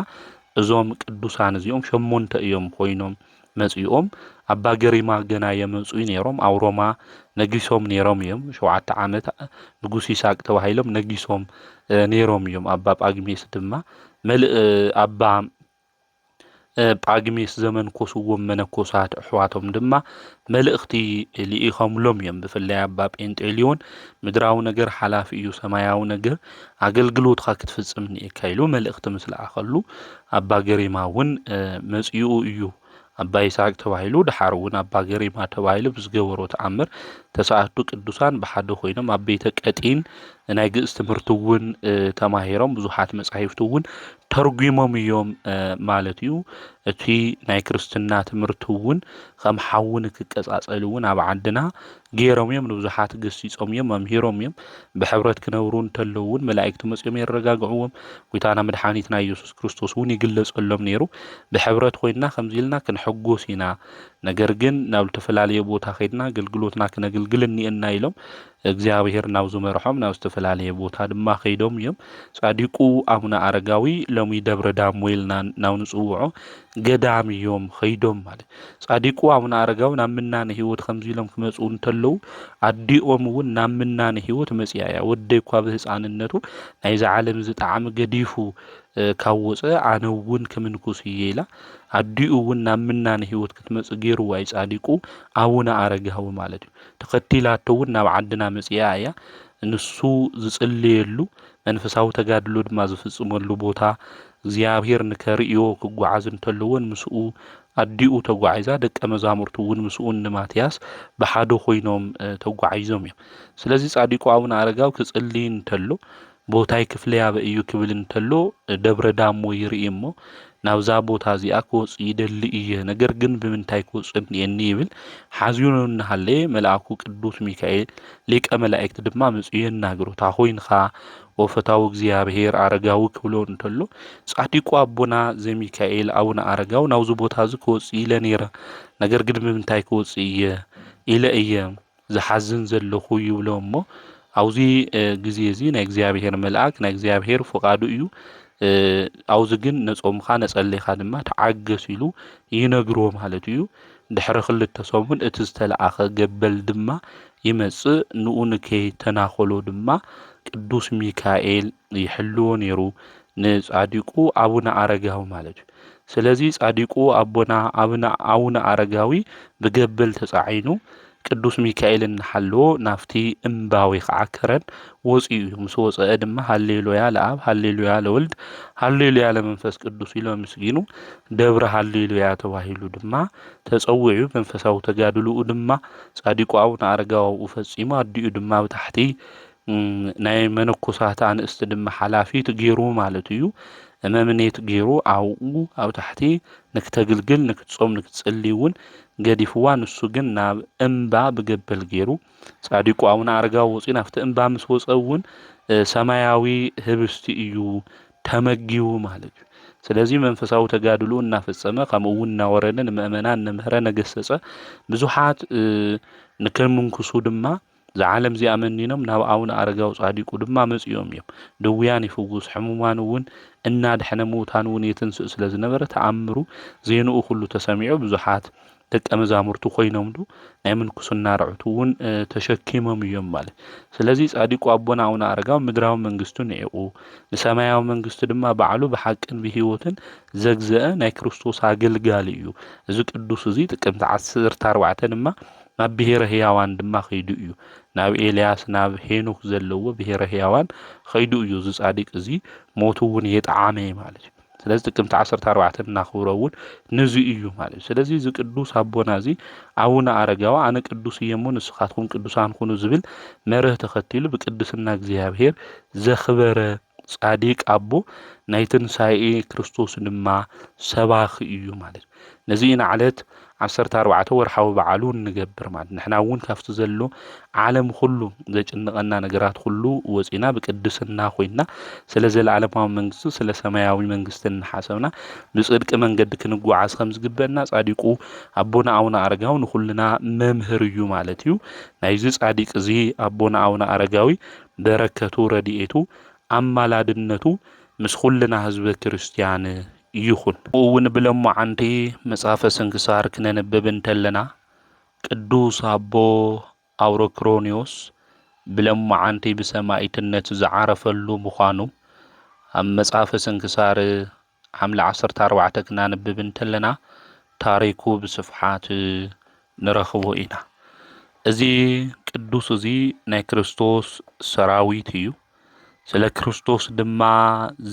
እዞም ቅዱሳን እዚኦም ሸሞንተ እዮም ኮይኖም መጽኦም ኣባ ገሪማ ገና የመጹ ነይሮም ኣብ ሮማ ነጊሶም ነይሮም እዮም 7 ዓመት ንጉስ ይስሐቅ ተባሂሎም ነጊሶም ነይሮም እዮም ኣባ ጳግሜስ ድማ ኣባ ጳግሜስ ዘመን ኮስዎም መነኮሳት ኣሕዋቶም ድማ መልእኽቲ ልኢኸምሎም እዮም ብፍላይ ኣባ ጴንጤልዮን ምድራዊ ነገር ሓላፊ እዩ ሰማያዊ ነገር ኣገልግሎትካ ክትፍጽም ኒኤካ ኢሉ መልእኽቲ ምስ ለኣኸሉ ኣባ ገሪማ እውን መጽኡ እዩ ኣባ ይስሐቅ ተባሂሉ ድሓር እውን ኣባ ገሪማ ተባሂሉ ብዝገበሮ ተኣምር ተስዓቱ ቅዱሳን ብሓደ ኮይኖም ኣብ ቤተ ቀጢን ናይ ግእዝ ትምህርቲ እውን ተማሂሮም ብዙሓት መጻሕፍቲ እውን ተርጉሞም እዮም ማለት እዩ። እቲ ናይ ክርስትና ትምህርቲ እውን ከም ሓውን ክቀጻጸል እውን ኣብ ዓድና ገይሮም እዮም ንብዙሓት ገሲጾም እዮም መምሂሮም እዮም። ብሕብረት ክነብሩ እንተለዉ እውን መላእክቲ መጺኦም የረጋግዕዎም ጎይታና መድሓኒትና ኢየሱስ ክርስቶስ እውን ይግለጸሎም ነይሩ። ብሕብረት ኮይንና ከምዚ ኢልና ክንሕጎስ ኢና፣ ነገር ግን ናብ ዝተፈላለየ ቦታ ከይድና ኣገልግሎትና ክነግልግል እኒአና ኢሎም እግዚኣብሔር ናብ ዝመርሖም ናብ ዝተፈላለየ ቦታ ድማ ከይዶም እዮም። ጻዲቁ ኣቡነ ኣረጋዊ ሎሚ ደብረ ዳሞ ኢልና ናብ ንጽውዖ ገዳም እዮም ከይዶም ማለት። ጻዲቁ ኣቡነ ኣረጋዊ ናብ ምናነ ህይወት ከምዚ ኢሎም ክመፁ እንተለዉ ኣዲኦም እውን ናብ ምናነ ህይወት መፅያ እያ። ወደይ እኳ ብህፃንነቱ ናይዚ ዓለም ዝጣዕሚ ገዲፉ ካብ ወፀ ኣነ እውን ክምንኩስ እየ ኢላ ኣዲኡ እውን ናብ ምናነ ህይወት ክትመጽእ ገይርዋ እዩ ጻዲቁ ኣቡነ ኣረጋዊ ማለት እዩ። ተኸቲላቶ እውን ናብ ዓድና መፅያ እያ። ንሱ ዝጽልየሉ መንፈሳዊ ተጋድሎ ድማ ዝፍጽመሉ ቦታ እግዚኣብሔር ንከርእዮ ክጓዓዝ እንተለዎን ምስኡ ኣዲኡ ተጓዒዛ ደቀ መዛሙርቱ እውን ምስኡ ንማትያስ ብሓደ ኮይኖም ተጓዒዞም እዮም። ስለዚ ጻዲቁ ኣቡነ ኣረጋዊ ክጽልይ እንተሎ ቦታይ ክፍለ ያበ እዩ ክብል እንተሎ ደብረ ዳሞ ይርኢ እሞ ናብዛ ቦታ እዚኣ ክወፅእ ይደሊ እየ፣ ነገር ግን ብምንታይ ክወፅእ እኒአኒ ይብል። ሓዚኑ እናሃለየ መልኣኩ ቅዱስ ሚካኤል ሊቀ መላእክቲ ድማ መፅኡ የናግሮ እታ ኮይንካ ወፈታዊ እግዚኣብሔር ኣረጋዊ ክብሎ እንተሎ ጻዲቁ ኣቦና ዘሚካኤል ኣቡነ ኣረጋዊ ናብዚ ቦታ እዚ ክወፅእ ኢለ ነይረ፣ ነገር ግን ብምንታይ ክወፅእ ኢለ እየ ዝሓዝን ዘለኹ ይብሎ እሞ ኣብዚ ግዜ እዚ ናይ እግዚኣብሔር መልኣክ ናይ እግዚኣብሔር ፈቃዱ እዩ ኣብዚ ግን ነጾምካ ነጸለይካ ድማ ተዓገስ ኢሉ ይነግሮ ማለት እዩ። ድሕሪ 2 ሰሙን እቲ ዝተለኣኸ ገበል ድማ ይመጽእ ንኡ ንከይተናኸሎ ድማ ቅዱስ ሚካኤል ይሕልዎ ነይሩ ንጻዲቁ ኣቡነ ኣረጋዊ ማለት እዩ። ስለዚ ጻዲቁ ኣቡነ ኣረጋዊ ብገበል ተጻዒኑ ቅዱስ ሚካኤል እናሓለዎ ናፍቲ እምባ ወይ ከዓ ከረን ወፂኡ እዩ። ምስ ወፀአ ድማ ሃሌሉያ ለኣብ ሃሌሉያ ለወልድ ሃሌሉያ ለመንፈስ ቅዱስ ኢሎ ምስጊኑ ደብረ ሃሌሉያ ተባሂሉ ድማ ተጸውዑ። መንፈሳዊ ተጋድልኡ ድማ ጻዲቁ ኣቡነ ኣረጋዊ ፈጺሙ ኣዲኡ ድማ ብታሕቲ ናይ መነኮሳት አንስቲ ድማ ሓላፊት ገይሩ ማለት እዩ። መምኔት ገይሩ ኣብኡ ኣብ ታሕቲ ንክተግልግል ንክትጾም ንክትጸልይ እውን ገዲፍዋ። ንሱ ግን ናብ እምባ ብገበል ገይሩ ጻዲቁ ኣቡነ ኣረጋዊ ወፂኡ ናብቲ እምባ ምስ ወፀ እውን ሰማያዊ ህብስቲ እዩ ተመጊቡ ማለት እዩ። ስለዚ መንፈሳዊ ተጋድልኡ እናፈጸመ ከምኡ እውን እናወረደ ንምእመናን ነምህረ ነገሰጸ ብዙሓት ንክምንክሱ ድማ ዝዓለም እዚኣ መኒኖም ናብ ኣቡነ ኣረጋዊ ጻዲቁ ድማ መጽኦም እዮም። ድውያን ይፍውስ፣ ሕሙማን እውን እናድሕነ ምውታን እውን የትንስእ ስለ ዝነበረ ተኣምሩ ዜንኡ ኩሉ ተሰሚዑ ብዙሓት ደቀ መዛሙርቱ ኮይኖምሉ ናይ ምንኩስና ርዕቱ እውን ተሸኪሞም እዮም ማለት። ስለዚ ጻዲቁ ኣቦና ኣቡነ ኣረጋዊ ምድራዊ መንግስቱ ነይቁ ንሰማያዊ መንግስቱ ድማ ባዕሉ ብሓቅን ብሂወትን ዘግዘአ ናይ ክርስቶስ ኣገልጋሊ እዩ። እዚ ቅዱስ እዚ ጥቅምቲ 14 ድማ ናብ ብሔረ ህያዋን ድማ ከይዱ እዩ። ናብ ኤልያስ ናብ ሄኖክ ዘለዎ ብሔረ ህያዋን ከይዱ እዩ። እዚ ጻዲቅ እዚ ሞቱ እውን የጣዓመ ማለት እዩ። ስለዚ ጥቅምቲ 14 እናኽብሮ እውን ንዚ እዩ ማለት እዩ። ስለዚ እዚ ቅዱስ ኣቦና እዚ ኣቡነ ኣረጋዊ ኣነ ቅዱስ እየ እሞ ንስኻትኩም ቅዱሳን ኩኑ ዝብል መርህ ተኸቲሉ ብቅድስና እግዚኣብሔር ዘኽበረ ጻዲቅ ኣቦ ናይ ትንሳኤ ክርስቶስ ድማ ሰባኺ እዩ ማለት እዩ። ነዚ ንዓለት 14 ወርሓዊ በዓሉ ንገብር ማለት ንሕና እውን ካብቲ ዘሎ ዓለም ኩሉ ዘጭንቐና ነገራት ኩሉ ወፂና ብቅድስና ኮይና ስለ ዘለዓለማዊ መንግስቲ ስለ ሰማያዊ መንግስቲ እናሓሰብና ብጽድቂ መንገዲ ክንጓዓዝ ከም ዝግበአና ጻዲቁ ኣቦና ኣቡነ ኣረጋዊ ንኩልና መምህር እዩ ማለት እዩ። ናይዚ ጻዲቅ እዚ ኣቦና ኣቡነ ኣረጋዊ በረከቱ ረድኤቱ ኣማላድነቱ ምስ ኩልና ህዝበ ክርስቲያን ይኹን። እውን ብለማዓንቲ መጽሓፈ ስንክሳር ክነንብብ እንተለና ቅዱስ ኣቦ ኣውሮክሮኒዎስ ብለማዓንቲ ብሰማዕትነት ዝዓረፈሉ ምዃኑ ኣብ መጽሓፈ ስንክሳር ሓምለ 14 ክናንብብ እንተለና ታሪኩ ብስፍሓት ንረኽቦ ኢና። እዚ ቅዱስ እዚ ናይ ክርስቶስ ሰራዊት እዩ። ስለ ክርስቶስ ድማ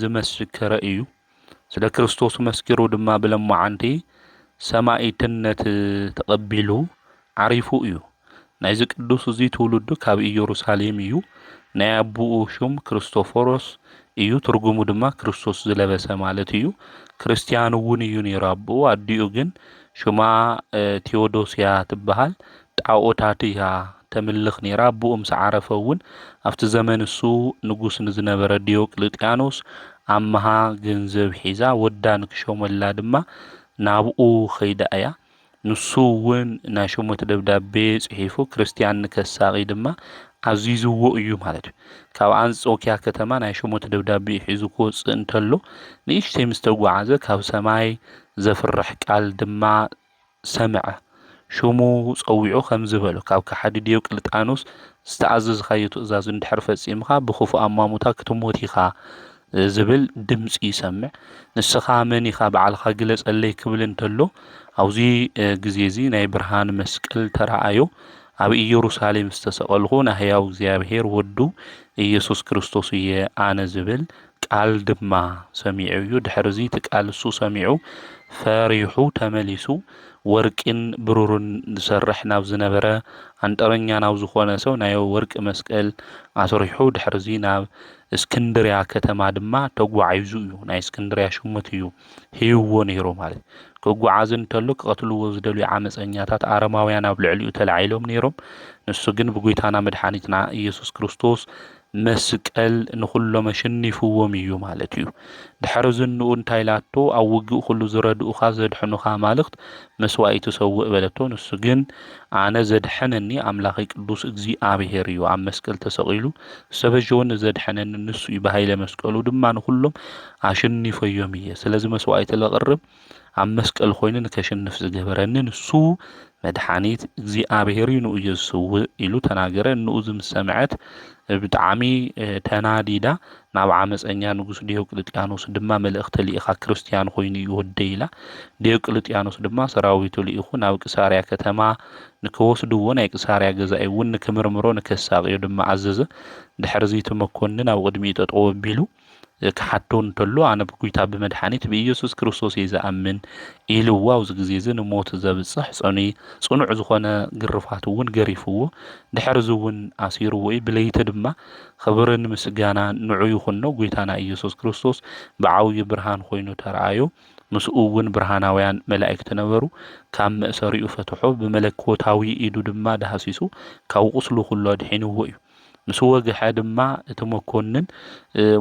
ዝመስከረ እዩ። ስለ ክርስቶስ መስኪሩ ድማ ብለማዓንቲ ሰማዕትነት ተቐቢሉ ዓሪፉ እዩ። ናይዚ ቅዱስ እዚ ትውልዱ ካብ ኢየሩሳሌም እዩ ናይ አቡኡ ሹም ክርስቶፎሮስ እዩ ትርጉሙ ድማ ክርስቶስ ዝለበሰ ማለት እዩ ክርስቲያን እውን እዩ ነይሩ አቡኡ አዲኡ ግን ሹማ ቴዎዶስያ ትበሃል ጣዖታት እያ ተምልኽ ነይራ አቡኡ ምስ ዓረፈ እውን ኣብቲ ዘመን እሱ ንጉስ ንዝነበረ ዲዮቅልጥያኖስ አመሃ ገንዘብ ሒዛ ወዳ ንክሾመላ ድማ ናብኡ ኸይዳ እያ ንሱ እውን ናይ ሾመት ደብዳቤ ጽሒፉ ክርስቲያን ንከሳቂ ድማ አዚዝዎ እዩ ማለት እዩ ካብ አንጾኪያ ከተማ ናይ ሾመት ደብዳቤ ሒዙ ክወፅእ እንተሎ ንእሽተይ ምስ ተጓዓዘ ካብ ሰማይ ዘፍርሕ ቃል ድማ ሰምዐ ሹሙ ጸዊዑ ከም ዝበሎ ካብ ከሓዲ ዲዮቅልጥያኖስ ዝተኣዘዝካዮ ትእዛዝ እንድሕር ፈጺምካ ብኽፉእ ኣሟሙታ ክትሞት ኢኻ ዝብል ድምፂ ይሰምዕ ንስኻ መን ኢኻ በዓልካ ግለጸለይ ክብል እንተሎ አብዚ ግዜ እዚ ናይ ብርሃን መስቀል ተራእዮ ኣብ ኢየሩሳሌም ዝተሰቀልኩ ናህያው እግዚአብሔር ወዱ ኢየሱስ ክርስቶስ እየ አነ ዝብል ቃል ድማ ሰሚዑ እዩ ድሕርዚ እቲ ቃል እሱ ሰሚዑ ፈሪሑ ተመሊሱ ወርቅን ብሩርን ዝሰርሕ ናብ ዝነበረ አንጠረኛ ናብ ዝኾነ ሰው ናይ ወርቅ መስቀል አስሪሑ ድሕርዚ ናብ እስክንድርያ ከተማ ድማ ተጓዒዙ እዩ ናይ እስክንድርያ ሹመት እዩ ሂይዎ ነይሩ ማለት ክጓዓዝ እንተሎ ክቀትልዎ ዝደልዩ ዓመፀኛታት አረማውያን ኣብ ልዕሊኡ ተላዒሎም ነይሮም ንሱ ግን ብጎይታና መድሓኒትና ኢየሱስ ክርስቶስ መስቀል ንኹሎም አሸኒፍዎም እዩ ማለት እዩ ድሕሪ ዝንኡ እንታይ ላቶ ኣብ ውግእ ኩሉ ዝረድኡኻ ዘድሕኑኻ ማልኽት መስዋዕቲ ሰውእ በለቶ ንሱ ግን አነ ዘድሐነኒ አምላኸይ ቅዱስ እግዚአብሔር እዩ ኣብ መስቀል ተሰቂሉ ሰበጀውን ዘድሐነኒ ንሱ እዩ በሃይለ መስቀሉ ድማ ንኹሎም አሸኒፈዮም እየ ስለዚ መስዋዕቲ ለቕርብ ኣብ መስቀል ኮይኑ ንከሸንፍ ዝገበረኒ ንሱ መድሓኒት እግዚአብሔር እዩ ንኡ የስውእ ኢሉ ተናገረ ንኡ ዝምሰምዐት ብጣዕሚ ተናዲዳ ናብ ዓመፀኛ ንጉስ ዲዮቅልጥያኖስ ድማ መልእኽቲ ልኢኻ ክርስቲያን ኮይኑ ይወደይ ኢላ ዲዮቅልጥያኖስ ድማ ሰራዊቱ ልኢኹ ናብ ቂሳርያ ከተማ ንክወስድዎ ናይ ቂሳርያ ገዛኢ እውን ንክምርምሮ ንከሳቅዮ ድማ አዘዘ ድሕርዚ እቲ መኮንን ኣብ ቅድሚኡ ጠጠው ኣቢሉ ክሓቶ እንተሎ አነ ብጎይታ ብመድሓኒት ብኢየሱስ ክርስቶስ እየ ዝኣምን ኢልዎ ኣብዚ ግዜ እዚ ንሞት ዘብፅሕ ጽኑዕ ዝኾነ ግርፋት እውን ገሪፍዎ ድሕርዚ እውን ኣሲርዎ እዩ ብለይቲ ድማ ክብርን ምስጋና ንዑ ይኹኖ ጎይታና ኢየሱስ ክርስቶስ ብዓብዪ ብርሃን ኮይኑ ተረኣዮ ምስኡ እውን ብርሃናውያን መላእክቲ ነበሩ ካብ መእሰሪኡ ፈትሖ ብመለኮታዊ ኢዱ ድማ ዳሃሲሱ ካብ ቁስሉ ኩሉ ኣድሒንዎ እዩ ምስ ወግሐ ድማ እቲ መኮንን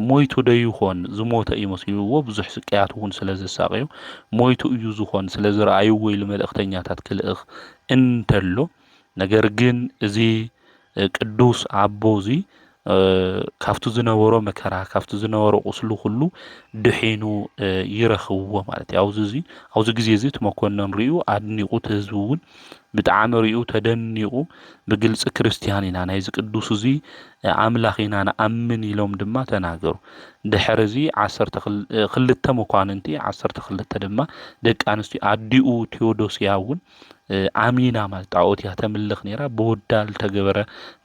ሞይቱ ዶ ይኾን ዝሞተ ይመስልዎ ብዙሕ ስቃያት እውን ስለ ዘሳቀዩ ሞይቱ እዩ ዝኾን ስለ ዝረአይዎ ኢሉ መልእክተኛታት ክልእኽ እንተሎ ነገር ግን እዚ ቅዱስ አቦ እዚ ካብቱ ዝነበሮ መከራ ካብቱ ዝነበሮ ቁስሉ ሁሉ ድሒኑ ይረኽብዎ ማለት እዩ ኣብዚ ግዜ እዚ እቲ መኮንን ሪኡ ኣድኒቁ ህዝቡ እውን ብጣዕሚ ሪኡ ተደኒቁ ብግልፂ ክርስቲያን ኢና ናይዚ ቅዱስ እዚ ኣምላኽ ኢና ንኣምን ኢሎም ድማ ተናገሩ ድሕርዚ 12 መኳንንቲ 12 ድማ ደቂ ኣንስትዮ ኣዲኡ ቴዎዶስያ እውን አሚና ማለት ጣዖት እያ ተምልኽ ነይራ ብወዳል ተገበረ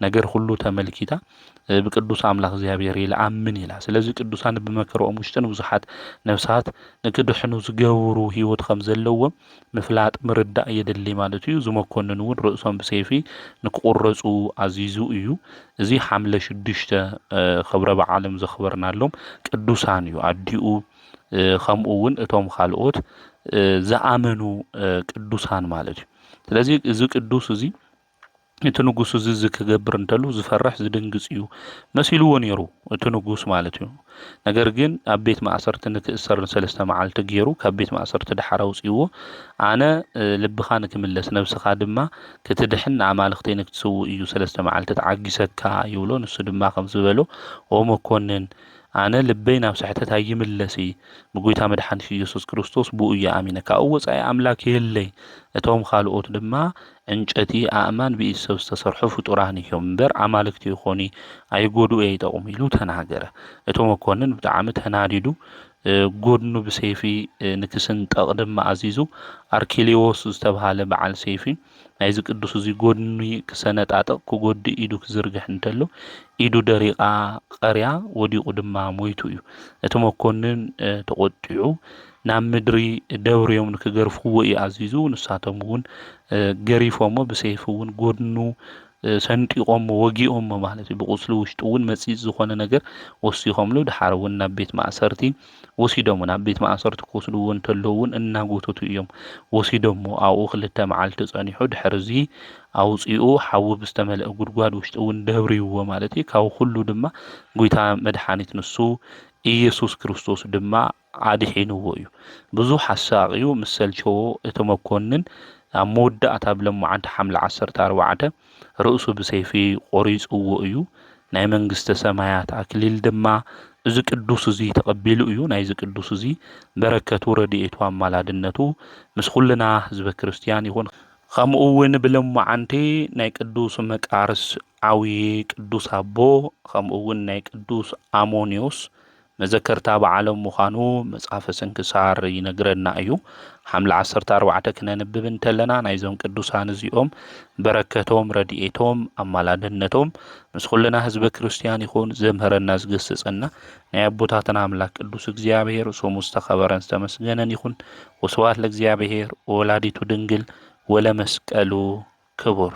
ነገር ሁሉ ተመልኪታ ብቅዱስ አምላኽ እግዚአብሔር ይልአምን ኢላ ስለዚ ቅዱሳን ብመከረኦም ውሽጥን ብዙሓት ነፍሳት ንክድሕኑ ዝገብሩ ሂወት ከም ዘለዎም ምፍላጥ ምርዳእ የደሊ ማለት እዩ ዝመኮንን እውን ርእሶም ብሰይፊ ንክቁረፁ አዚዙ እዩ እዚ ሓምለ 6 ክብረ በዓሎም ዘኽበርናሎም ቅዱሳን እዩ ኣዲኡ ከምኡ እውን እቶም ካልኦት ዝኣመኑ ቅዱሳን ማለት እዩ ስለዚ እዚ ቅዱስ እዚ እቲ ንጉስ እዚ ዝክገብር እንተሉ ዝፈርሕ ዝድንግጽ እዩ መሲልዎ ነይሩ እቲ ንጉስ ማለት እዩ ነገር ግን ኣብ ቤት ማእሰርቲ ንክእሰር 3 መዓልቲ ገይሩ ካብ ቤት ማእሰርቲ ድሓር አውፅይዎ ኣነ ልብኻ ንክምለስ ነብስኻ ድማ ክትድሕን ኣማልኽተይ ንክትስውእ እዩ 3 መዓልቲ ተዓጊሰካ ይብሎ ንሱ ድማ ከም ዝበሎ ኦ መኮንን ኣነ ልበይ ናብ ስሕተት ኣይምለሲ ብጎይታ መድሓኒት ኢየሱስ ክርስቶስ ብኡ ይኣሚነ ካብኡ ወፃኢ ኣምላክ የለይ እቶም ካልኦት ድማ ዕንጨቲ ኣእማን ብኢድ ሰብ ዝተሰርሑ ፍጡራን እዮም እምበር ኣማልክቲ ይኾኑ ኣይጎድኡ ኣይጠቕሙ ኢሉ ተናገረ እቶም መኮንን ብጣዕሚ ተናዲዱ ጎድኑ ብሰይፊ ንክስንጠቕ ድማ ኣዚዙ ኣርኬሌዎስ ዝተባሃለ በዓል ሰይፊ ናይዚ ቅዱስ እዚ ጎድኑ ክሰነጣጥቕ ክጎዲ ኢዱ ክዝርግሕ እንተሎ ኢዱ ደሪቓ ቀርያ ወዲቑ ድማ ሞይቱ እዩ እቲ መኮንን ተቆጢዑ ናብ ምድሪ ደብርዮም ንክገርፍዎ እዩ ኣዚዙ ንሳቶም እውን ገሪፎሞ ብሰይፊ እውን ጎድኑ ሰንጢቆሞ ወጊኦሞ ማለት እዩ ብቁስሊ ውሽጡ እውን መፂፅ ዝኾነ ነገር ወሲኾምሉ ድሓር እውን ናብ ቤት ማእሰርቲ ወሲዶሞ ናብ ቤት ማእሰርቲ ክወስድዎ እንተለዉ እውን እናጎተቱ እዮም ወሲዶሞ ኣብኡ 2 መዓልቲ ጸኒሑ ድሕርዚ ኣውፂኡ ሓዊ ብዝተመልአ ጉድጓድ ውሽጡ እውን ደብርይዎ ማለት እዩ ካብ ኩሉ ድማ ጎይታ መድሓኒት ንሱ ኢየሱስ ክርስቶስ ድማ ኣድሒንዎ እዩ ብዙሕ ኣሳቂዩ ምስ ሰልቸዎ እቲ መኮንን ኣብ መወዳእታ ብለማዓንቲ ሓምለ 14 ርእሱ ብሰይፊ ቆሪፅዎ እዩ ናይ መንግስተ ሰማያት ኣክሊል ድማ እዚ ቅዱስ እዚ ተቐቢሉ እዩ ናይዚ ቅዱስ እዚ በረከቱ ረድኤቱ ኣማላድነቱ ምስ ኩልና ህዝበ ክርስቲያን ይኹን ከምኡ እውን ብለማዓንቲ ናይ ቅዱስ መቃርስ ዓብዪ ቅዱስ ኣቦ ከምኡ እውን ናይ ቅዱስ ኣሞኒዮስ መዘከርታ በዓሎም ምዃኑ መጽሓፈ ስንክሳር ይነግረና እዩ ሓምለ 14 ክነንብብ እንተለና ናይዞም ቅዱሳን እዚኦም በረከቶም ረድኤቶም ኣማላድነቶም ምስ ኩልና ህዝበ ክርስቲያን ይኹን ዘምህረና ዝገስጸና ናይ ኣቦታትና ኣምላክ ቅዱስ እግዚአብሔር ስሙ ዝተኸበረን ዝተመስገነን ይኹን ወስብሐት ለእግዚአብሔር ወላዲቱ ድንግል ወለመስቀሉ ክቡር